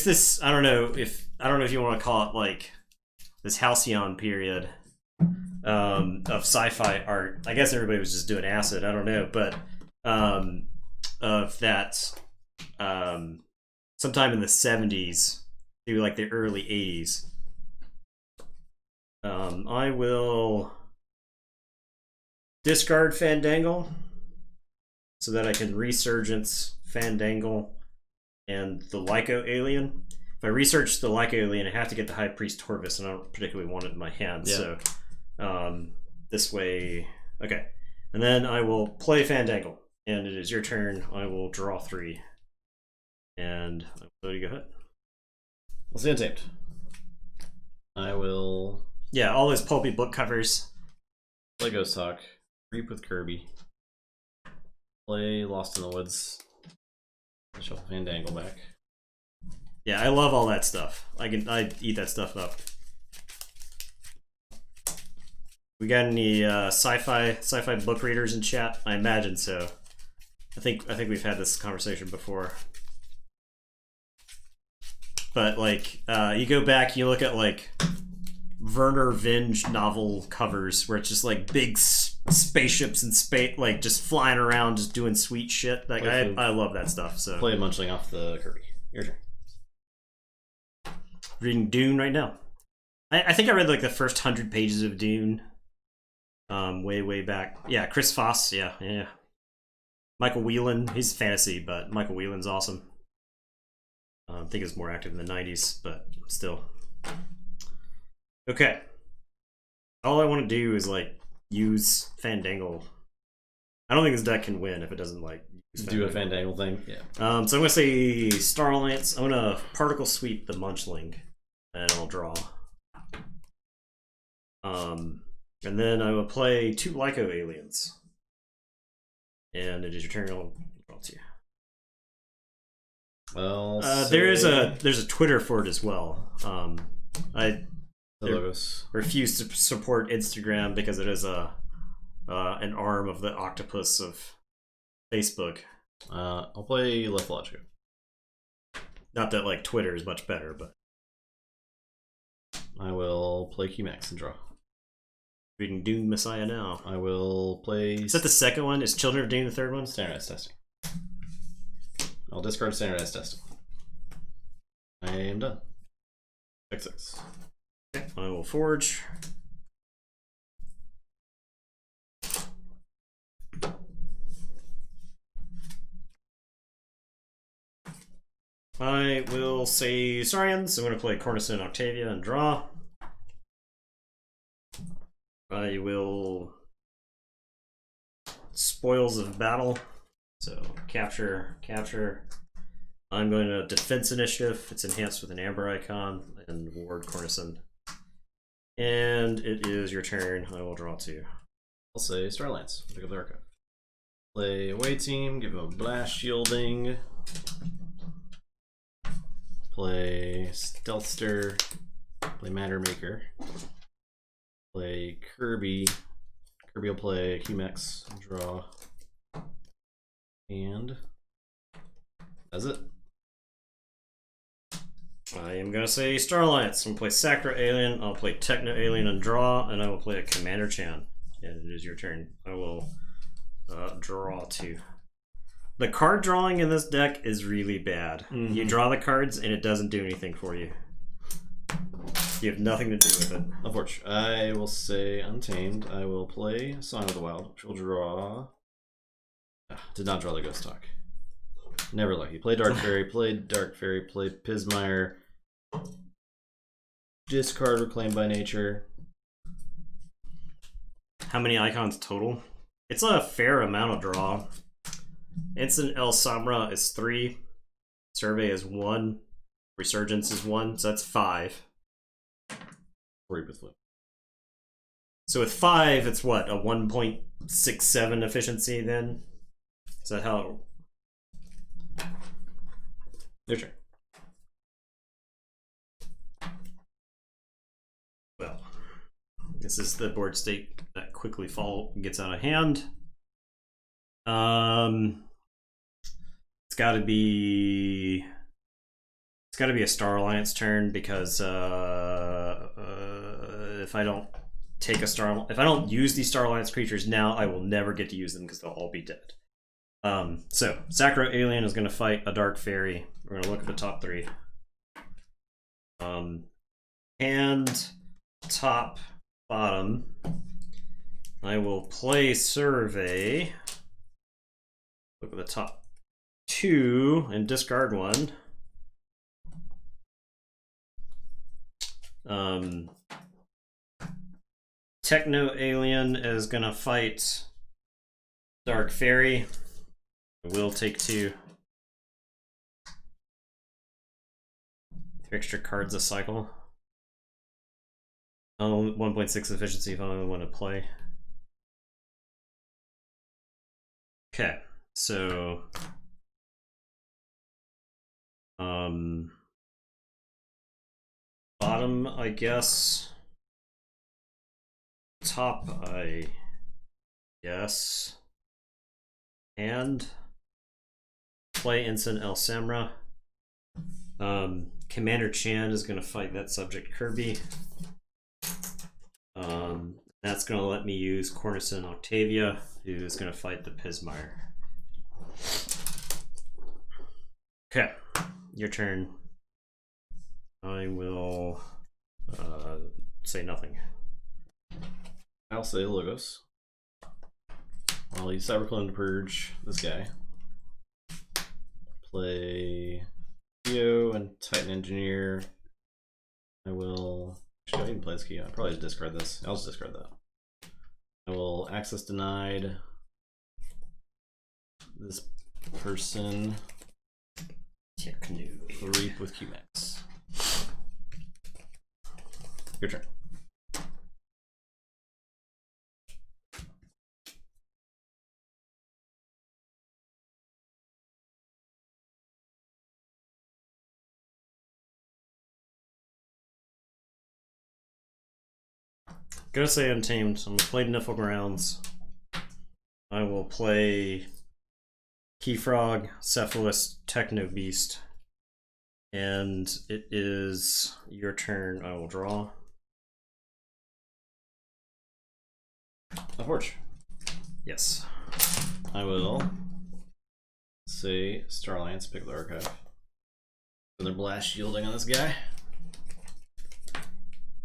this I don't know if you want to call it like this halcyon period of sci-fi art. I guess everybody was just doing acid. I don't know, but of that sometime in the 70s through like the early 80s. I will discard Fandangle so that I can resurgence Fandangle and the Lyco alien. If I research the Lyco alien, I have to get the High Priest Torvis, and I don't particularly want it in my hand. Yeah. So this way, okay. And then I will play Fandangle, and it is your turn. I will draw 3, and I'll let you go ahead. I'll see Untamed. I will Yeah, all those pulpy book covers. Play Ghost Talk. Reap with Kirby. Play Lost in the Woods. Shuffle Fandangle back. Yeah, I love all that stuff. I eat that stuff up. We got any sci-fi book readers in chat? I imagine so. I think we've had this conversation before. But like, you go back, you look at like Werner Vinge novel covers where it's just like big spaceships and like just flying around, just doing sweet shit. Like I love that stuff. So play Munchling off the Kirby. Your turn. Reading Dune right now. I think I read like the first 100 pages of Dune. Way back. Yeah, Chris Foss. Yeah. Michael Whelan. He's fantasy, but Michael Whelan's awesome. I think it's more active in the 90s, but still. Okay. All I want to do is like use Fandangle. I don't think this deck can win if it doesn't like do a Fandangle thing. Yeah. So I'm gonna say Star Alliance. I'm gonna Particle Sweep the Munchling, and I'll draw. And then I will play 2 Lyco Aliens. And it is your turn. I'll draw 2. Well, there's a Twitter for it as well. I refuse to support Instagram because it is an arm of the octopus of Facebook. I'll play Lethologica. Not that like Twitter is much better, but I will play Keymax and draw. Reading Dune Messiah now. I will play. Is that the second one? Is Children of Dune the third one? Standardized testing. I'll discard standardized testing. I am done. 6/6. Okay, I will forge. I will say Saurians. I'm going to play Cornison Octavia and draw. I will Spoils of Battle. So capture. I'm going to Defense Initiative. It's enhanced with an amber icon and ward Cornison. And it is your turn. I will draw 2. I'll say Starlance. Pick up the archive. Play away team. Give him a blast shielding. Play Stealthster. Play Matter Maker. Play Kirby. Kirby will play Qmex. Draw. And that's it. I am going to say Star Alliance. I'm going to play Sacra Alien. I'll play Techno Alien and draw. And I will play a Commander Chan. And it is your turn. I will draw 2. The card drawing in this deck is really bad. Mm-hmm. You draw the cards and it doesn't do anything for you. You have nothing to do with it. Unfortunately, I will say Untamed. I will play Song of the Wild, which will draw. Did not draw the Ghost Talk. Never lucky. Play Dark Fairy, played Dark Fairy, played Pismire. Discard Reclaimed by Nature. How many icons total? It's a fair amount of draw. Instant El Samra is 3. Survey is 1. Resurgence is 1, so that's 5. So with 5, it's what, a 1.67 efficiency then? Is that how? Your turn. Well, this is the board state that quickly gets out of hand. It's got to be a Star Alliance turn because if I don't use these Star Alliance creatures now, I will never get to use them because they'll all be dead. So Sacro Alien is going to fight a Dark Fairy. We're going to look at the top 3. And top, bottom. I will play Survey. Look at the top 2 and discard 1. Techno Alien is gonna fight Dark Fairy. I will take 2. 3 extra cards a cycle. 1.6 efficiency if I only want to play. Okay, so bottom, I guess. Top, I guess. And play Ensign El Samra. Commander Chan is going to fight that subject Kirby. That's going to let me use Cornison Octavia, who is going to fight the Pismire. Okay, your turn. I will say nothing. I'll say Logos. I'll use Cyberclone to purge this guy. Play Keo and Titan Engineer. I will. Actually, I even play this Keo. I'll probably just discard this. I'll just discard that. I will access denied this person. Reap with QMax. Your turn. Gonna say Untamed. I'm gonna play Niffle Grounds. I will play Keyfrog, Cephalus, Techno Beast. And it is your turn. I will draw. A Forge. Yes. I will say Star Alliance, pick the archive. Another blast shielding on this guy.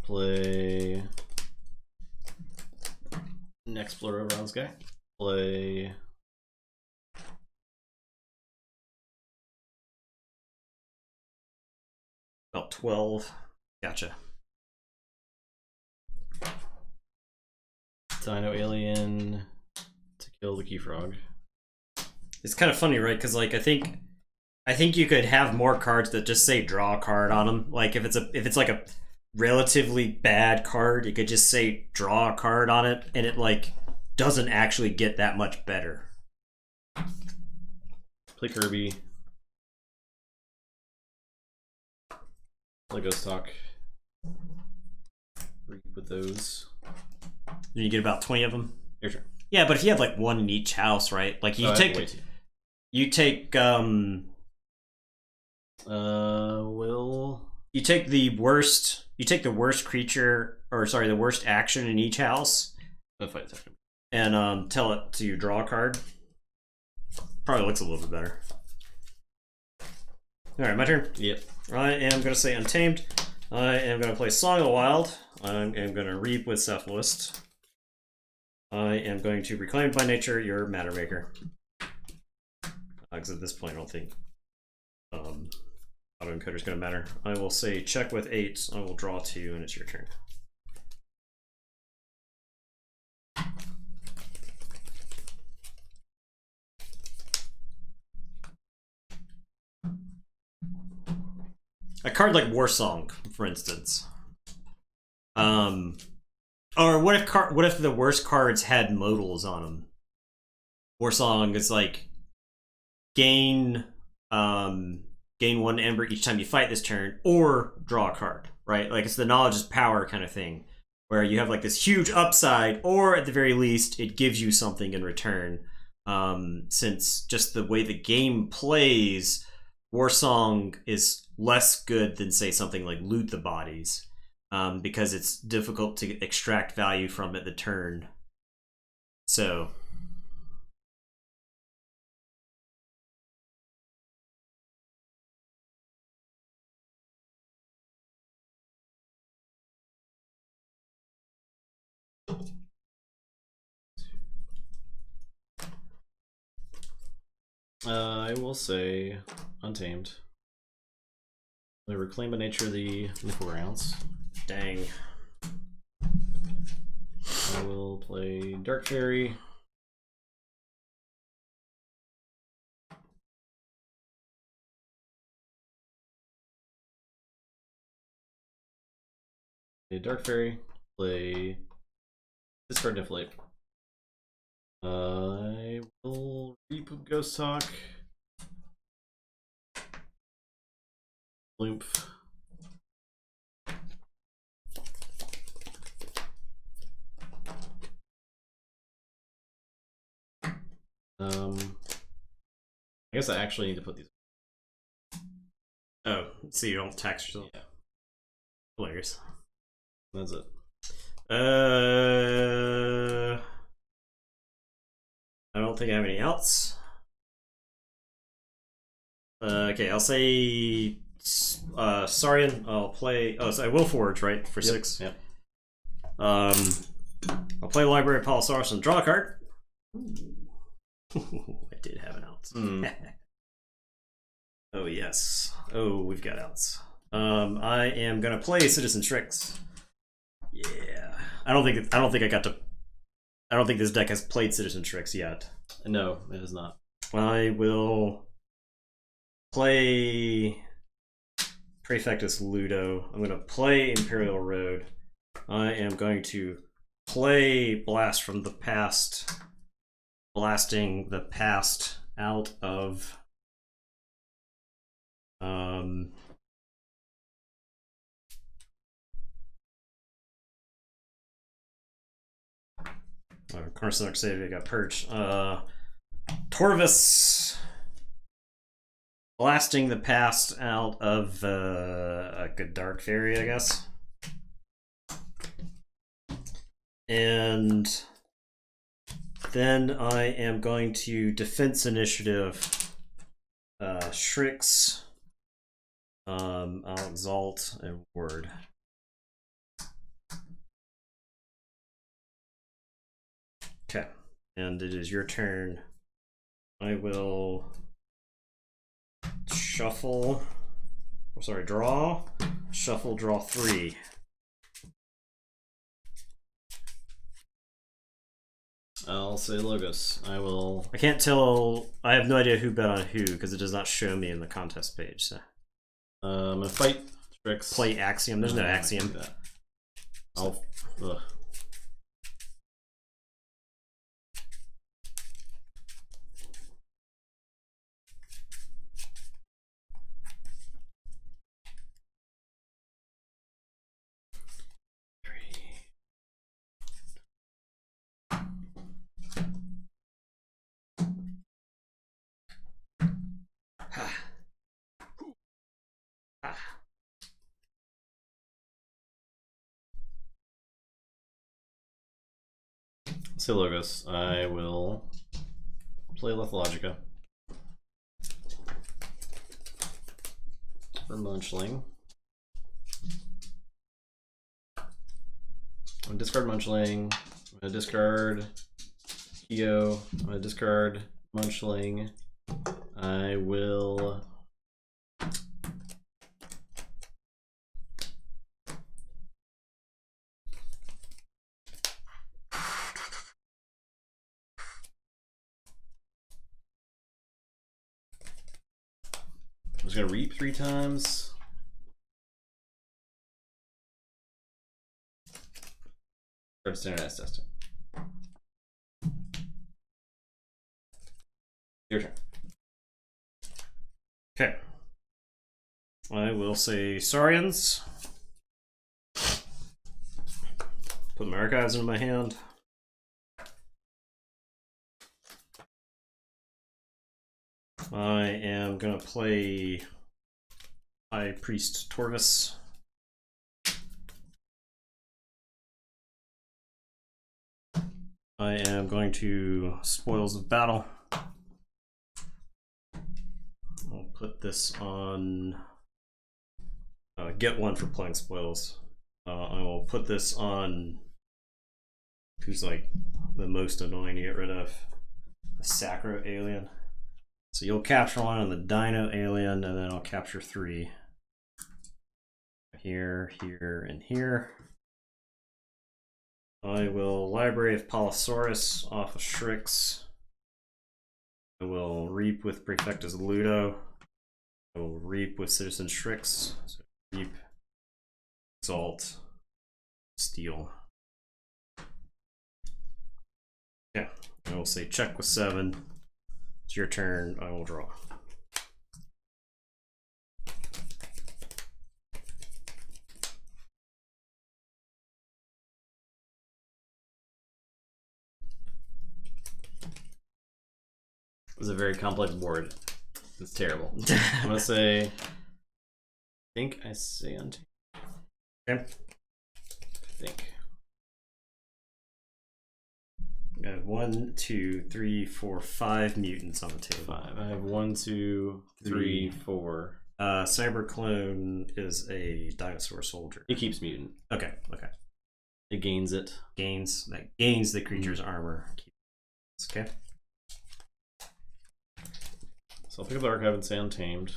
Play next Flora around this guy. Play about 12. Gotcha. Dino Alien to kill the Keyfrog. It's kind of funny, right? Because like I think you could have more cards that just say draw a card on them. Like if it's like a relatively bad card, you could just say draw a card on it, and it like doesn't actually get that much better. Play Kirby. Play Ghost Talk. Reap with those. And you get about 20 of them. Your turn. Yeah, but if you have like one in each house, right? Like you take you take the worst creature, or sorry, the worst action in each house. And tell it to draw a card. Probably looks a little bit better. Alright, my turn. Yep. I am gonna say Untamed. I am gonna play Song of the Wild. I am gonna Reap with Cephalist. I am going to Reclaim by Nature your Matter Maker. Because at this point I don't think autoencoder is going to matter. I will say check with 8. I will draw 2, and it's your turn. A card like Warsong, for instance. Or what if the worst cards had modals on them? Warsong is like gain 1 ember each time you fight this turn, or draw a card, right? Like it's the knowledge is power kind of thing, where you have like this huge upside, or at the very least, it gives you something in return. Since just the way the game plays, Warsong is less good than say something like Loot the Bodies, because it's difficult to extract value from it the turn. So I will say Untamed. I Reclaim by Nature the Niffle Grounds. dang. I will play Dark Fairy. A Dark Fairy. play discard Inflate. I will Reap of Ghost Talk. Lymph. I guess I actually need to put these. Oh, so you don't tax yourself? Yeah. Hilarious. That's it. I don't think I have any else. Okay, I'll say Saurian. I'll play. Oh, so I will forge, right, for 6. Yep. I'll play Library of Palosaurus and draw a card. I did have an out. Oh yes. Oh, we've got outs. I am gonna play Citizen Tricks. Yeah. I don't think this deck has played Citizen Tricks yet. No, it is not. I will play Praefectus Ludo. I'm gonna play Imperial Road. I am going to play Blast from the Past, blasting the past out of Carson Xavier got purged. Torvis, blasting the past out of a good Dark Fairy, I guess. And then I am going to Defense Initiative Shrix, I'll Exalt, and Word. Okay, and it is your turn. I will shuffle, draw, shuffle, draw 3. I'll say Logos. I can't tell. I have no idea who bet on who because it does not show me in the contest page. So. I'm gonna fight Strix. Play Axiom. There's no Axiom. Ugh. Say Logos. I will play Lethalogica. For Munchling. I'm gonna discard Munchling. I'm gonna discard Kyo. I'm gonna discard Munchling. I will I'm just gonna reap 3 times. Start standardized testing. Your turn. Okay. I will say Saurians. Put my archives into my hand. I am gonna play High Priest Torvis. I am going to Spoils of Battle. I'll put this on get 1 for playing Spoils. I will put this on who's like the most annoying to get rid of, a Sacro Alien. So you'll capture 1 on the Dino Alien, and then I'll capture 3 here, here, and here. I will Library of Palosaurus off of Shrix. I will Reap with Praefectus Ludo. I will Reap with Citizen Shrix. So Reap, Exalt, Steal. will say check with 7. It's your turn. I will draw. It was a very complex board. It's terrible. I'm gonna say. I think I say untamed. Okay. I think. I have 1, 2, 3, 4, 5 mutants on the table. 5. I have 1, 2, 3, 4. Cyber Clone is a dinosaur soldier. It keeps mutant. Okay. It gains it. Gains the creature's armor. Okay. So I'll pick up the archive and say untamed.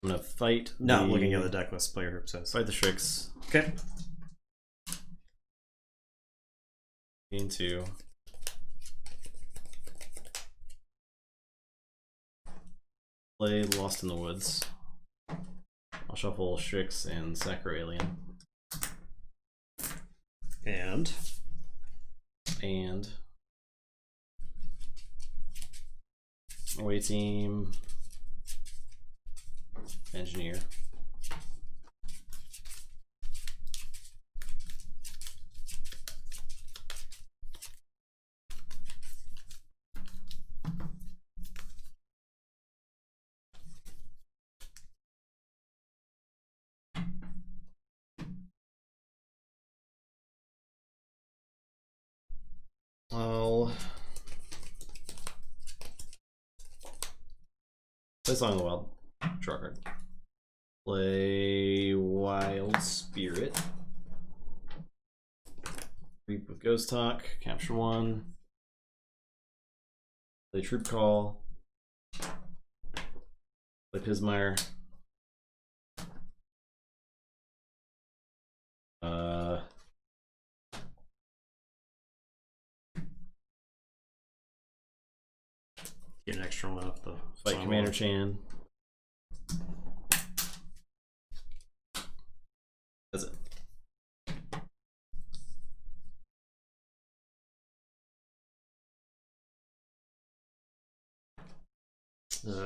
I'm gonna fight. Not looking at the deck list, player group says. Fight the Shrix. Okay. Gain 2. Play Lost in the Woods. I'll shuffle Shrix and Sacro Alien. And away team Engineer. I'll play Song of the Wild. Draw card. Play Wild Spirit. Reap with Ghost Talk. Capture 1. Play Troop Call. Play Pismire. Get an extra one off the Fight Commander Chan. That's it.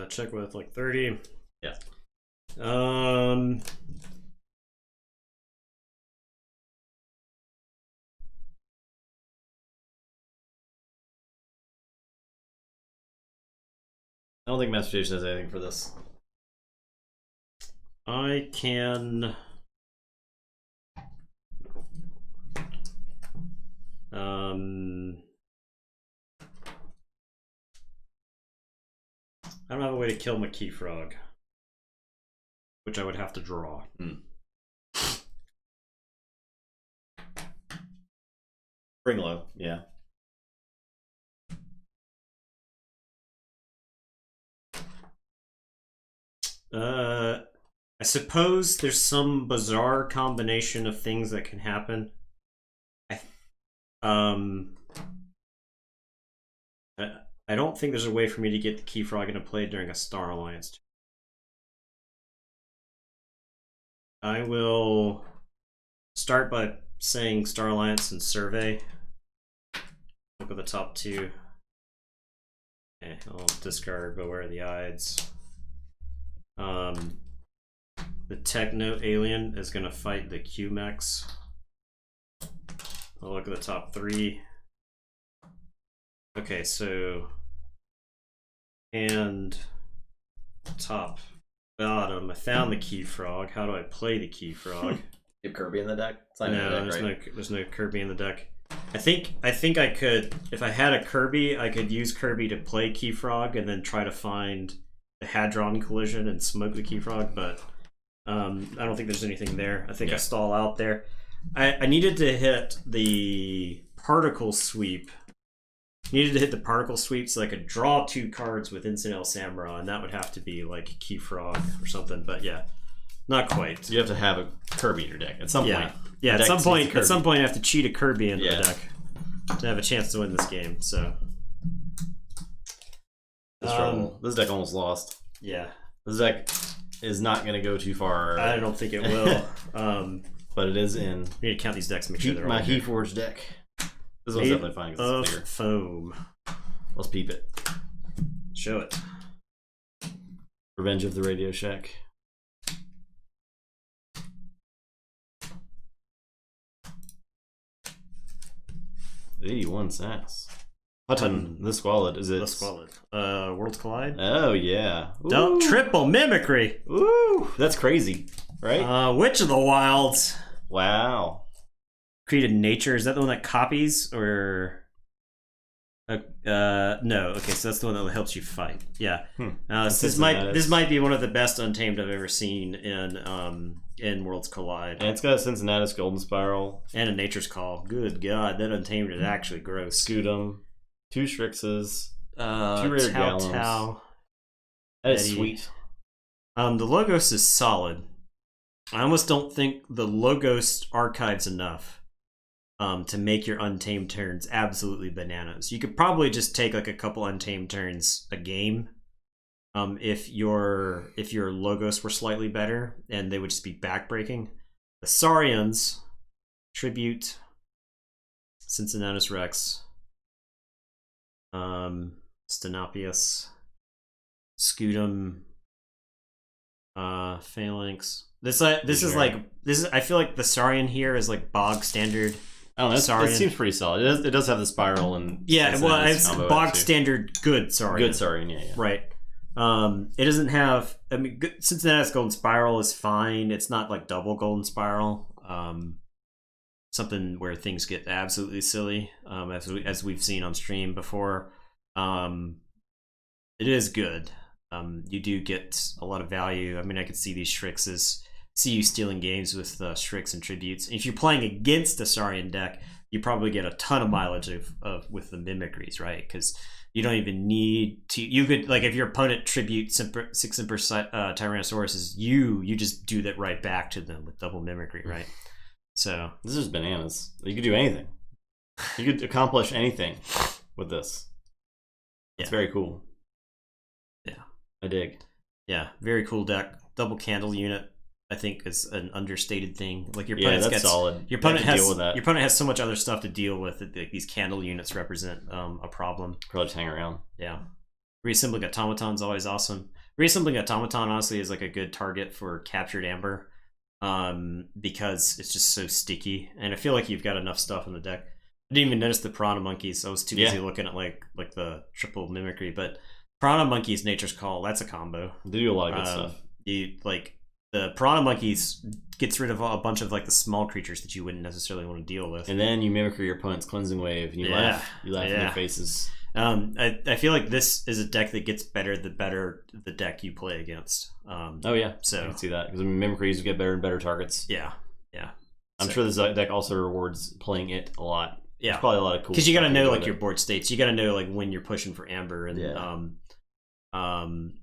Check with like 30. Yeah. I don't think Mutation has anything for this. I can I don't have a way to kill my Key Frog, which I would have to draw. Bring low, yeah. I suppose there's some bizarre combination of things that can happen. I don't think there's a way for me to get the Key Frog into play during a Star Alliance. I will start by saying Star Alliance and Survey. Look at the top 2. Okay, I'll discard Beware of the Ides. The Techno Alien is going to fight the Q-Mex. I'll look at the top 3. Okay, so and top bottom. I found the Key Frog. How do I play the Key Frog? You have Kirby in the deck? It's not no, in the deck, there's right? there's no Kirby in the deck. I think I could, if I had a Kirby, I could use Kirby to play Key Frog and then try to find the Hadron Collision and smoke the Key Frog, but I don't think there's anything there. I think I stall out there. I needed to hit the Particle Sweep. Needed to hit the Particle Sweep so I could draw 2 cards with Instant El Samra, and that would have to be like Key Frog or something, but yeah. Not quite. You have to have a Kirby in your deck at some point. Yeah, at some point you have to cheat a Kirby into the deck to have a chance to win this game. So this deck almost lost. Yeah. This deck is not going to go too far. I don't think it will. but it is in. We need to count these decks and make sure they're all my Keyforge deck. This one's definitely fine because it's bigger. Foam. Let's peep it. Show it. Revenge of the Radio Shack. $81 cents. Hutton, the Squalid, is it? The Squalid. Worlds Collide? Oh, yeah. Don't triple mimicry. Ooh, that's crazy, right? Witch of the Wilds. Wow. Created Nature, is that the one that copies, or... no. Okay, so that's the one that helps you fight. Yeah. This might be one of the best Untamed I've ever seen in Worlds Collide. And it's got a Cincinnatus Golden Spiral and a Nature's Call. Good God, that Untamed is actually gross. Scudum, 2 Strixes, 2 rare Gallons. That is sweet. The Logos is solid. I almost don't think the Logos archives enough. To make your Untamed turns absolutely bananas. You could probably just take like a couple Untamed turns a game, if your Logos were slightly better, and they would just be backbreaking. The Saurians, Tribute, Cincinnatus Rex, Stenopius, Scudum, Phalanx. This is I feel like the Saurian here is like bog standard. Oh, that seems pretty solid. It does have the spiral and it's bog standard good Saurian. Good Saurian, yeah. Right. It doesn't have. I mean, Cincinnatus Golden Spiral is fine. It's not like double Golden Spiral. Something where things get absolutely silly, as we've seen on stream before. It is good. You do get a lot of value. I mean, I could see these Strixes. See you stealing games with Strix and Tributes. If you're playing against a Saurian deck, you probably get a ton of mileage with the Mimicries, right? Because you don't even need to. You could, like, if your opponent Tribute 6 Tyrannosauruses, you just do that right back to them with double Mimicry, right? So this is bananas. You could do anything. You could accomplish anything with this. It's very cool. Yeah, I dig. Yeah, very cool deck. Double Candle unit, I think, is an understated thing. Like your opponent solid. Your opponent has so much other stuff to deal with that these candle units represent a problem. Probably just hang around. Yeah. Reassembling Automaton's always awesome. Reassembling Automaton honestly is like a good target for captured amber, because it's just so sticky, and I feel like you've got enough stuff in the deck. I didn't even notice the Piranha Monkeys. I was too busy looking at like the triple mimicry, but Piranha Monkeys, Nature's Call, that's a combo. They do a lot of good stuff. The Piranha Monkeys gets rid of a bunch of like the small creatures that you wouldn't necessarily want to deal with. And then you mimicry your opponent's Cleansing Wave, and you laugh in their faces. I feel like this is a deck that gets better the better the deck you play against. So I can see that, because mimicries get better and better targets. Yeah. I'm sure this deck also rewards playing it a lot. Yeah, there's probably a lot of cool. Because you got to know like your board states. You got to know like when you're pushing for amber, and and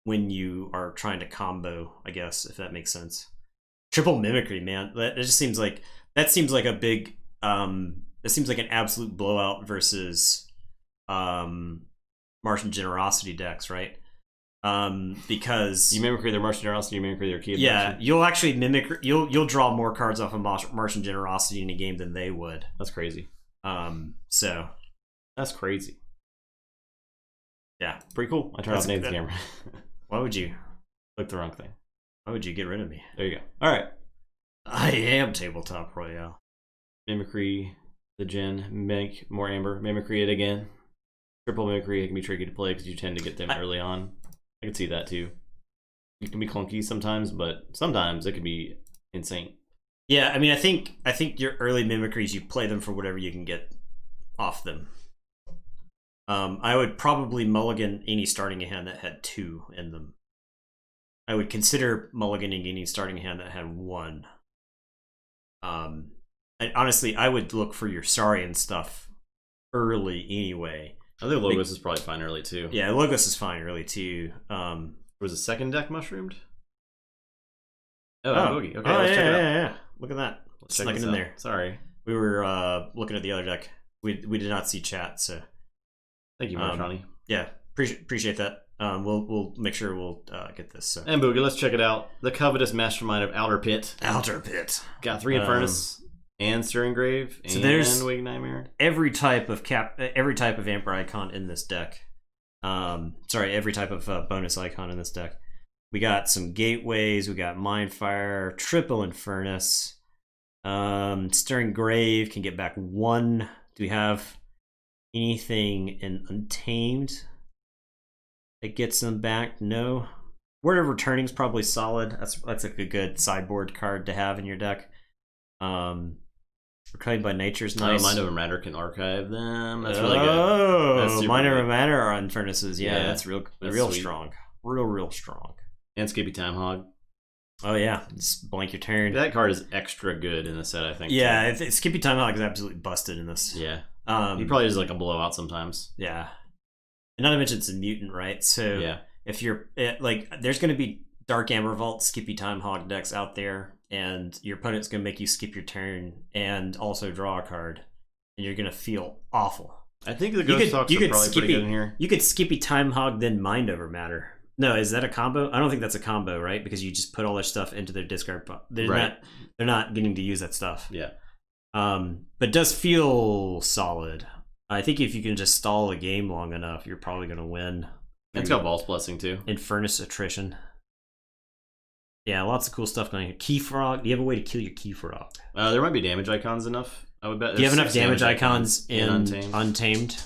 when you are trying to combo, I guess, if that makes sense. Triple mimicry, man. That seems like a big. That seems like an absolute blowout versus Martian Generosity decks, right? Because you mimicry their Martian Generosity, you mimicry their key. Yeah, you'll actually mimic. You'll draw more cards off of Martian Generosity in a game than they would. That's crazy. So that's crazy. Yeah, pretty cool. I turned off Nathan's camera. Why would you? Click the wrong thing. Why would you get rid of me? There you go. All right. I am Tabletop Royale. Mimicry the gen, make more amber. Mimicry it again. Triple mimicry, it can be tricky to play because you tend to get them early on. I can see that too. It can be clunky sometimes, but sometimes it can be insane. Yeah, I mean, I think your early mimicries, you play them for whatever you can get off them. I would probably mulligan any starting hand that had 2 in them. I would consider mulliganing any starting hand that had 1. And honestly, I would look for your Saurian stuff early anyway. I think Logos is probably fine early too. Yeah, Logos is fine early too. Was a second deck mushroomed? Boogie. Okay, let's check it out. Yeah. Look at that. Let's check it in there. Sorry. We were looking at the other deck. We did not see chat, so thank you, Marshani. Yeah, appreciate that. We'll make sure we'll get this. So. And Boogie, let's check it out. The covetous mastermind of Outer Pit. Outer Pit. Got 3 Infernus and Stirring Grave and Winged Nightmare. Every type of Amber icon in this deck. Every type of bonus icon in this deck. We got some Gateways. We got Mindfire, Triple Infernus. Stirring Grave can get back 1. Do we have anything in Untamed that gets them back? No. Word of Returning's probably solid. That's like a good sideboard card to have in your deck. Reclaimed by Nature's nice. Mind Over Matter can archive them. That's really good. Oh, Mind Over Matter on Furnaces. Yeah, that's real sweet. Strong. Real strong. And Skippy Time Hog. Oh yeah, just blank your turn. That card is extra good in the set, I think. Yeah, Skippy Time Hog is absolutely busted in this. Yeah. He probably does like a blowout sometimes. Yeah. And not to mention it's a mutant, right? So yeah. If you're there's going to be Dark Amber Vault, Skippy Time Hog decks out there, and your opponent's going to make you skip your turn and also draw a card, and you're going to feel awful. I think the Ghost Talks are probably pretty good in here. You could Skippy Time Hog, then Mind Over Matter. No, is that a combo? I don't think that's a combo, right? Because you just put all their stuff into their discard. They're not getting to use that stuff. Yeah. But it does feel solid. I think if you can just stall a game long enough, you're probably going to win. It's got Vault's Blessing too. Infernus Attrition. Yeah, lots of cool stuff going here. Key Frog. Do you have a way to kill your Key Frog? There might be damage icons enough. I would bet. Do you have enough damage icons in Untamed?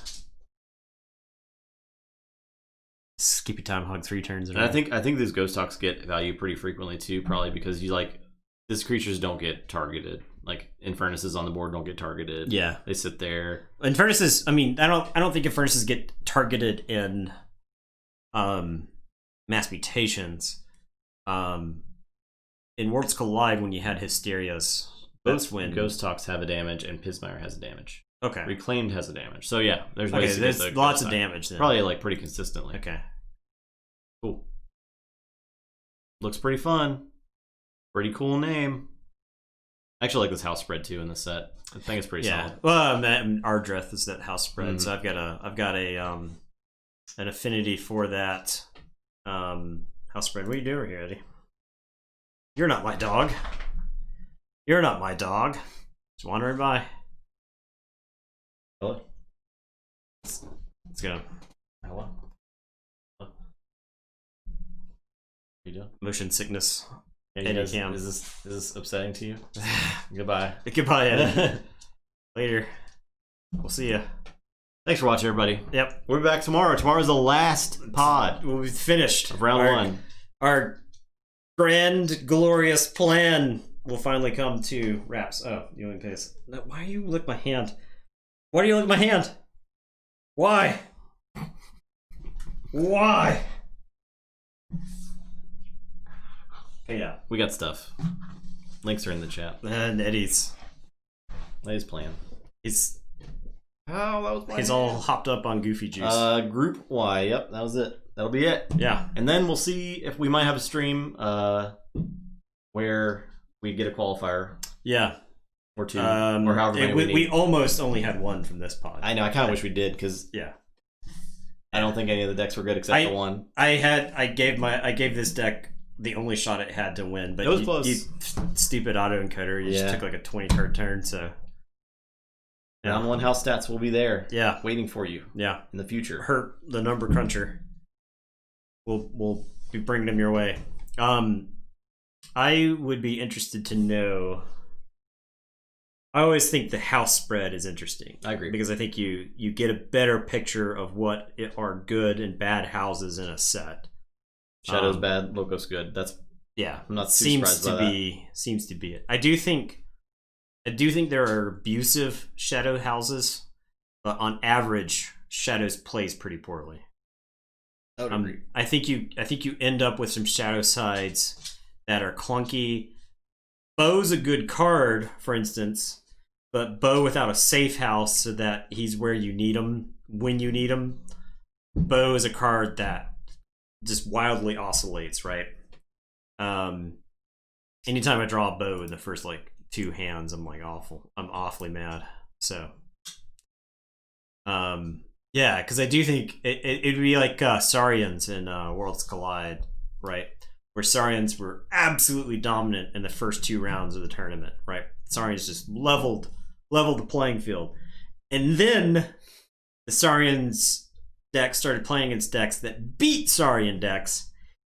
Skippy Time Hog 3 turns. And I think these Ghost Talks get value pretty frequently too, probably because these creatures don't get targeted. Like Infernuses on the board don't get targeted. Yeah, they sit there. Infernuses. I mean, I don't think Infernuses get targeted in Mass Mutations. In Worlds Collide, when you had Hysterias, both when Ghost Talks have a damage and Pismire has a damage. Okay. Reclaimed has a damage. So yeah, there's ways there's lots of damage then. Probably like pretty consistently. Okay. Cool. Looks pretty fun. Pretty cool name. I actually like this house spread too in the set. I think it's pretty solid. Well, Ardreth is that house spread, so I've got an affinity for that house spread. What are you doing here, Eddie? You're not my dog. You're not my dog. Just wandering by. Hello. Let's go. Hello. What are you doing? Motion sickness. Eddie Cam. Is this upsetting to you? Goodbye. Goodbye, Eddie. Later. We'll see ya. Thanks for watching, everybody. Yep. We'll be back tomorrow. Tomorrow's the last pod. We'll be finished. Of round 1. Our grand, glorious plan will finally come to wraps. Oh, you in pace. No, why do you lick my hand? Why do you lick my hand? Why? Why? Okay, yeah. We got stuff. Links are in the chat. And Eddie's plan. He's He's all hopped up on Goofy Juice. Group Y. Yep, that was it. That'll be it. Yeah. And then we'll see if we might have a stream where we get a qualifier. Yeah. Or 2. Or however many we need. We almost only had 1 from this pod. I know. I kind of wish we did because I don't think any of the decks were good except the one. I gave this deck the only shot it had to win, but it was close. You stupid autoencoder, you just took like a 20 card turn, so round 1 house stats will be there. Yeah. Waiting for you. Yeah. In the future. Hurt the number cruncher. We'll be bringing them your way. I would be interested to know. I always think the house spread is interesting. I agree. Because I think you get a better picture of what are good and bad houses in a set. Shadow's bad, Loco's good. That's I'm not too surprised by that. Seems to be it. I do think there are abusive shadow houses, but on average, Shadows plays pretty poorly. I would agree. I think you end up with some shadow sides that are clunky. Bo's a good card, for instance, but Bo without a safe house so that he's where you need him when you need him. Bo is a card that just wildly oscillates, right? Anytime I draw a Bo in the first 2 hands, I'm awfully mad. So Yeah, because I do think it'd be like Saurians in Worlds Collide, right? Where Saurians were absolutely dominant in the first 2 rounds of the tournament, right? Saurians just leveled the playing field. And then the Saurians decks started playing against decks that beat Saurian decks,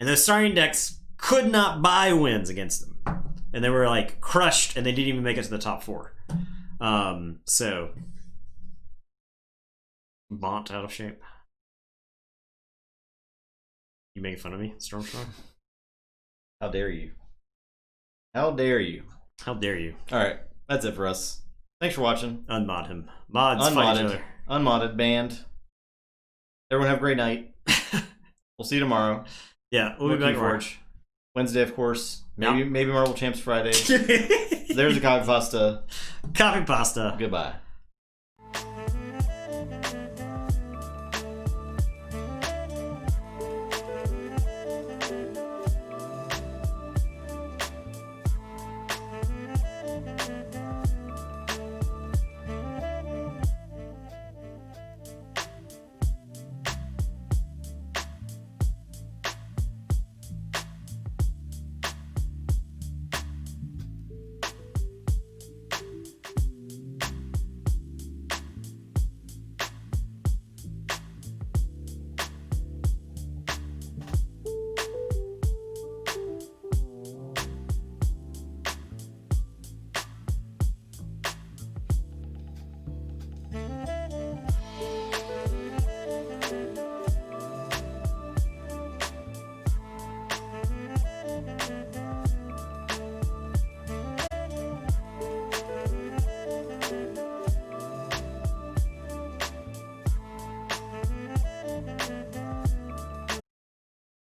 and those Saurian decks could not buy wins against them. And they were like crushed, and they didn't even make it to the top 4. So Bont out of shape. You making fun of me, Stormstorm? How dare you? How dare you? How dare you? All right, that's it for us. Thanks for watching. Unmod him. Mods fight each other. Unmodded banned. Everyone have a great night. We'll see you tomorrow. Yeah, we'll be back tomorrow. Wednesday, of course. Maybe Marvel Champs Friday. There's a copy pasta. Copy pasta. Goodbye.